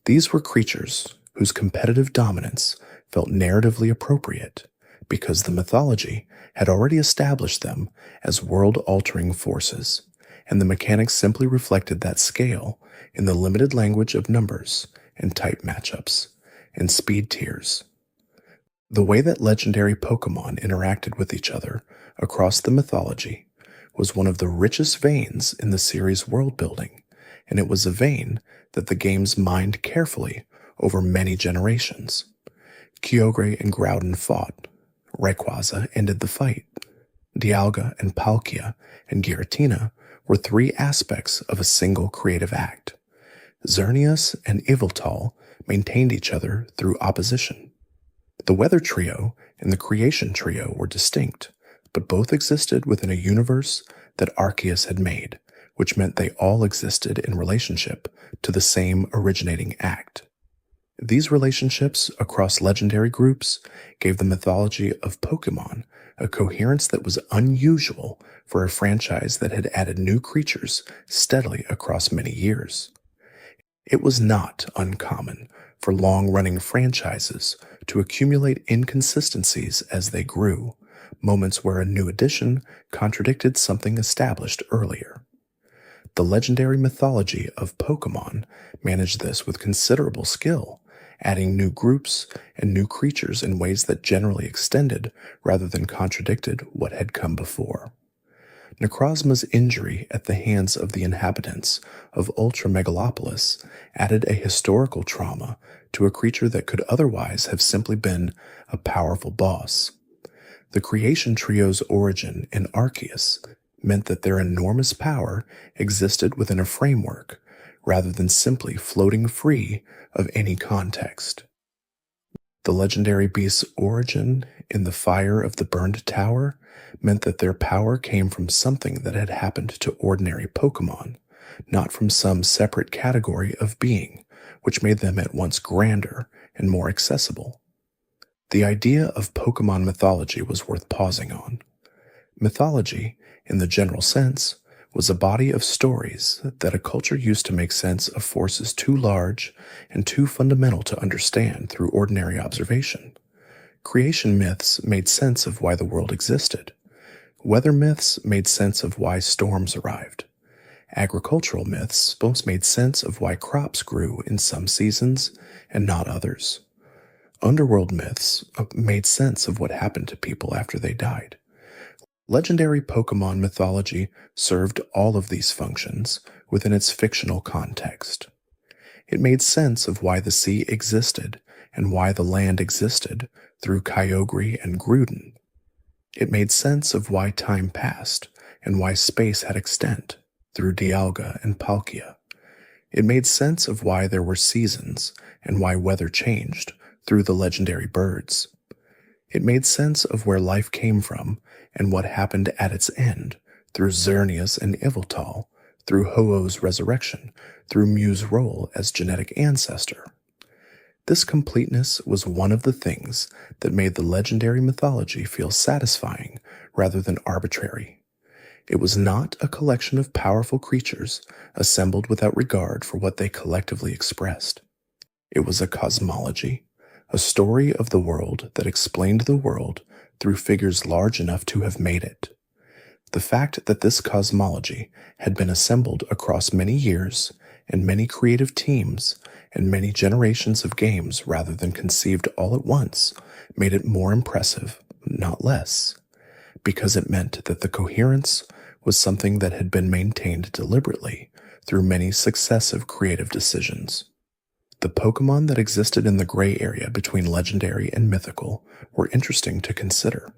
These were creatures whose competitive dominance felt narratively appropriate because the mythology had already established them as world-altering forces, and the mechanics simply reflected that scale in the limited language of numbers and type matchups and speed tiers. The way that legendary Pokémon interacted with each other across the mythology was one of the richest veins in the series' world-building, and it was a vein that the games mined carefully over many generations. Kyogre and Groudon fought. Rayquaza ended the fight. Dialga and Palkia and Giratina were three aspects of a single creative act. Xerneas and Yveltal maintained each other through opposition. The Weather Trio and the Creation Trio were distinct, but both existed within a universe that Arceus had made, which meant they all existed in relationship to the same originating act. These relationships across legendary groups gave the mythology of Pokémon a coherence that was unusual for a franchise that had added new creatures steadily across many years. It was not uncommon for long-running franchises to accumulate inconsistencies as they grew, moments where a new addition contradicted something established earlier. The legendary mythology of Pokémon managed this with considerable skill, adding new groups and new creatures in ways that generally extended rather than contradicted what had come before. Necrozma's injury at the hands of the inhabitants of Ultra Megalopolis added a historical trauma to a creature that could otherwise have simply been a powerful boss. The Creation Trio's origin in Arceus meant that their enormous power existed within a framework, rather than simply floating free of any context. The legendary beast's origin in the fire of the burned tower meant that their power came from something that had happened to ordinary Pokémon, not from some separate category of being, which made them at once grander and more accessible. The idea of Pokémon mythology was worth pausing on. Mythology, in the general sense, was a body of stories that a culture used to make sense of forces too large and too fundamental to understand through ordinary observation. Creation myths made sense of why the world existed. Weather myths made sense of why storms arrived. Agricultural myths most made sense of why crops grew in some seasons and not others. Underworld myths made sense of what happened to people after they died. Legendary Pokémon mythology served all of these functions within its fictional context. It made sense of why the sea existed and why the land existed through Kyogre and Groudon. It made sense of why time passed and why space had extent through Dialga and Palkia. It made sense of why there were seasons and why weather changed through the legendary birds. It made sense of where life came from and what happened at its end through Xerneas and Yveltal, through Ho-Oh's resurrection, through Mew's role as genetic ancestor. This completeness was one of the things that made the legendary mythology feel satisfying rather than arbitrary. It was not a collection of powerful creatures assembled without regard for what they collectively expressed. It was a cosmology, a story of the world that explained the world through figures large enough to have made it. The fact that this cosmology had been assembled across many years and many creative teams and many generations of games rather than conceived all at once made it more impressive, not less, because it meant that the coherence was something that had been maintained deliberately through many successive creative decisions. The Pokémon that existed in the gray area between legendary and mythical were interesting to consider.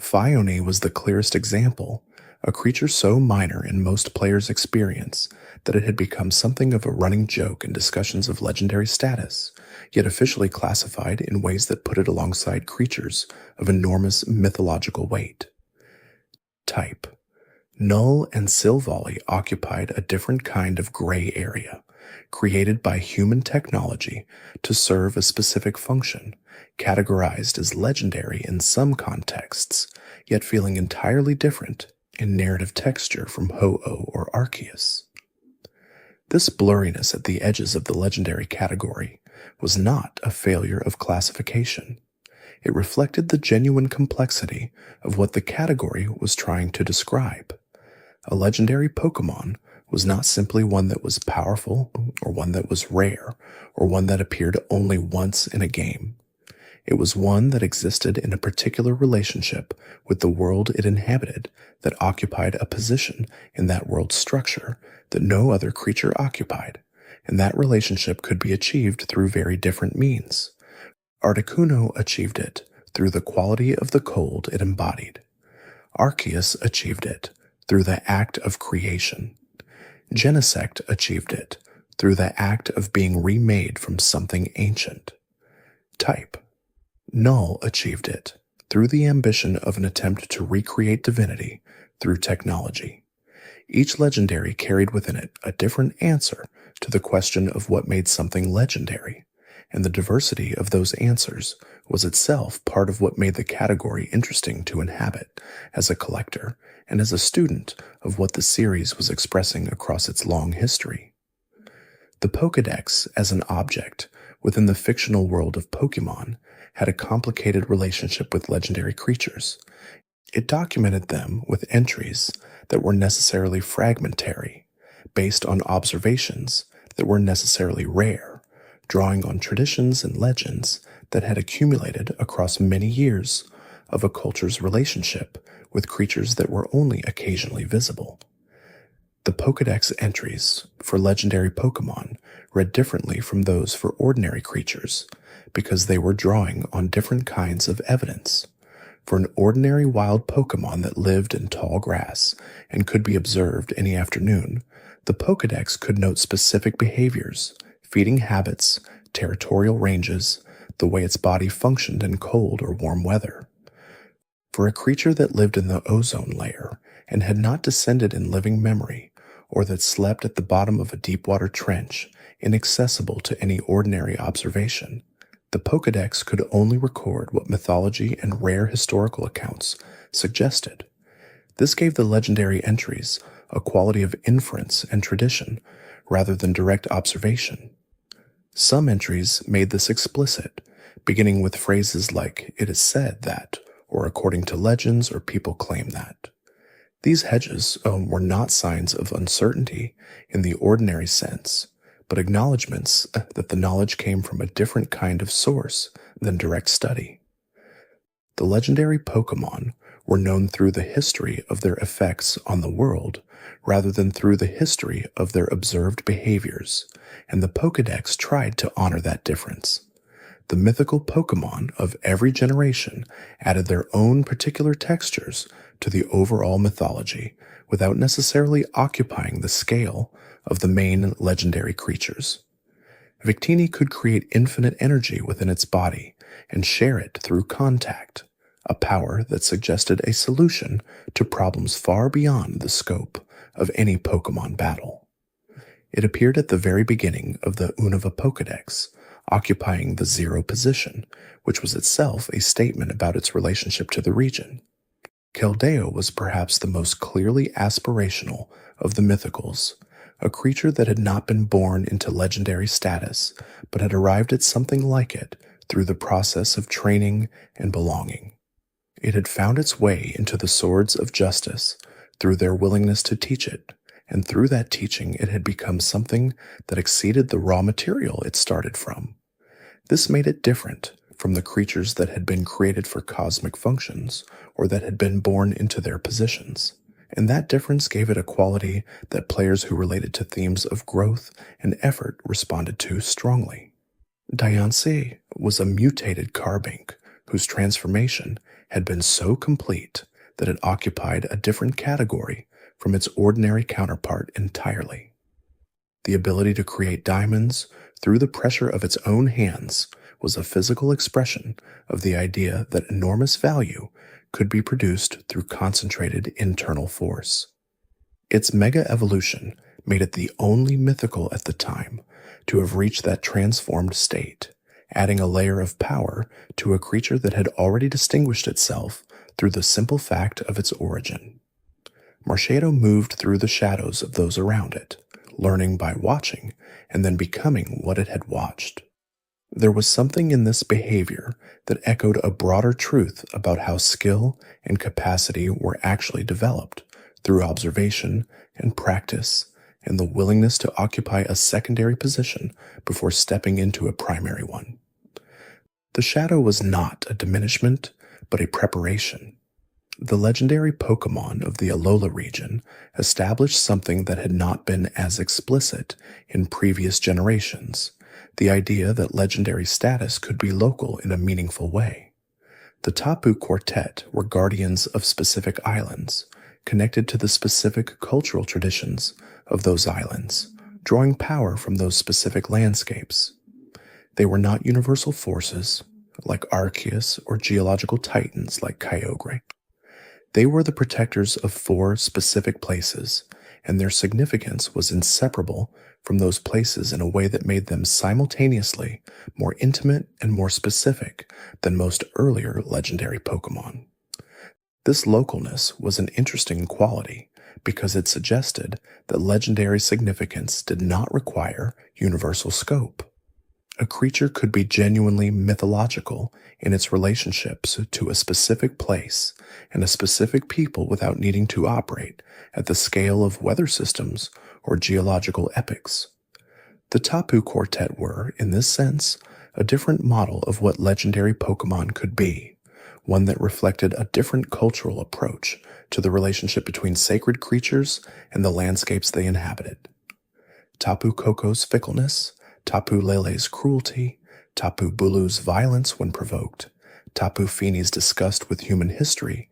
Phione was the clearest example, a creature so minor in most players' experience that it had become something of a running joke in discussions of legendary status, yet officially classified in ways that put it alongside creatures of enormous mythological weight. Type. Null and Silvally occupied a different kind of gray area, created by human technology to serve a specific function, categorized as legendary in some contexts, yet feeling entirely different in narrative texture from Ho-Oh or Arceus. This blurriness at the edges of the legendary category was not a failure of classification. It reflected the genuine complexity of what the category was trying to describe. A legendary Pokémon was not simply one that was powerful, or one that was rare, or one that appeared only once in a game. It was one that existed in a particular relationship with the world it inhabited, that occupied a position in that world's structure that no other creature occupied, and that relationship could be achieved through very different means. Articuno achieved it through the quality of the cold it embodied. Arceus achieved it through the act of creation. Genesect achieved it through the act of being remade from something ancient. Type. Null achieved it through the ambition of an attempt to recreate divinity through technology. Each legendary carried within it a different answer to the question of what made something legendary, and the diversity of those answers was itself part of what made the category interesting to inhabit as a collector and as a student of what the series was expressing across its long history. The Pokédex, as an object within the fictional world of Pokémon, had a complicated relationship with legendary creatures. It documented them with entries that were necessarily fragmentary, based on observations that were necessarily rare, drawing on traditions and legends that had accumulated across many years of a culture's relationship with creatures that were only occasionally visible. The Pokédex entries for legendary Pokémon read differently from those for ordinary creatures because they were drawing on different kinds of evidence. For an ordinary wild Pokémon that lived in tall grass and could be observed any afternoon, the Pokédex could note specific behaviors, feeding habits, territorial ranges, the way its body functioned in cold or warm weather. For a creature that lived in the ozone layer and had not descended in living memory, or that slept at the bottom of a deep-water trench, inaccessible to any ordinary observation, the Pokédex could only record what mythology and rare historical accounts suggested. This gave the legendary entries a quality of inference and tradition rather than direct observation. Some entries made this explicit, beginning with phrases like, "it is said that," or "according to legends," or "people claim that." These hedges were not signs of uncertainty in the ordinary sense, but acknowledgments that the knowledge came from a different kind of source than direct study. The legendary Pokémon were known through the history of their effects on the world rather than through the history of their observed behaviors, and the Pokédex tried to honor that difference. The mythical Pokémon of every generation added their own particular textures to the overall mythology without necessarily occupying the scale of the main legendary creatures. Victini could create infinite energy within its body and share it through contact, a power that suggested a solution to problems far beyond the scope of any Pokémon battle. It appeared at the very beginning of the Unovan Pokédex, occupying the 0 position, which was itself a statement about its relationship to the region. Keldeo was perhaps the most clearly aspirational of the mythicals, a creature that had not been born into legendary status, but had arrived at something like it through the process of training and belonging. It had found its way into the swords of justice through their willingness to teach it, and through that teaching it had become something that exceeded the raw material it started from. This made it different from the creatures that had been created for cosmic functions or that had been born into their positions, and that difference gave it a quality that players who related to themes of growth and effort responded to strongly. Diancie was a mutated carbink whose transformation had been so complete that it occupied a different category from its ordinary counterpart entirely. The ability to create diamonds through the pressure of its own hands was a physical expression of the idea that enormous value could be produced through concentrated internal force. Its mega evolution made it the only mythical at the time to have reached that transformed state, adding a layer of power to a creature that had already distinguished itself through the simple fact of its origin. Marshado moved through the shadows of those around it, learning by watching and then becoming what it had watched. There was something in this behavior that echoed a broader truth about how skill and capacity were actually developed through observation and practice and the willingness to occupy a secondary position before stepping into a primary one. The shadow was not a diminishment, but a preparation. The legendary Pokémon of the Alolan region established something that had not been as explicit in previous generations, the idea that legendary status could be local in a meaningful way. The Tapu Quartet were guardians of specific islands, connected to the specific cultural traditions of those islands, drawing power from those specific landscapes. They were not universal forces, like Arceus, or geological titans like Kyogre. They were the protectors of 4 specific places, and their significance was inseparable from those places in a way that made them simultaneously more intimate and more specific than most earlier legendary Pokémon. This localness was an interesting quality because it suggested that legendary significance did not require universal scope. A creature could be genuinely mythological in its relationships to a specific place and a specific people without needing to operate at the scale of weather systems or geological epochs. The Tapu Quartet were, in this sense, a different model of what legendary Pokémon could be, one that reflected a different cultural approach to the relationship between sacred creatures and the landscapes they inhabited. Tapu Koko's fickleness, Tapu Lele's cruelty, Tapu Bulu's violence when provoked, Tapu Fini's disgust with human history,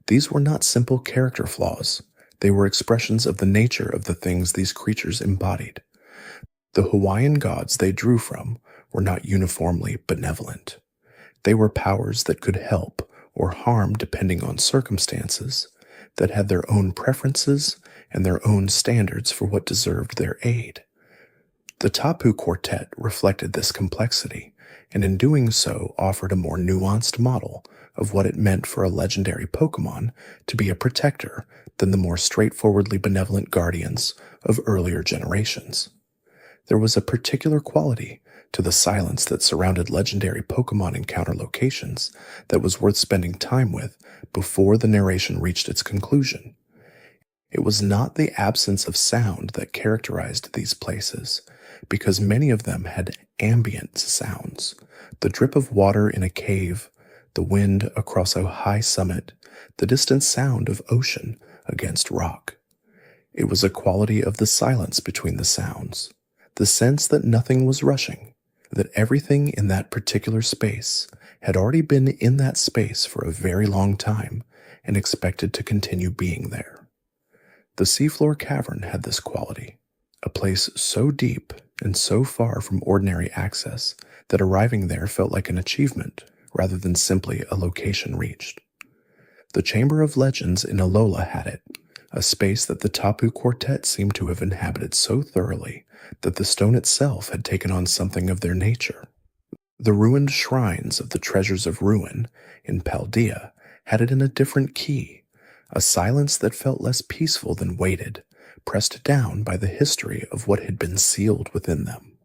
these were not simple character flaws. They were expressions of the nature of the things these creatures embodied. The Hawaiian gods they drew from were not uniformly benevolent. They were powers that could help or harm depending on circumstances, that had their own preferences and their own standards for what deserved their aid. The Tapu Quartet reflected this complexity, and in doing so offered a more nuanced model of what it meant for a legendary Pokémon to be a protector than the more straightforwardly benevolent guardians of earlier generations. There was a particular quality to the silence that surrounded legendary Pokémon encounter locations that was worth spending time with before the narration reached its conclusion. It was not the absence of sound that characterized these places, because many of them had ambient sounds, the drip of water in a cave, the wind across a high summit, the distant sound of ocean against rock. It was a quality of the silence between the sounds, the sense that nothing was rushing, that everything in that particular space had already been in that space for a very long time and expected to continue being there. The seafloor cavern had this quality, a place so deep and so far from ordinary access that arriving there felt like an achievement rather than simply a location reached. The Chamber of Legends in Alola had it, a space that the Tapu Quartet seemed to have inhabited so thoroughly that the stone itself had taken on something of their nature. The ruined shrines of the Treasures of Ruin in Paldea had it in a different key, a silence that felt less peaceful than weighted, pressed down by the history of what had been sealed within them.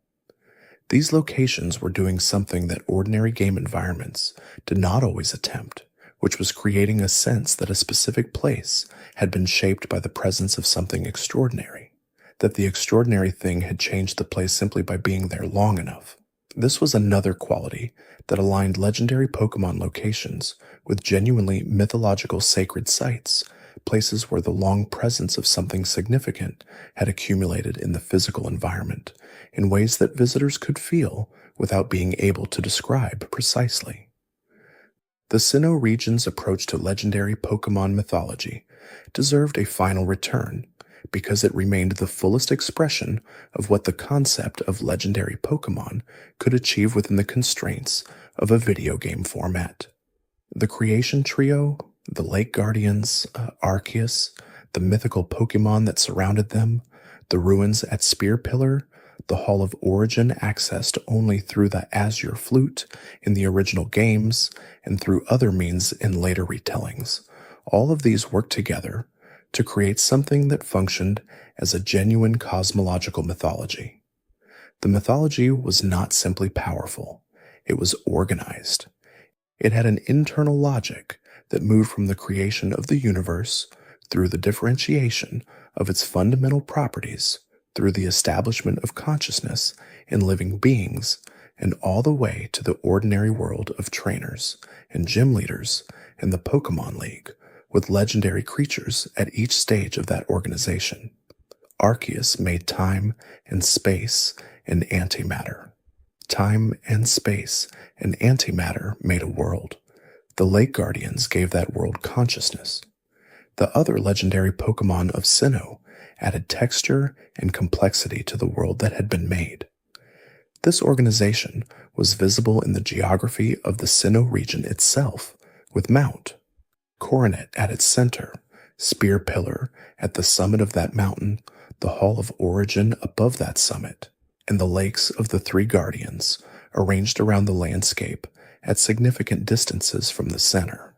These locations were doing something that ordinary game environments did not always attempt, which was creating a sense that a specific place had been shaped by the presence of something extraordinary, that the extraordinary thing had changed the place simply by being there long enough. This was another quality that aligned legendary Pokémon locations with genuinely mythological sacred sites, places where the long presence of something significant had accumulated in the physical environment in ways that visitors could feel without being able to describe precisely. The Sinnoh region's approach to legendary Pokémon mythology deserved a final return because it remained the fullest expression of what the concept of legendary Pokémon could achieve within the constraints of a video game format. The Creation Trio, the Lake Guardians, Arceus, the mythical Pokémon that surrounded them, the ruins at Spear Pillar, the Hall of Origin accessed only through the Azure Flute in the original games and through other means in later retellings. All of these worked together to create something that functioned as a genuine cosmological mythology. The mythology was not simply powerful, it was organized. It had an internal logic that moved from the creation of the universe through the differentiation of its fundamental properties, through the establishment of consciousness in living beings, and all the way to the ordinary world of trainers and gym leaders in the Pokémon League, with legendary creatures at each stage of that organization. Arceus made time and space and antimatter. Time and space and antimatter made a world. The Lake Guardians gave that world consciousness. The other legendary Pokémon of Sinnoh added texture and complexity to the world that had been made. This organization was visible in the geography of the Sinnoh region itself, with Mount, Coronet at its center, Spear Pillar at the summit of that mountain, the Hall of Origin above that summit, and the lakes of the three guardians arranged around the landscape at significant distances from the center.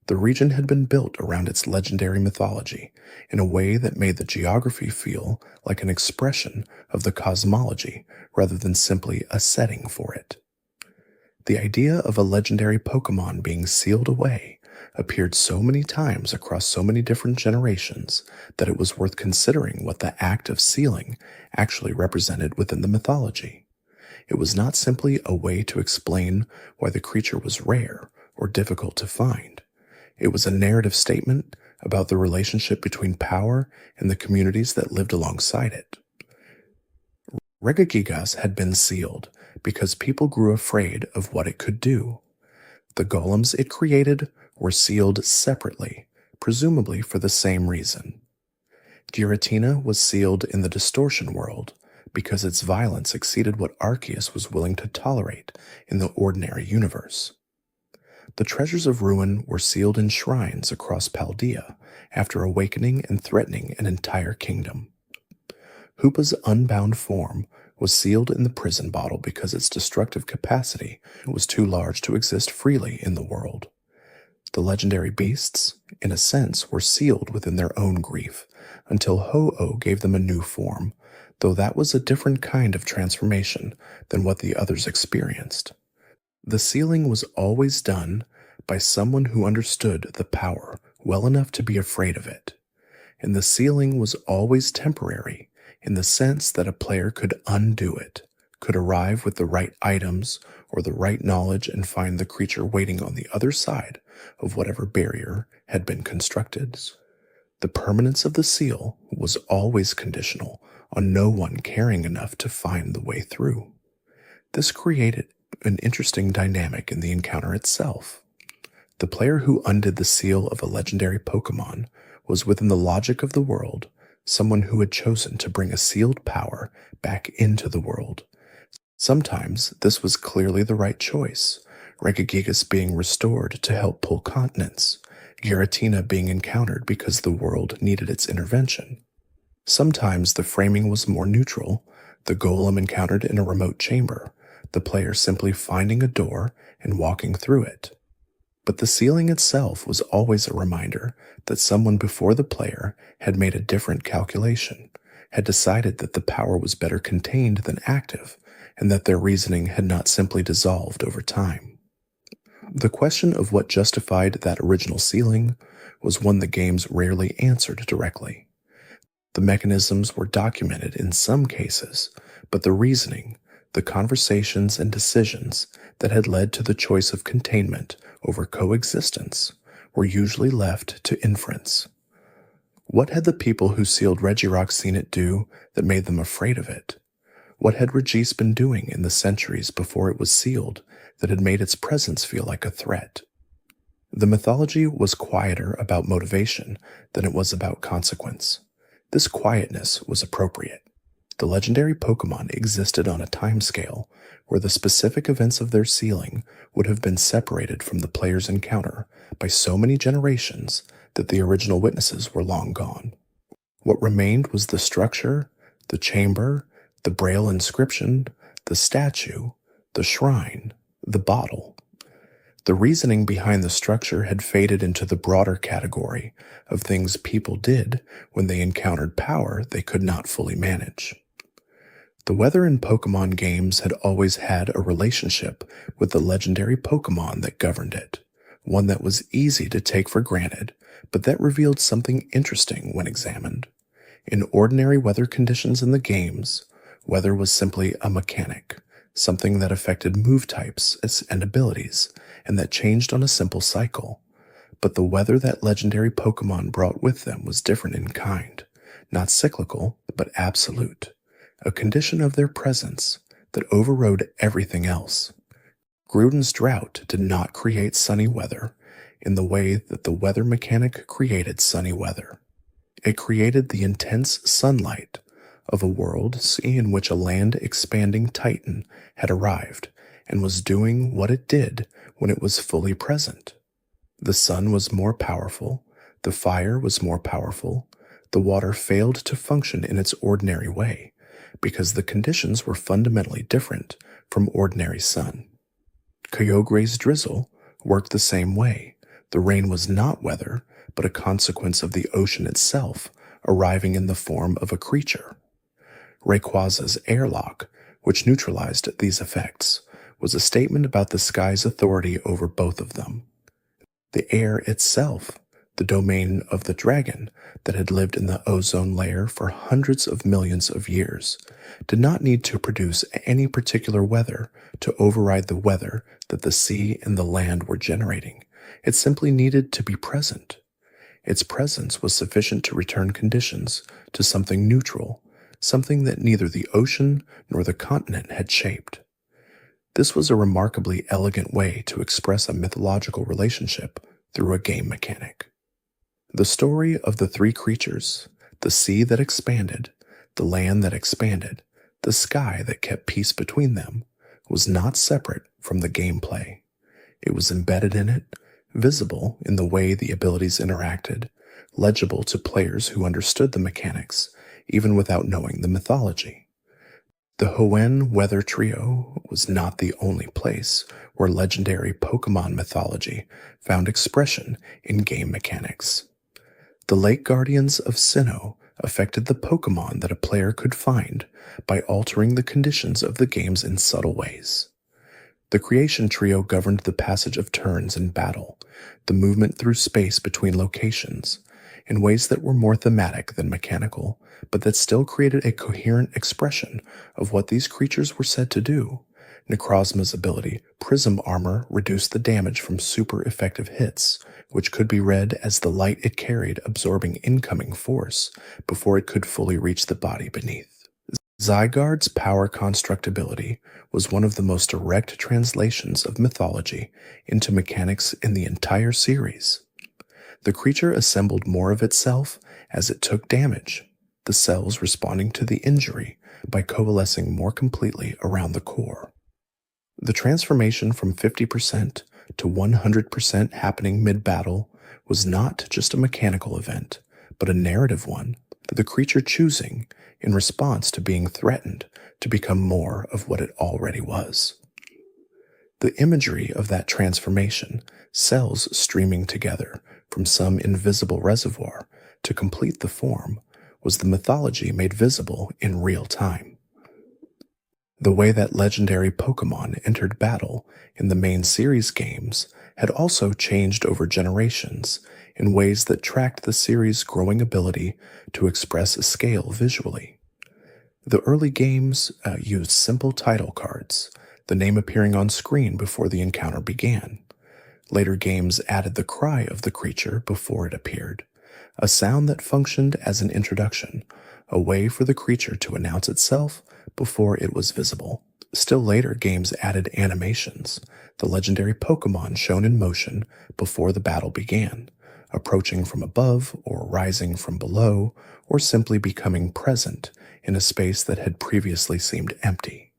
The region had been built around its legendary mythology in a way that made the geography feel like an expression of the cosmology rather than simply a setting for it. The idea of a legendary Pokémon being sealed away appeared so many times across so many different generations that it was worth considering what the act of sealing actually represented within the mythology. It was not simply a way to explain why the creature was rare or difficult to find. It was a narrative statement about the relationship between power and the communities that lived alongside it. Regigigas had been sealed because people grew afraid of what it could do. The golems it created were sealed separately, presumably for the same reason. Giratina was sealed in the distortion world because its violence exceeded what Arceus was willing to tolerate in the ordinary universe. The Treasures of Ruin were sealed in shrines across Paldea after awakening and threatening an entire kingdom. Hoopa's unbound form was sealed in the prison bottle because its destructive capacity was too large to exist freely in the world. The legendary beasts, in a sense, were sealed within their own grief until Ho-Oh gave them a new form, though that was a different kind of transformation than what the others experienced. The sealing was always done by someone who understood the power well enough to be afraid of it, and the sealing was always temporary in the sense that a player could undo it, could arrive with the right items or the right knowledge and find the creature waiting on the other side of whatever barrier had been constructed. The permanence of the seal was always conditional on no one caring enough to find the way through. This created an interesting dynamic in the encounter itself. The player who undid the seal of a legendary Pokémon was, within the logic of the world, someone who had chosen to bring a sealed power back into the world. Sometimes this was clearly the right choice, Regigigas being restored to help pull continents, Giratina being encountered because the world needed its intervention. Sometimes the framing was more neutral, the golem encountered in a remote chamber, the player simply finding a door and walking through it. But the sealing itself was always a reminder that someone before the player had made a different calculation, had decided that the power was better contained than active, and that their reasoning had not simply dissolved over time. The question of what justified that original sealing was one the games rarely answered directly. The mechanisms were documented in some cases, but the reasoning, the conversations and decisions that had led to the choice of containment over coexistence were usually left to inference. What had the people who sealed Regirock seen it do that made them afraid of it? What had Regis been doing in the centuries before it was sealed that had made its presence feel like a threat? The mythology was quieter about motivation than it was about consequence. This quietness was appropriate. The legendary Pokémon existed on a timescale where the specific events of their sealing would have been separated from the player's encounter by so many generations that the original witnesses were long gone. What remained was the structure, the chamber, the braille inscription, the statue, the shrine, the bottle. The reasoning behind the structure had faded into the broader category of things people did when they encountered power they could not fully manage. The weather in Pokémon games had always had a relationship with the legendary Pokémon that governed it, one that was easy to take for granted, but that revealed something interesting when examined. In ordinary weather conditions in the games, weather was simply a mechanic, something that affected move types and abilities, and that changed on a simple cycle. But the weather that legendary Pokémon brought with them was different in kind, not cyclical, but absolute, a condition of their presence that overrode everything else. Gruden's drought did not create sunny weather in the way that the weather mechanic created sunny weather. It created the intense sunlight of a world in which a land-expanding titan had arrived and was doing what it did when it was fully present. The sun was more powerful, the fire was more powerful, the water failed to function in its ordinary way because the conditions were fundamentally different from ordinary sun. Kyogre's drizzle worked the same way. The rain was not weather, but a consequence of the ocean itself arriving in the form of a creature. Rayquaza's airlock, which neutralized these effects, was a statement about the sky's authority over both of them. The air itself, the domain of the dragon that had lived in the ozone layer for hundreds of millions of years, did not need to produce any particular weather to override the weather that the sea and the land were generating. It simply needed to be present. Its presence was sufficient to return conditions to something neutral, something that neither the ocean nor the continent had shaped. This was a remarkably elegant way to express a mythological relationship through a game mechanic. The story of the three creatures, the sea that expanded, the land that expanded, the sky that kept peace between them, was not separate from the gameplay. It was embedded in it, visible in the way the abilities interacted, legible to players who understood the mechanics, even without knowing the mythology. The Hoenn Weather Trio was not the only place where legendary Pokémon mythology found expression in game mechanics. The Lake Guardians of Sinnoh affected the Pokémon that a player could find by altering the conditions of the games in subtle ways. The Creation Trio governed the passage of turns in battle, the movement through space between locations, in ways that were more thematic than mechanical, but that still created a coherent expression of what these creatures were said to do. Necrozma's ability, Prism Armor, reduced the damage from super effective hits, which could be read as the light it carried absorbing incoming force before it could fully reach the body beneath. Zygarde's power constructibility was one of the most direct translations of mythology into mechanics in the entire series. The creature assembled more of itself as it took damage, the cells responding to the injury by coalescing more completely around the core. The transformation from 50% to 100% happening mid-battle was not just a mechanical event, but a narrative one, the creature choosing, in response to being threatened, to become more of what it already was. The imagery of that transformation, cells streaming together from some invisible reservoir to complete the form, was the mythology made visible in real time. The way that legendary Pokémon entered battle in the main series games had also changed over generations in ways that tracked the series' growing ability to express a scale visually. The early games used simple title cards, the name appearing on screen before the encounter began. Later games added the cry of the creature before it appeared, a sound that functioned as an introduction, a way for the creature to announce itself before it was visible. Still later games added animations, the legendary Pokémon shown in motion before the battle began, approaching from above or rising from below, or simply becoming present in a space that had previously seemed empty.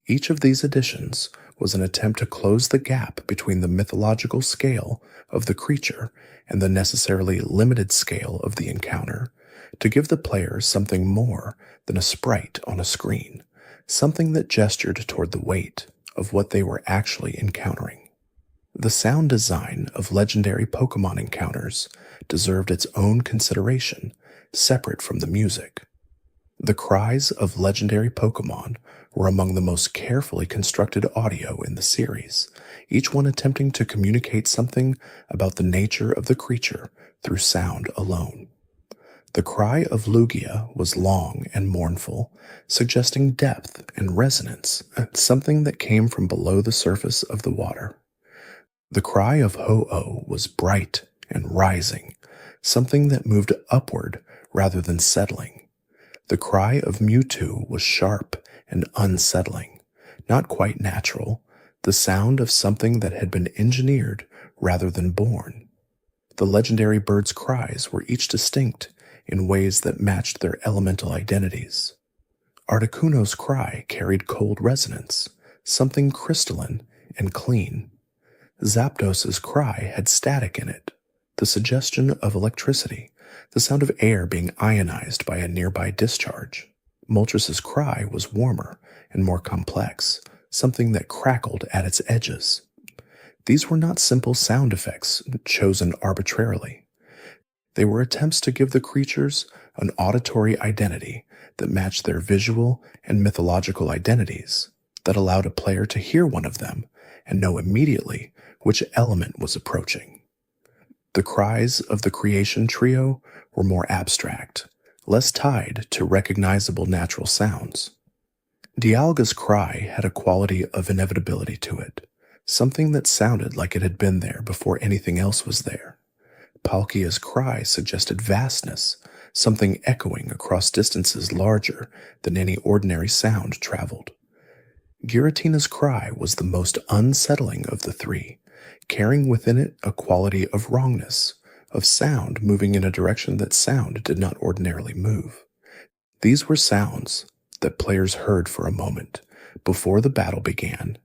Each of these additions was an attempt to close the gap between the mythological scale of the creature and the necessarily limited scale of the encounter, to give the player something more than a sprite on a screen, something that gestured toward the weight of what they were actually encountering. The sound design of legendary Pokémon encounters deserved its own consideration, separate from the music. The cries of legendary Pokémon were among the most carefully constructed audio in the series, each one attempting to communicate something about the nature of the creature through sound alone. The cry of Lugia was long and mournful, suggesting depth and resonance, something that came from below the surface of the water. The cry of Ho-Oh was bright and rising, something that moved upward rather than settling. The cry of Mewtwo was sharp and unsettling, not quite natural, the sound of something that had been engineered rather than born. The legendary birds' cries were each distinct in ways that matched their elemental identities. Articuno's cry carried cold resonance, something crystalline and clean. Zapdos's cry had static in it, the suggestion of electricity, the sound of air being ionized by a nearby discharge. Moltres' cry was warmer and more complex, something that crackled at its edges. These were not simple sound effects chosen arbitrarily. They were attempts to give the creatures an auditory identity that matched their visual and mythological identities, that allowed a player to hear one of them and know immediately which element was approaching. The cries of the creation trio were more abstract, less tied to recognizable natural sounds. Dialga's cry had a quality of inevitability to it, something that sounded like it had been there before anything else was there. Palkia's cry suggested vastness, something echoing across distances larger than any ordinary sound traveled. Giratina's cry was the most unsettling of the three, carrying within it a quality of wrongness, of sound moving in a direction that sound did not ordinarily move. These were sounds that players heard for a moment before the battle began,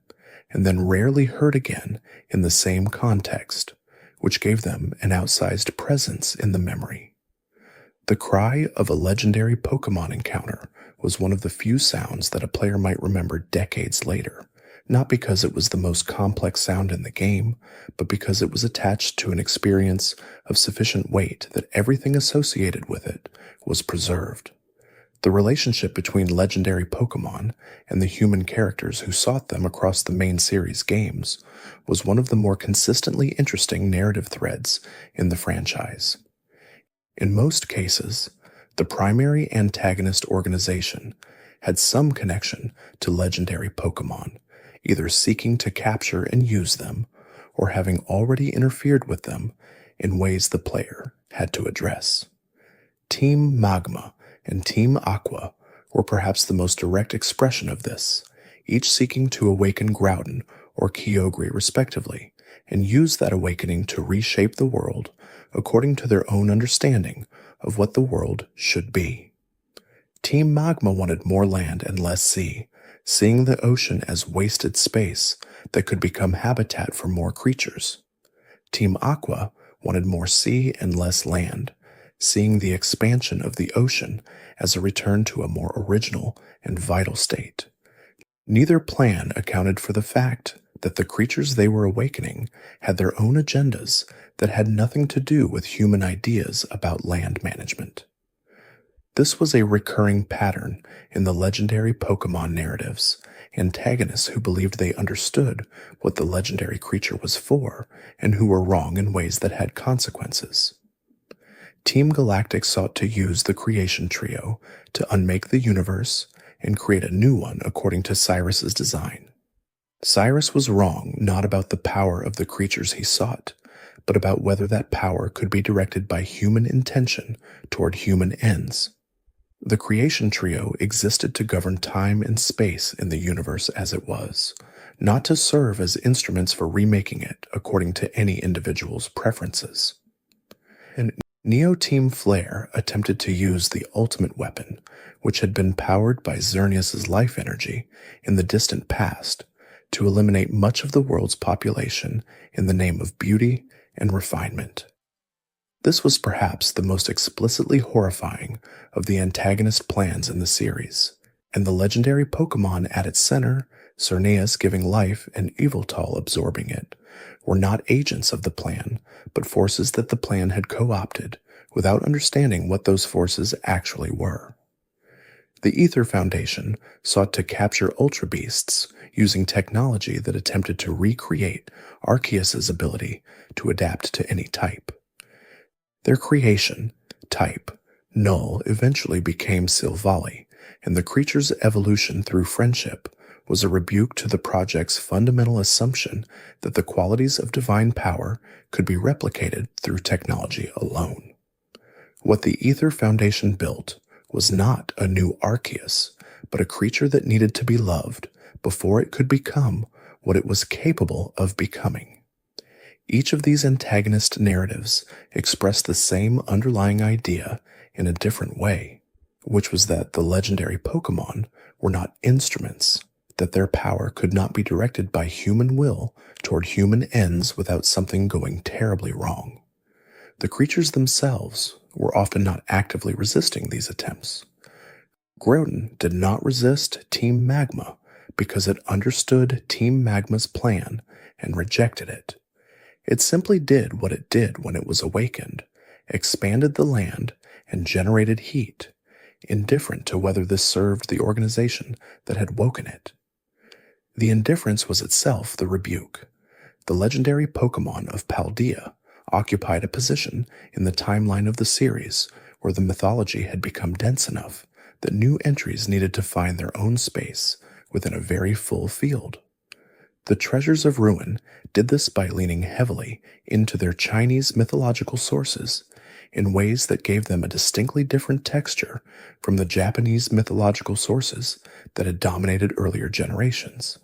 and then rarely heard again in the same context, which gave them an outsized presence in the memory. The cry of a legendary Pokémon encounter was one of the few sounds that a player might remember decades later, not because it was the most complex sound in the game, but because it was attached to an experience of sufficient weight that everything associated with it was preserved. The relationship between legendary Pokémon and the human characters who sought them across the main series games was one of the more consistently interesting narrative threads in the franchise. In most cases, the primary antagonist organization had some connection to legendary Pokémon, either seeking to capture and use them, or having already interfered with them in ways the player had to address. Team Magma and Team Aqua were perhaps the most direct expression of this, each seeking to awaken Groudon or Kyogre respectively, and use that awakening to reshape the world according to their own understanding of what the world should be. Team Magma wanted more land and less sea, seeing the ocean as wasted space that could become habitat for more creatures. Team Aqua wanted more sea and less land, seeing the expansion of the ocean as a return to a more original and vital state. Neither plan accounted for the fact that the creatures they were awakening had their own agendas that had nothing to do with human ideas about land management. This was a recurring pattern in the legendary Pokémon narratives, antagonists who believed they understood what the legendary creature was for and who were wrong in ways that had consequences. Team Galactic sought to use the creation trio to unmake the universe and create a new one according to Cyrus's design. Cyrus was wrong not about the power of the creatures he sought, but about whether that power could be directed by human intention toward human ends. The creation trio existed to govern time and space in the universe as it was, not to serve as instruments for remaking it according to any individual's preferences. And Neo Team Flare attempted to use the ultimate weapon, which had been powered by Xerneas' life energy in the distant past, to eliminate much of the world's population in the name of beauty and refinement. This was perhaps the most explicitly horrifying of the antagonist plans in the series, and the legendary Pokémon at its center, Xerneas giving life and Yveltal absorbing it, were not agents of the plan, but forces that the plan had co-opted without understanding what those forces actually were. The Ether Foundation sought to capture Ultra Beasts using technology that attempted to recreate Arceus' ability to adapt to any type. Their creation, type, Null, eventually became Silvally, and the creature's evolution through friendship was a rebuke to the project's fundamental assumption that the qualities of divine power could be replicated through technology alone. What the Ether Foundation built was not a new Arceus, but a creature that needed to be loved before it could become what it was capable of becoming. Each of these antagonist narratives expressed the same underlying idea in a different way, which was that the legendary Pokémon were not instruments, that their power could not be directed by human will toward human ends without something going terribly wrong. The creatures themselves were often not actively resisting these attempts. Groudon did not resist Team Magma because it understood Team Magma's plan and rejected it. It simply did what it did when it was awakened, expanded the land, and generated heat, indifferent to whether this served the organization that had woken it. The indifference was itself the rebuke. The legendary Pokémon of Paldea occupied a position in the timeline of the series where the mythology had become dense enough that new entries needed to find their own space within a very full field. The Treasures of Ruin did this by leaning heavily into their Chinese mythological sources in ways that gave them a distinctly different texture from the Japanese mythological sources that had dominated earlier generations.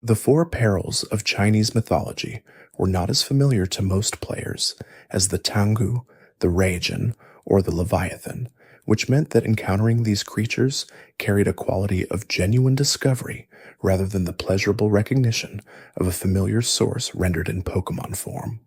The four perils of Chinese mythology were not as familiar to most players as the Tengu, the Raijin, or the Leviathan, which meant that encountering these creatures carried a quality of genuine discovery rather than the pleasurable recognition of a familiar source rendered in Pokémon form.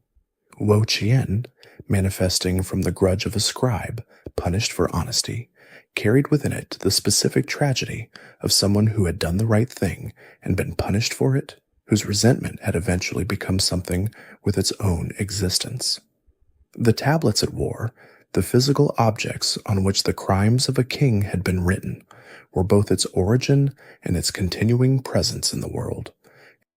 Wo Chien, manifesting from the grudge of a scribe, punished for honesty, carried within it the specific tragedy of someone who had done the right thing and been punished for it, whose resentment had eventually become something with its own existence. The tablets it wore, the physical objects on which the crimes of a king had been written, were both its origin and its continuing presence in the world.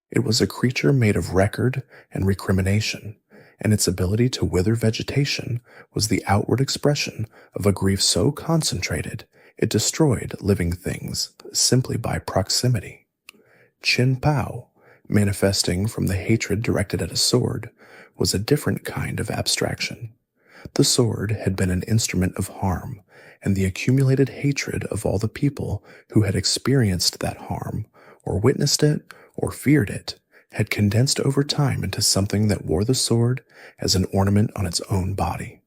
It was a creature made of record and recrimination, and its ability to wither vegetation was the outward expression of a grief so concentrated it destroyed living things simply by proximity. Qin Pao, manifesting from the hatred directed at a sword, was a different kind of abstraction. The sword had been an instrument of harm, and the accumulated hatred of all the people who had experienced that harm, or witnessed it, or feared it, had condensed over time into something that wore the sword as an ornament on its own body.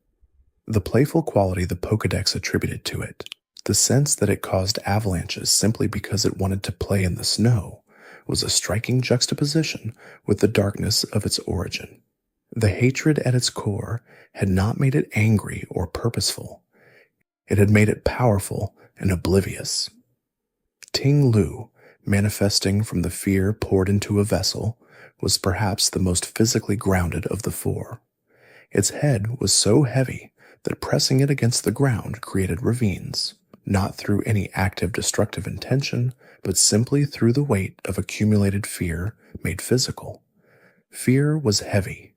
The playful quality the Pokédex attributed to it, the sense that it caused avalanches simply because it wanted to play in the snow, was a striking juxtaposition with the darkness of its origin. The hatred at its core had not made it angry or purposeful. It had made it powerful and oblivious. Ting Lu, manifesting from the fear poured into a vessel, was perhaps the most physically grounded of the four. Its head was so heavy that pressing it against the ground created ravines, not through any active destructive intention, but simply through the weight of accumulated fear made physical. Fear was heavy.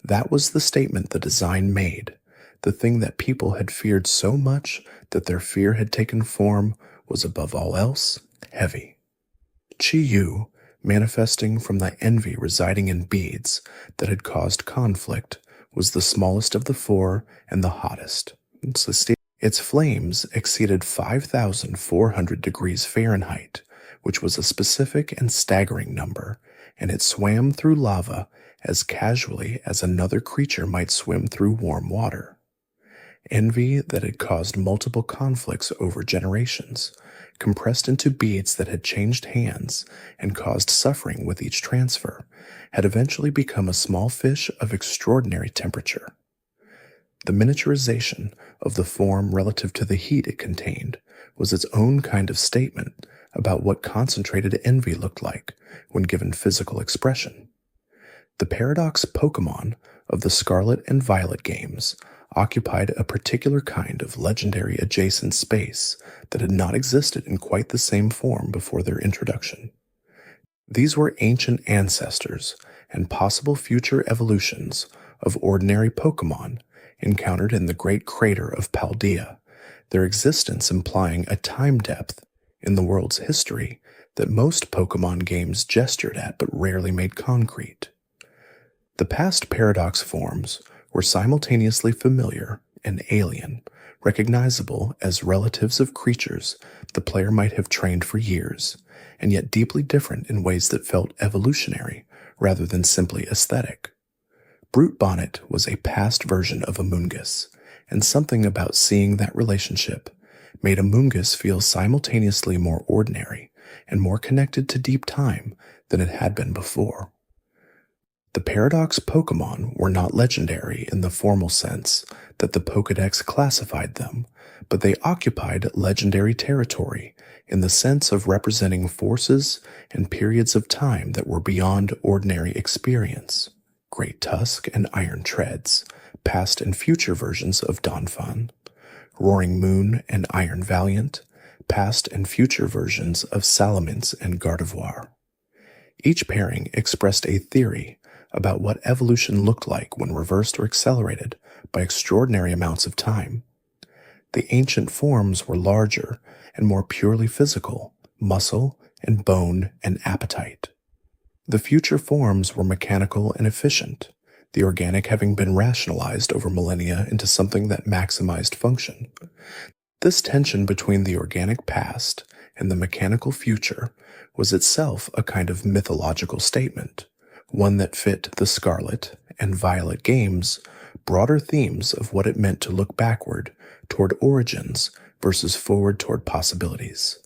That was the statement the design made. The thing that people had feared so much that their fear had taken form was above all else heavy. Chi Yu, manifesting from the envy residing in beads that had caused conflict, was the smallest of the four and the hottest. Its flames exceeded 5,400 degrees Fahrenheit, which was a specific and staggering number, and it swam through lava as casually as another creature might swim through warm water. Envy that had caused multiple conflicts over generations, compressed into beads that had changed hands and caused suffering with each transfer, had eventually become a small fish of extraordinary temperature. The miniaturization of the form relative to the heat it contained was its own kind of statement about what concentrated envy looked like when given physical expression. The Paradox Pokémon of the Scarlet and Violet games occupied a particular kind of legendary adjacent space that had not existed in quite the same form before their introduction. These were ancient ancestors and possible future evolutions of ordinary Pokémon encountered in the great crater of Paldea, their existence implying a time depth in the world's history that most Pokémon games gestured at but rarely made concrete. The past Paradox forms were simultaneously familiar and alien, recognizable as relatives of creatures the player might have trained for years, and yet deeply different in ways that felt evolutionary rather than simply aesthetic. Brute Bonnet was a past version of Amoonguss, and something about seeing that relationship made Amoonguss feel simultaneously more ordinary and more connected to deep time than it had been before. The Paradox Pokémon were not legendary in the formal sense that the Pokédex classified them, but they occupied legendary territory in the sense of representing forces and periods of time that were beyond ordinary experience. Great Tusk and Iron Treads, past and future versions of Donphan, Roaring Moon and Iron Valiant, past and future versions of Salamence and Gardevoir. Each pairing expressed a theory about what evolution looked like when reversed or accelerated by extraordinary amounts of time. The ancient forms were larger and more purely physical, muscle and bone and appetite. The future forms were mechanical and efficient, the organic having been rationalized over millennia into something that maximized function. This tension between the organic past and the mechanical future was itself a kind of mythological statement, one that fit the Scarlet and Violet games' broader themes of what it meant to look backward toward origins versus forward toward possibilities.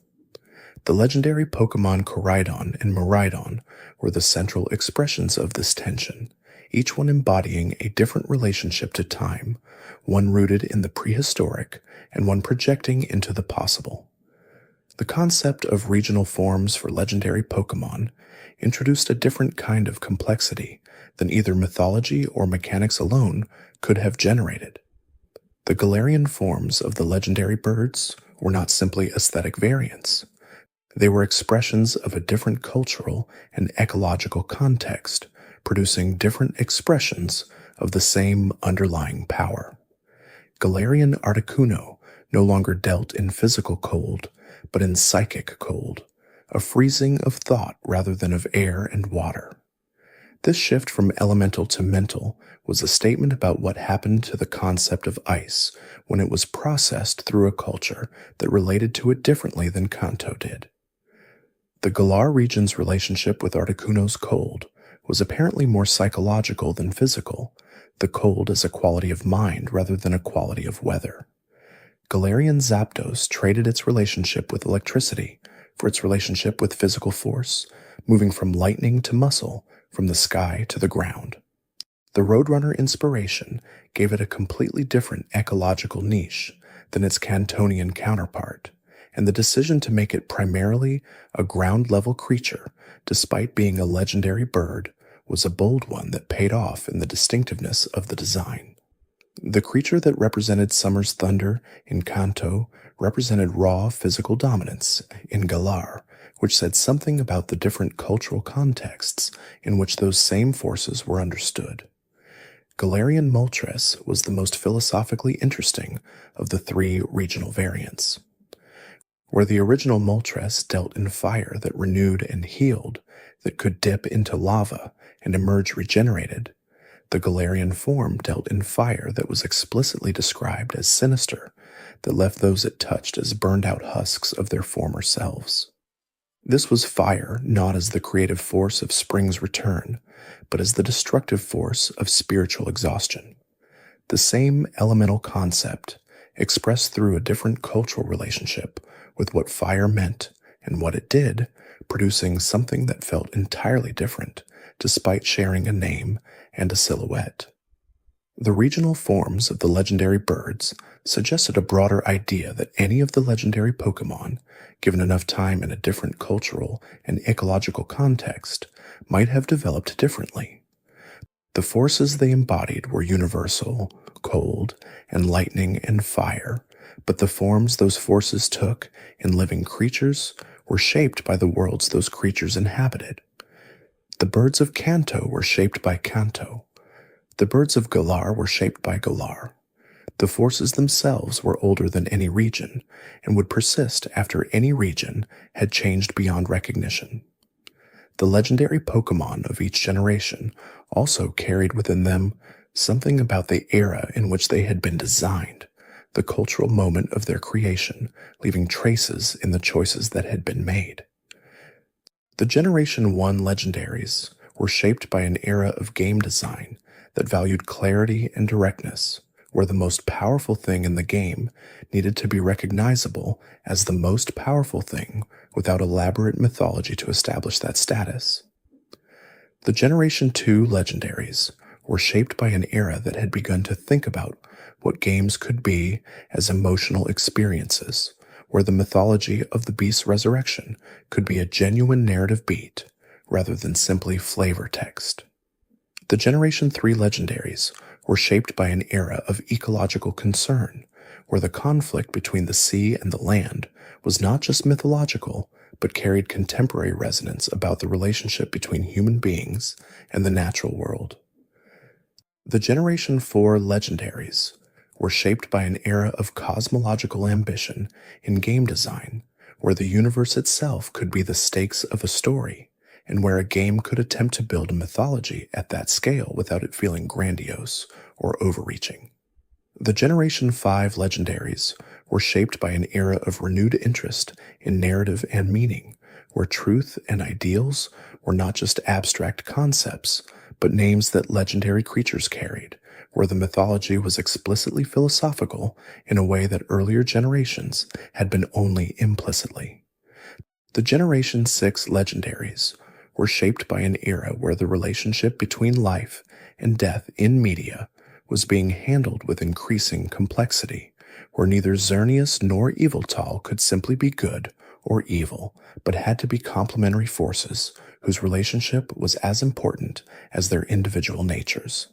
The legendary Pokémon Koraidon and Miraidon were the central expressions of this tension, each one embodying a different relationship to time, one rooted in the prehistoric and one projecting into the possible. The concept of regional forms for legendary Pokémon introduced a different kind of complexity than either mythology or mechanics alone could have generated. The Galarian forms of the legendary birds were not simply aesthetic variants. They were expressions of a different cultural and ecological context, producing different expressions of the same underlying power. Galarian Articuno no longer dealt in physical cold, but in psychic cold, a freezing of thought rather than of air and water. This shift from elemental to mental was a statement about what happened to the concept of ice when it was processed through a culture that related to it differently than Kanto did. The Galar region's relationship with Articuno's cold was apparently more psychological than physical, the cold as a quality of mind rather than a quality of weather. Galarian Zapdos traded its relationship with electricity for its relationship with physical force, moving from lightning to muscle, from the sky to the ground. The Roadrunner inspiration gave it a completely different ecological niche than its Cantonian counterpart, and the decision to make it primarily a ground-level creature, despite being a legendary bird, was a bold one that paid off in the distinctiveness of the design. The creature that represented summer's thunder in Kanto represented raw physical dominance in Galar, which said something about the different cultural contexts in which those same forces were understood. Galarian Moltres was the most philosophically interesting of the three regional variants. Where the original Moltres dealt in fire that renewed and healed, that could dip into lava and emerge regenerated, the Galarian form dealt in fire that was explicitly described as sinister, that left those it touched as burned-out husks of their former selves. This was fire not as the creative force of spring's return, but as the destructive force of spiritual exhaustion. The same elemental concept, expressed through a different cultural relationship with what fire meant and what it did, producing something that felt entirely different, despite sharing a name and a silhouette. The regional forms of the legendary birds suggested a broader idea that any of the legendary Pokémon, given enough time in a different cultural and ecological context, might have developed differently. The forces they embodied were universal, cold, and lightning and fire, but the forms those forces took in living creatures were shaped by the worlds those creatures inhabited. The birds of Kanto were shaped by Kanto. The birds of Galar were shaped by Galar. The forces themselves were older than any region and would persist after any region had changed beyond recognition. The legendary Pokémon of each generation also carried within them something about the era in which they had been designed, the cultural moment of their creation, leaving traces in the choices that had been made. The Generation 1 legendaries were shaped by an era of game design that valued clarity and directness, where the most powerful thing in the game needed to be recognizable as the most powerful thing without elaborate mythology to establish that status. The Generation 2 legendaries were shaped by an era that had begun to think about what games could be as emotional experiences, where the mythology of the beast's resurrection could be a genuine narrative beat rather than simply flavor text. The Generation 3 legendaries were shaped by an era of ecological concern, where the conflict between the sea and the land was not just mythological, but carried contemporary resonance about the relationship between human beings and the natural world. The Generation 4 legendaries were shaped by an era of cosmological ambition in game design, where the universe itself could be the stakes of a story, and where a game could attempt to build a mythology at that scale without it feeling grandiose or overreaching. The Generation 5 legendaries were shaped by an era of renewed interest in narrative and meaning, where truth and ideals were not just abstract concepts, but names that legendary creatures carried, where the mythology was explicitly philosophical in a way that earlier generations had been only implicitly. The Generation 6 legendaries were shaped by an era where the relationship between life and death in media was being handled with increasing complexity, where neither Xerneas nor Yveltal could simply be good or evil, but had to be complementary forces whose relationship was as important as their individual natures.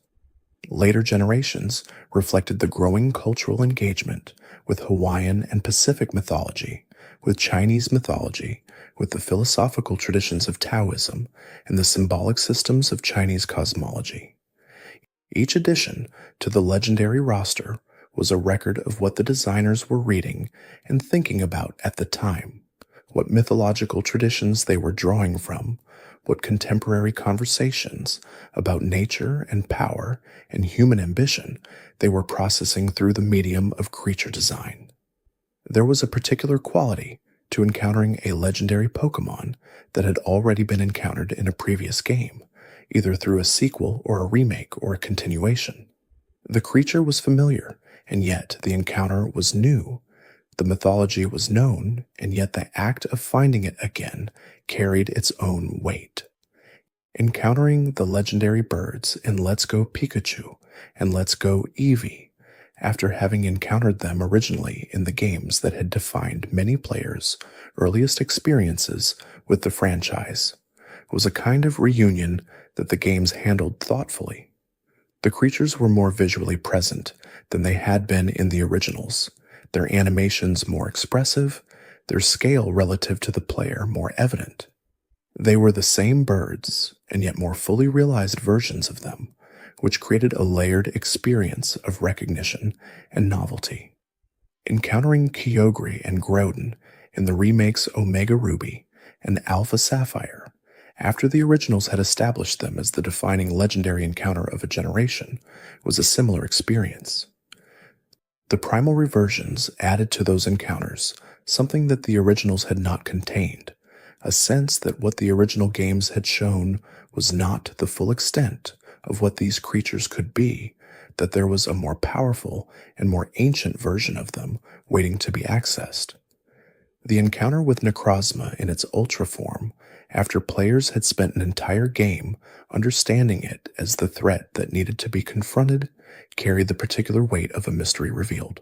Later generations reflected the growing cultural engagement with Hawaiian and Pacific mythology, with Chinese mythology, with the philosophical traditions of Taoism, and the symbolic systems of Chinese cosmology. Each addition to the legendary roster was a record of what the designers were reading and thinking about at the time, what mythological traditions they were drawing from, what contemporary conversations about nature and power and human ambition they were processing through the medium of creature design. There was a particular quality to encountering a legendary Pokémon that had already been encountered in a previous game, either through a sequel or a remake or a continuation. The creature was familiar, and yet the encounter was new. The mythology was known, and yet the act of finding it again carried its own weight. Encountering the legendary birds in Let's Go Pikachu and Let's Go Eevee, after having encountered them originally in the games that had defined many players' earliest experiences with the franchise, was a kind of reunion that the games handled thoughtfully. The creatures were more visually present than they had been in the originals, their animations more expressive, their scale relative to the player more evident. They were the same birds, and yet more fully realized versions of them, which created a layered experience of recognition and novelty. Encountering Kyogre and Groudon in the remakes Omega Ruby and Alpha Sapphire, after the originals had established them as the defining legendary encounter of a generation, was a similar experience. The primal reversions added to those encounters something that the originals had not contained, a sense that what the original games had shown was not the full extent of what these creatures could be, that there was a more powerful and more ancient version of them waiting to be accessed. The encounter with Necrozma in its Ultra form, after players had spent an entire game understanding it as the threat that needed to be confronted, carried the particular weight of a mystery revealed.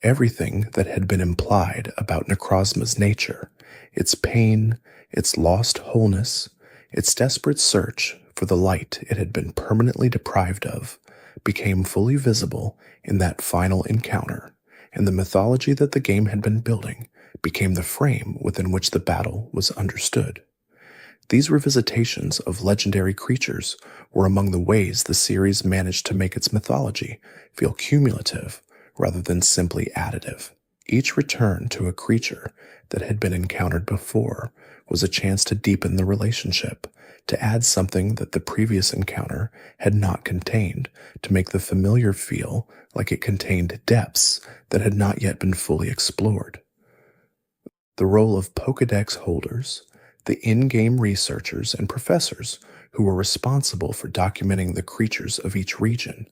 Everything that had been implied about Necrozma's nature, its pain, its lost wholeness, its desperate search for the light it had been permanently deprived of, became fully visible in that final encounter, and the mythology that the game had been building became the frame within which the battle was understood. These revisitations of legendary creatures were among the ways the series managed to make its mythology feel cumulative rather than simply additive. Each return to a creature that had been encountered before was a chance to deepen the relationship, to add something that the previous encounter had not contained, to make the familiar feel like it contained depths that had not yet been fully explored. The role of Pokédex holders, the in-game researchers and professors who were responsible for documenting the creatures of each region,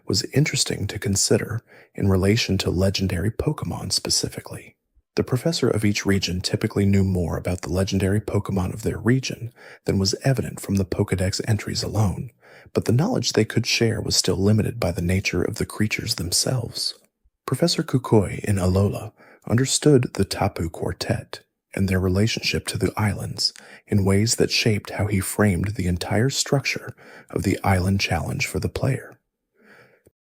was interesting to consider in relation to legendary Pokémon specifically. The professor of each region typically knew more about the legendary Pokémon of their region than was evident from the Pokédex entries alone, but the knowledge they could share was still limited by the nature of the creatures themselves. Professor Kukui in Alola understood the Tapu Quartet and their relationship to the islands in ways that shaped how he framed the entire structure of the island challenge for the player.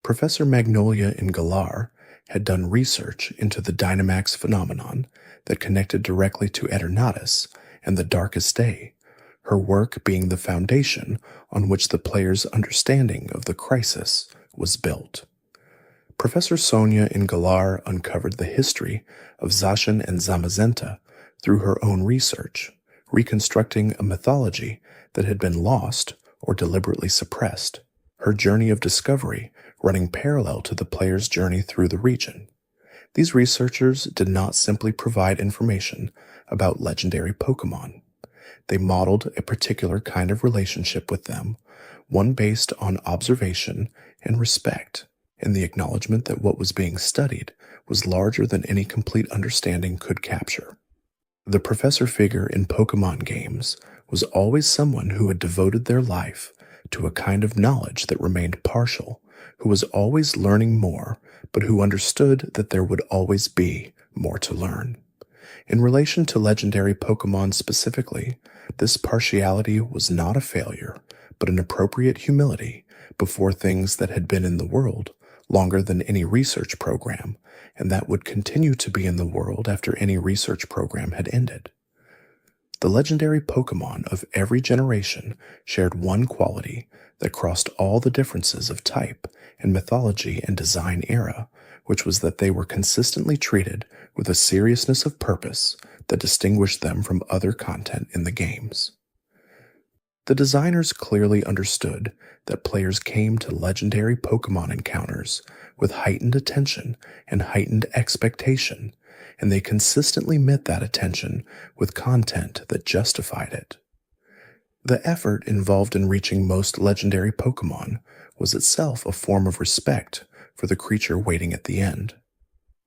Professor Magnolia in Galar had done research into the Dynamax phenomenon that connected directly to Eternatus and the Darkest Day, her work being the foundation on which the player's understanding of the crisis was built. Professor Sonia in Galar uncovered the history of Zacian and Zamazenta through her own research, reconstructing a mythology that had been lost or deliberately suppressed, her journey of discovery running parallel to the player's journey through the region. These researchers did not simply provide information about legendary Pokémon. They modeled a particular kind of relationship with them, one based on observation and respect, and the acknowledgement that what was being studied was larger than any complete understanding could capture. The professor figure in Pokémon games was always someone who had devoted their life to a kind of knowledge that remained partial, who was always learning more, but who understood that there would always be more to learn. In relation to legendary Pokémon specifically, this partiality was not a failure, but an appropriate humility before things that had been in the world longer than any research program, and that would continue to be in the world after any research program had ended. The legendary Pokémon of every generation shared one quality that crossed all the differences of type and mythology and design era, which was that they were consistently treated with a seriousness of purpose that distinguished them from other content in the games. The designers clearly understood that players came to legendary Pokemon encounters with heightened attention and heightened expectation, and they consistently met that attention with content that justified it. The effort involved in reaching most legendary Pokemon was itself a form of respect for the creature waiting at the end.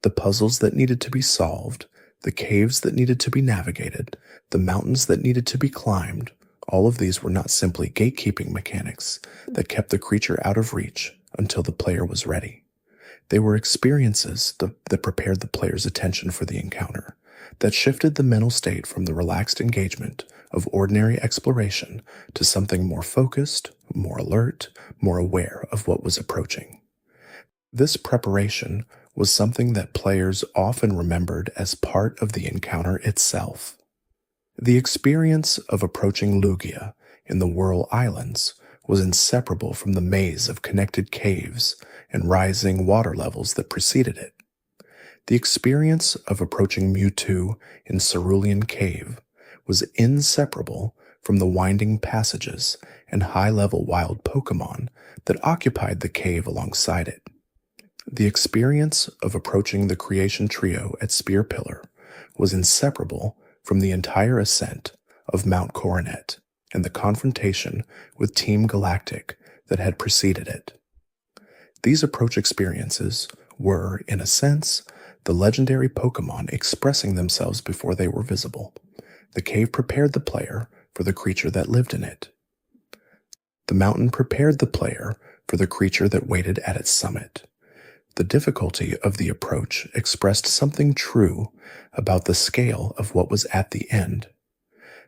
The puzzles that needed to be solved, the caves that needed to be navigated, the mountains that needed to be climbed, all of these were not simply gatekeeping mechanics that kept the creature out of reach until the player was ready. They were experiences that prepared the player's attention for the encounter, that shifted the mental state from the relaxed engagement of ordinary exploration to something more focused, more alert, more aware of what was approaching. This preparation was something that players often remembered as part of the encounter itself. The experience of approaching Lugia in the Whirl Islands was inseparable from the maze of connected caves and rising water levels that preceded it. The experience of approaching Mewtwo in Cerulean Cave was inseparable from the winding passages and high-level wild Pokémon that occupied the cave alongside it. The experience of approaching the Creation Trio at Spear Pillar was inseparable from the entire ascent of Mount Coronet and the confrontation with Team Galactic that had preceded it. These approach experiences were, in a sense, the legendary Pokémon expressing themselves before they were visible. The cave prepared the player for the creature that lived in it. The mountain prepared the player for the creature that waited at its summit. The difficulty of the approach expressed something true about the scale of what was at the end.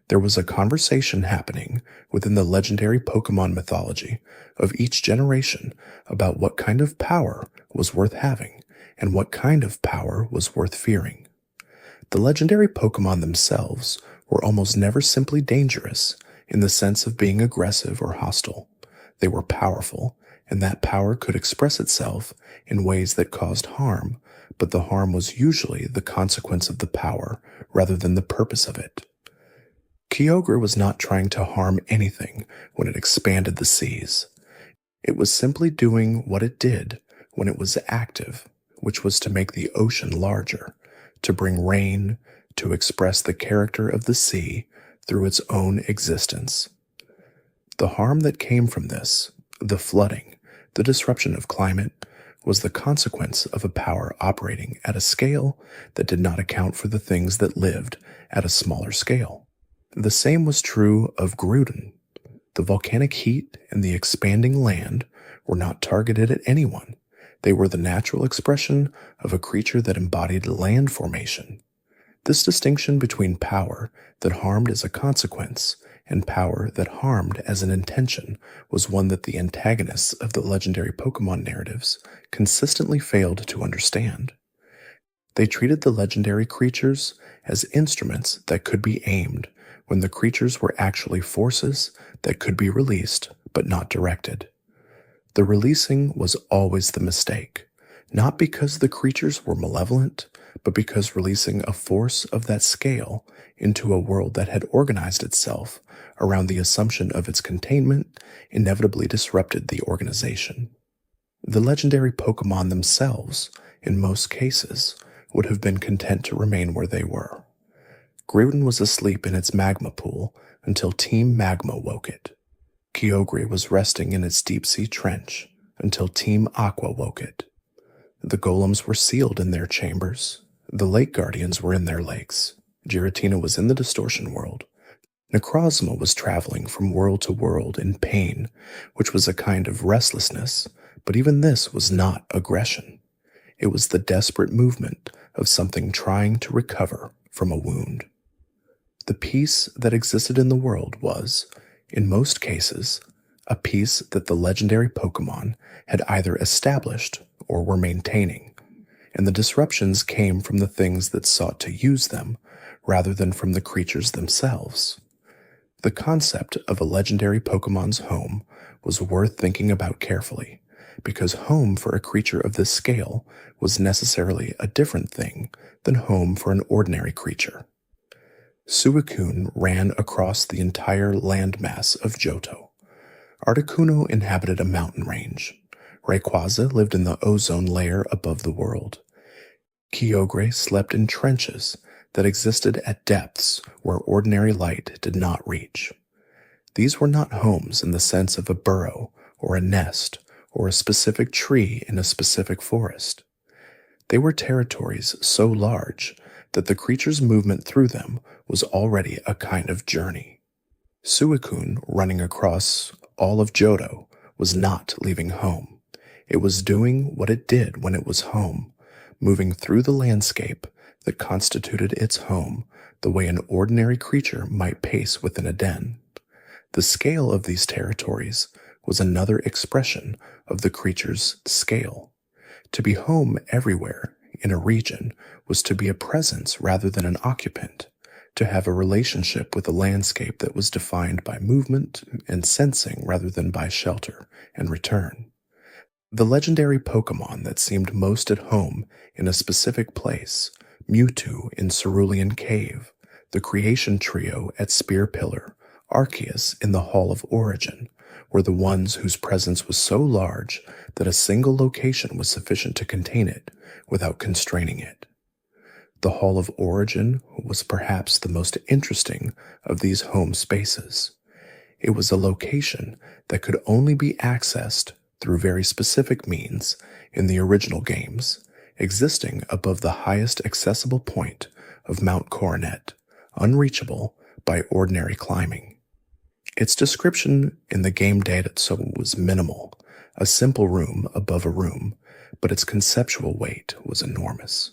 There was a conversation happening within the legendary Pokémon mythology of each generation about what kind of power was worth having and what kind of power was worth fearing. The legendary Pokémon themselves were almost never simply dangerous in the sense of being aggressive or hostile. They were powerful, and that power could express itself in ways that caused harm, but the harm was usually the consequence of the power rather than the purpose of it. Kyogre was not trying to harm anything when it expanded the seas. It was simply doing what it did when it was active, which was to make the ocean larger, to bring rain, to express the character of the sea through its own existence. The harm that came from this, the flooding, the disruption of climate, was the consequence of a power operating at a scale that did not account for the things that lived at a smaller scale. The same was true of Groudon. The volcanic heat and the expanding land were not targeted at anyone. They were the natural expression of a creature that embodied land formation. This distinction between power that harmed as a consequence and power that harmed as an intention was one that the antagonists of the legendary Pokémon narratives consistently failed to understand. They treated the legendary creatures as instruments that could be aimed, when the creatures were actually forces that could be released but not directed. The releasing was always the mistake, not because the creatures were malevolent, but because releasing a force of that scale into a world that had organized itself around the assumption of its containment inevitably disrupted the organization. The legendary Pokémon themselves, in most cases, would have been content to remain where they were. Groudon was asleep in its magma pool until Team Magma woke it. Kyogre was resting in its deep-sea trench until Team Aqua woke it. The golems were sealed in their chambers. The lake guardians were in their lakes. Giratina was in the distortion world. Necrozma was traveling from world to world in pain, which was a kind of restlessness, but even this was not aggression. It was the desperate movement of something trying to recover from a wound. The peace that existed in the world was, in most cases, a peace that the legendary Pokémon had either established or were maintaining, and the disruptions came from the things that sought to use them rather than from the creatures themselves. The concept of a legendary Pokémon's home was worth thinking about carefully, because home for a creature of this scale was necessarily a different thing than home for an ordinary creature. Suicune ran across the entire landmass of Johto. Articuno inhabited a mountain range. Rayquaza lived in the ozone layer above the world. Kyogre slept in trenches that existed at depths where ordinary light did not reach. These were not homes in the sense of a burrow or a nest or a specific tree in a specific forest. They were territories so large that the creature's movement through them was already a kind of journey. Suicune running across all of Johto was not leaving home. It was doing what it did when it was home, moving through the landscape that constituted its home the way an ordinary creature might pace within a den. The scale of these territories was another expression of the creature's scale. To be home everywhere in a region was to be a presence rather than an occupant, to have a relationship with a landscape that was defined by movement and sensing rather than by shelter and return. The legendary Pokémon that seemed most at home in a specific place, Mewtwo in Cerulean Cave, the Creation Trio at Spear Pillar, Arceus in the Hall of Origin, were the ones whose presence was so large that a single location was sufficient to contain it without constraining it. The Hall of Origin was perhaps the most interesting of these home spaces. It was a location that could only be accessed through very specific means in the original games, existing above the highest accessible point of Mount Coronet, unreachable by ordinary climbing. Its description in the game data was minimal, a simple room above a room, but its conceptual weight was enormous.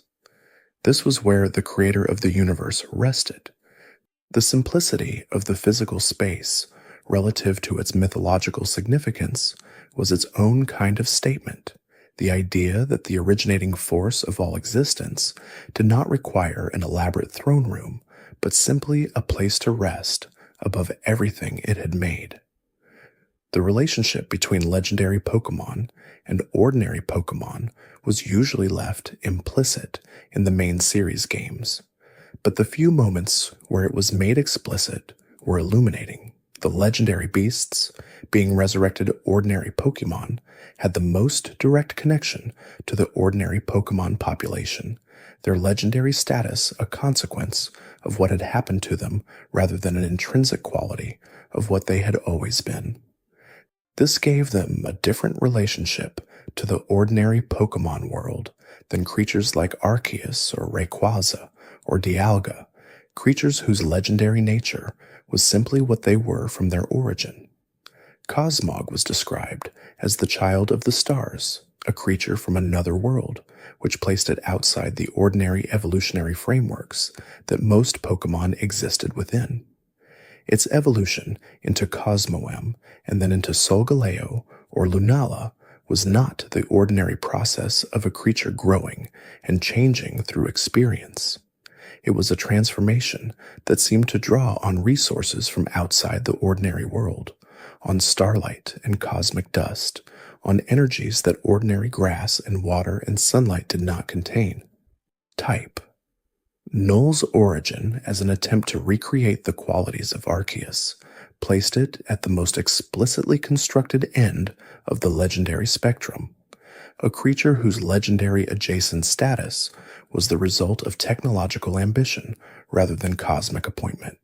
This was where the creator of the universe rested. The simplicity of the physical space, relative to its mythological significance, was its own kind of statement, the idea that the originating force of all existence did not require an elaborate throne room, but simply a place to rest above everything it had made. The relationship between legendary Pokémon and ordinary Pokémon was usually left implicit in the main series games, but the few moments where it was made explicit were illuminating. The legendary beasts, being resurrected ordinary Pokémon, had the most direct connection to the ordinary Pokémon population, their legendary status a consequence of what had happened to them rather than an intrinsic quality of what they had always been. This gave them a different relationship to the ordinary Pokémon world than creatures like Arceus or Rayquaza or Dialga, creatures whose legendary nature was simply what they were from their origin. Cosmog was described as the child of the stars, a creature from another world, which placed it outside the ordinary evolutionary frameworks that most Pokémon existed within. Its evolution into Cosmoem and then into Solgaleo or Lunala was not the ordinary process of a creature growing and changing through experience. It was a transformation that seemed to draw on resources from outside the ordinary world, on starlight and cosmic dust, on energies that ordinary grass and water and sunlight did not contain. Type. Null's origin as an attempt to recreate the qualities of Arceus placed it at the most explicitly constructed end of the legendary spectrum, a creature whose legendary adjacent status was the result of technological ambition rather than cosmic appointment.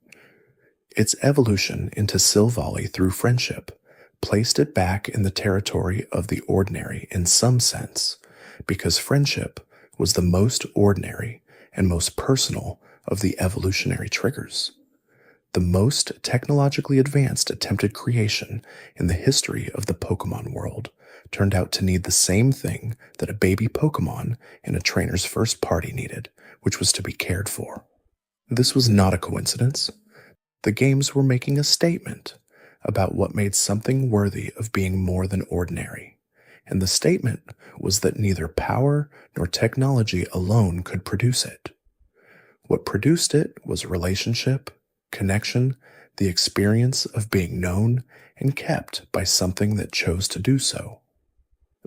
Its evolution into Silvally through friendship placed it back in the territory of the ordinary in some sense, because friendship was the most ordinary and most personal of the evolutionary triggers. The most technologically advanced attempted creation in the history of the Pokémon world turned out to need the same thing that a baby Pokémon in a trainer's first party needed, which was to be cared for. This was not a coincidence. The games were making a statement about what made something worthy of being more than ordinary, and the statement was that neither power nor technology alone could produce it. What produced it was relationship, connection, the experience of being known and kept by something that chose to do so.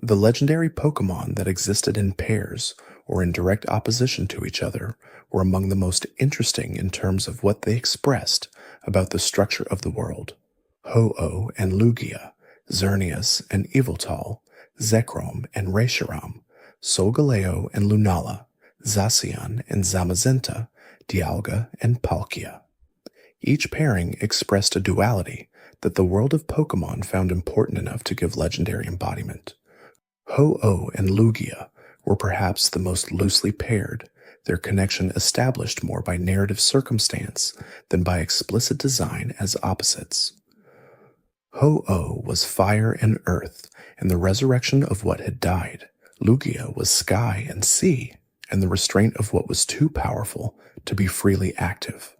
The legendary Pokémon that existed in pairs or in direct opposition to each other, were among the most interesting in terms of what they expressed about the structure of the world. Ho-Oh and Lugia, Xerneas and Yveltal, Zekrom and Reshiram, Solgaleo and Lunala, Zacian and Zamazenta, Dialga and Palkia. Each pairing expressed a duality that the world of Pokémon found important enough to give legendary embodiment. Ho-Oh and Lugia were perhaps the most loosely paired, their connection established more by narrative circumstance than by explicit design as opposites. Ho-Oh was fire and earth and the resurrection of what had died. Lugia was sky and sea and the restraint of what was too powerful to be freely active.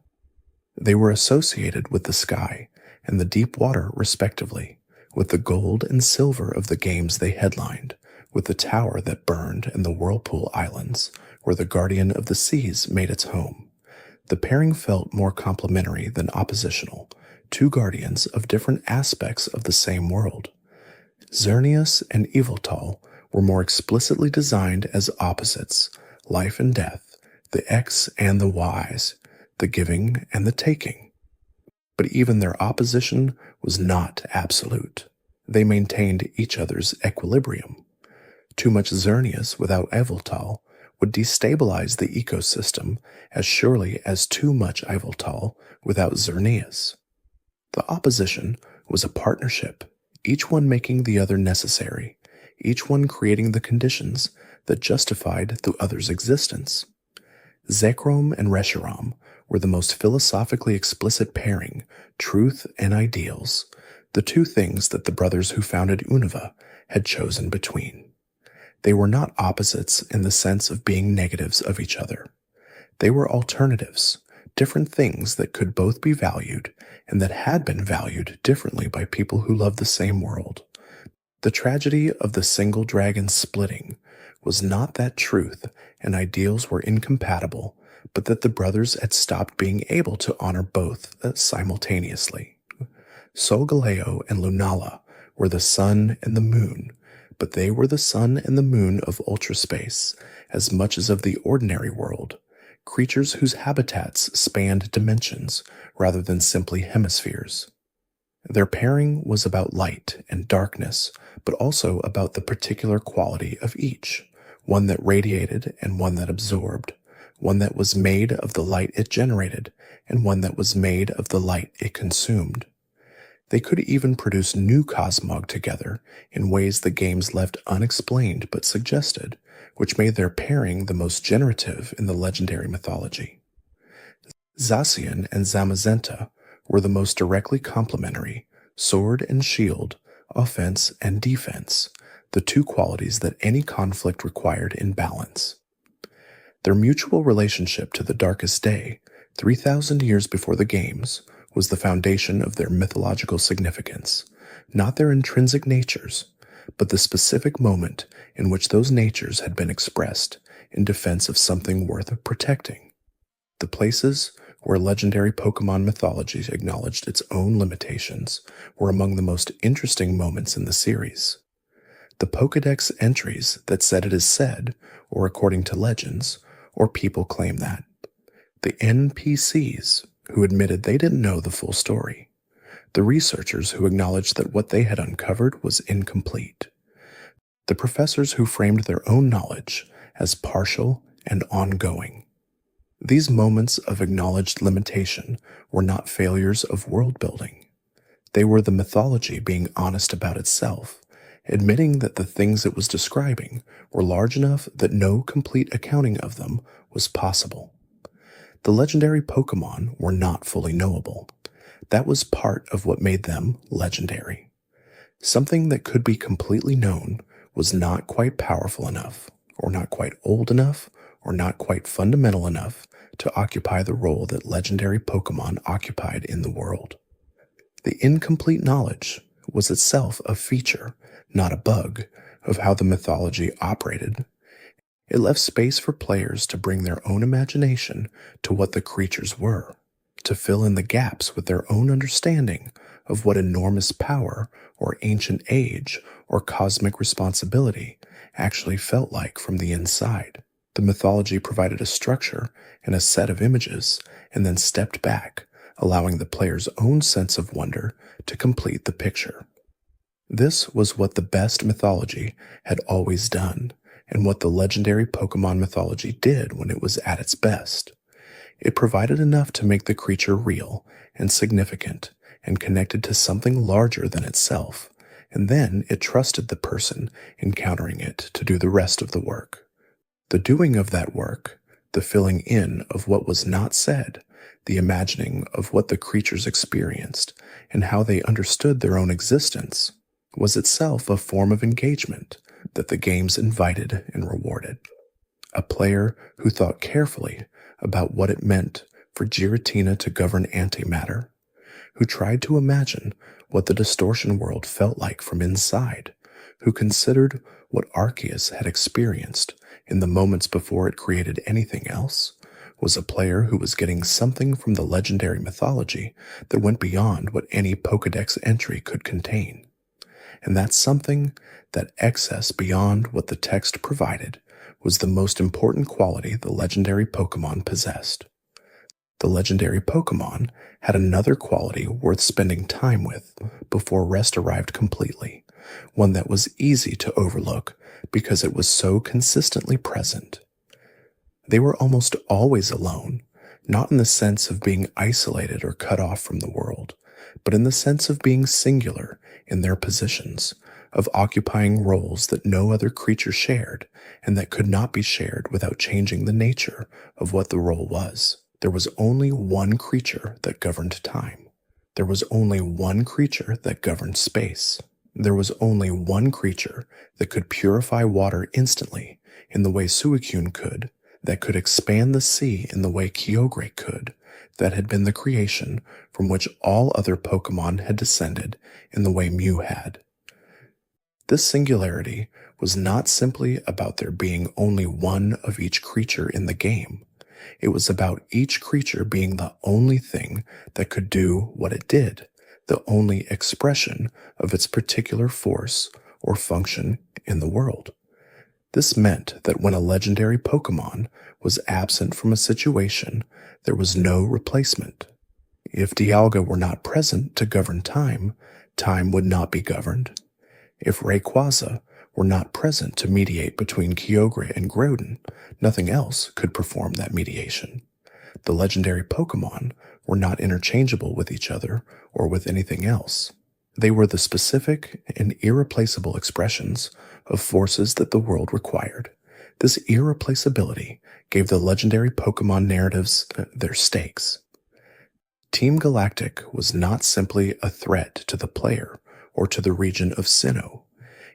They were associated with the sky and the deep water respectively, with the gold and silver of the games they headlined, with the tower that burned and the whirlpool islands, where the guardian of the seas made its home. The pairing felt more complementary than oppositional, two guardians of different aspects of the same world. Xerneas and Yveltal were more explicitly designed as opposites, life and death, the X and the Y's, the giving and the taking. But even their opposition was not absolute. They maintained each other's equilibrium. Too much Xerneas without Yveltal would destabilize the ecosystem as surely as too much Yveltal without Xerneas. The opposition was a partnership, each one making the other necessary, each one creating the conditions that justified the other's existence. Zekrom and Reshiram were the most philosophically explicit pairing, truth and ideals, the two things that the brothers who founded Unovan had chosen between. They were not opposites in the sense of being negatives of each other. They were alternatives, different things that could both be valued and that had been valued differently by people who loved the same world. The tragedy of the single dragon splitting was not that truth and ideals were incompatible, but that the brothers had stopped being able to honor both simultaneously. Solgaleo and Lunala were the sun and the moon, but they were the sun and the moon of ultraspace as much as of the ordinary world, creatures whose habitats spanned dimensions rather than simply hemispheres. Their pairing was about light and darkness, but also about the particular quality of each, one that radiated and one that absorbed, one that was made of the light it generated and one that was made of the light it consumed. They could even produce new cosmog together in ways the games left unexplained but suggested, which made their pairing the most generative in the legendary mythology. Zacian and Zamazenta were the most directly complementary, sword and shield, offense and defense, the two qualities that any conflict required in balance. Their mutual relationship to the darkest day, 3,000 years before the games, was the foundation of their mythological significance, not their intrinsic natures, but the specific moment in which those natures had been expressed in defense of something worth protecting. The places where legendary Pokémon mythology acknowledged its own limitations were among the most interesting moments in the series. The Pokédex entries that said it is said, or according to legends, or people claim that. The NPCs who admitted they didn't know the full story. The researchers who acknowledged that what they had uncovered was incomplete. The professors who framed their own knowledge as partial and ongoing. These moments of acknowledged limitation were not failures of world building. They were the mythology being honest about itself, admitting that the things it was describing were large enough that no complete accounting of them was possible. The legendary Pokémon were not fully knowable. That was part of what made them legendary. Something that could be completely known was not quite powerful enough, or not quite old enough, or not quite fundamental enough to occupy the role that legendary Pokémon occupied in the world. The incomplete knowledge was itself a feature, not a bug, of how the mythology operated. It left space for players to bring their own imagination to what the creatures were, to fill in the gaps with their own understanding of what enormous power or ancient age or cosmic responsibility actually felt like from the inside. The mythology provided a structure and a set of images, and then stepped back, allowing the player's own sense of wonder to complete the picture. This was what the best mythology had always done, and what the legendary Pokémon mythology did when it was at its best. It provided enough to make the creature real and significant and connected to something larger than itself, and then it trusted the person encountering it to do the rest of the work. The doing of that work, the filling in of what was not said, the imagining of what the creatures experienced and how they understood their own existence, was itself a form of engagement that the games invited and rewarded. A player who thought carefully about what it meant for Giratina to govern antimatter, who tried to imagine what the distortion world felt like from inside, who considered what Arceus had experienced in the moments before it created anything else, was a player who was getting something from the legendary mythology that went beyond what any Pokédex entry could contain. And that's something, that excess beyond what the text provided, was the most important quality the legendary Pokémon possessed. The legendary Pokémon had another quality worth spending time with before rest arrived completely, one that was easy to overlook because it was so consistently present. They were almost always alone, not in the sense of being isolated or cut off from the world, but in the sense of being singular in their positions, of occupying roles that no other creature shared and that could not be shared without changing the nature of what the role was. There was only one creature that governed time. There was only one creature that governed space. There was only one creature that could purify water instantly in the way Suicune could, that could expand the sea in the way Kyogre could, that had been the creation from which all other Pokémon had descended in the way Mew had. This singularity was not simply about there being only one of each creature in the game. It was about each creature being the only thing that could do what it did, the only expression of its particular force or function in the world. This meant that when a legendary Pokémon was absent from a situation, there was no replacement. If Dialga were not present to govern time, time would not be governed. If Rayquaza were not present to mediate between Kyogre and Groudon, nothing else could perform that mediation. The legendary Pokémon were not interchangeable with each other or with anything else. They were the specific and irreplaceable expressions of forces that the world required. This irreplaceability gave the legendary Pokémon narratives their stakes. Team Galactic was not simply a threat to the player or to the region of Sinnoh.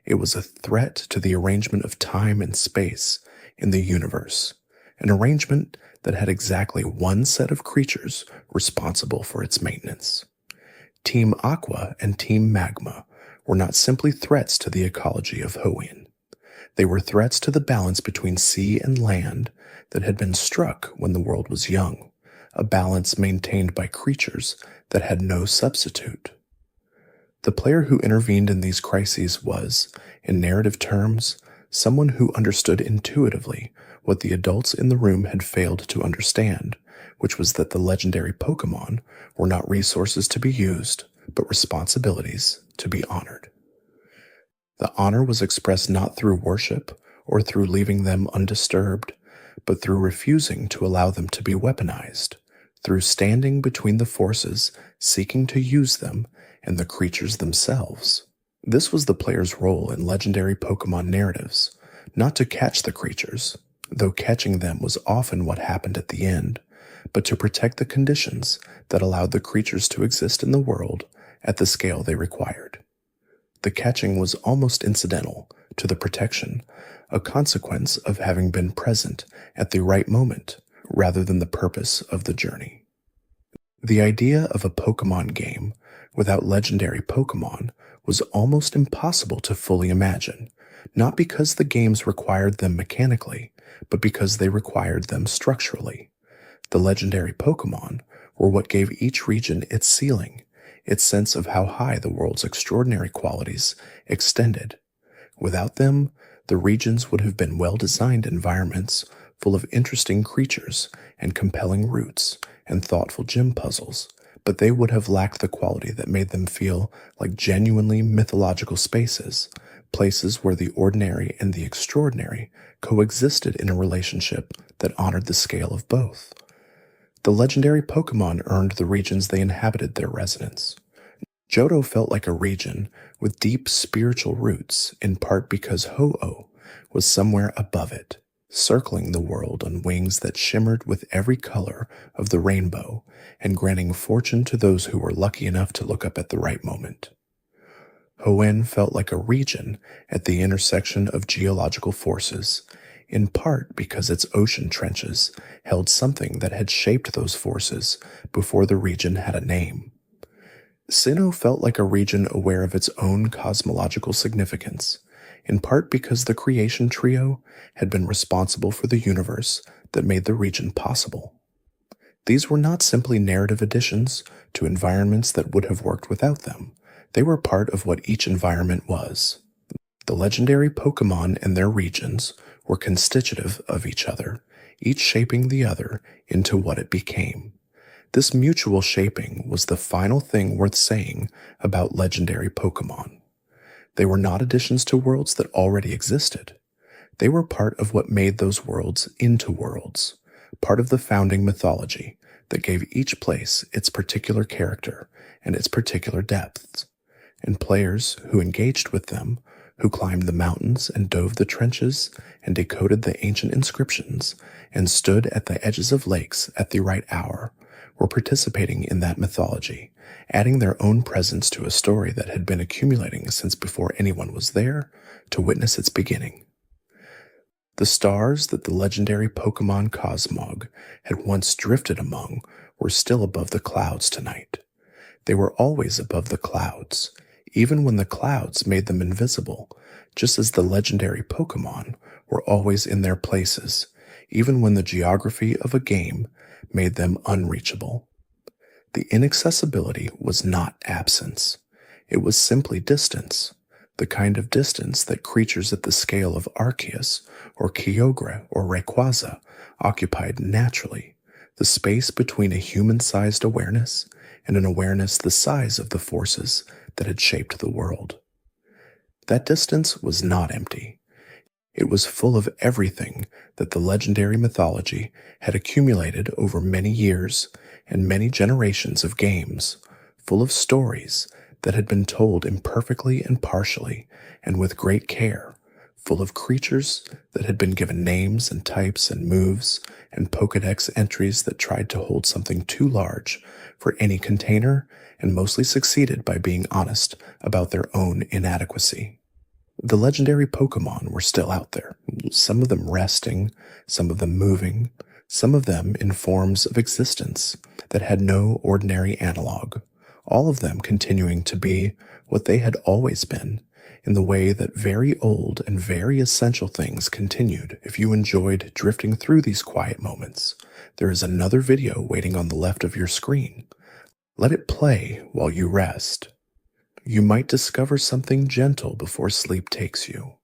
It was a threat to the arrangement of time and space in the universe, an arrangement that had exactly one set of creatures responsible for its maintenance. Team Aqua and Team Magma were not simply threats to the ecology of Hoenn. They were threats to the balance between sea and land that had been struck when the world was young, a balance maintained by creatures that had no substitute. The player who intervened in these crises was, in narrative terms, someone who understood intuitively what the adults in the room had failed to understand, which was that the legendary Pokémon were not resources to be used, but responsibilities to be honored. The honor was expressed not through worship or through leaving them undisturbed, but through refusing to allow them to be weaponized, through standing between the forces seeking to use them and the creatures themselves. This was the player's role in legendary Pokémon narratives, not to catch the creatures, though catching them was often what happened at the end, but to protect the conditions that allowed the creatures to exist in the world at the scale they required. The catching was almost incidental to the protection, a consequence of having been present at the right moment rather than the purpose of the journey. The idea of a Pokémon game without legendary Pokémon was almost impossible to fully imagine, not because the games required them mechanically, but because they required them structurally. The legendary Pokémon were what gave each region its ceiling, its sense of how high the world's extraordinary qualities extended. Without them, the regions would have been well-designed environments full of interesting creatures and compelling routes and thoughtful gym puzzles, but they would have lacked the quality that made them feel like genuinely mythological spaces, places where the ordinary and the extraordinary coexisted in a relationship that honored the scale of both. The legendary Pokémon earned the regions they inhabited their residence. Johto felt like a region with deep spiritual roots, in part because Ho-Oh was somewhere above it, circling the world on wings that shimmered with every color of the rainbow and granting fortune to those who were lucky enough to look up at the right moment. Hoenn felt like a region at the intersection of geological forces, in part because its ocean trenches held something that had shaped those forces before the region had a name. Sinnoh felt like a region aware of its own cosmological significance, in part because the creation trio had been responsible for the universe that made the region possible. These were not simply narrative additions to environments that would have worked without them. They were part of what each environment was. The legendary Pokémon and their regions were constitutive of each other, each shaping the other into what it became. This mutual shaping was the final thing worth saying about legendary Pokémon. They were not additions to worlds that already existed. They were part of what made those worlds into worlds, part of the founding mythology that gave each place its particular character and its particular depths. And players who engaged with them, who climbed the mountains and dove the trenches and decoded the ancient inscriptions and stood at the edges of lakes at the right hour, were participating in that mythology, adding their own presence to a story that had been accumulating since before anyone was there to witness its beginning. The stars that the legendary Pokémon Cosmog had once drifted among were still above the clouds tonight. They were always above the clouds, even when the clouds made them invisible, just as the legendary Pokémon were always in their places, even when the geography of a game made them unreachable. The inaccessibility was not absence. It was simply distance, the kind of distance that creatures at the scale of Arceus or Kyogre or Rayquaza occupied naturally, the space between a human-sized awareness and an awareness the size of the forces that had shaped the world. That distance was not empty. It was full of everything that the legendary mythology had accumulated over many years and many generations of games, full of stories that had been told imperfectly and partially and with great care, full of creatures that had been given names and types and moves and Pokédex entries that tried to hold something too large for any container and mostly succeeded by being honest about their own inadequacy. The legendary Pokémon were still out there, some of them resting, some of them moving, some of them in forms of existence that had no ordinary analog, all of them continuing to be what they had always been, in the way that very old and very essential things continued. If you enjoyed drifting through these quiet moments, there is another video waiting on the left of your screen. Let it play while you rest. You might discover something gentle before sleep takes you.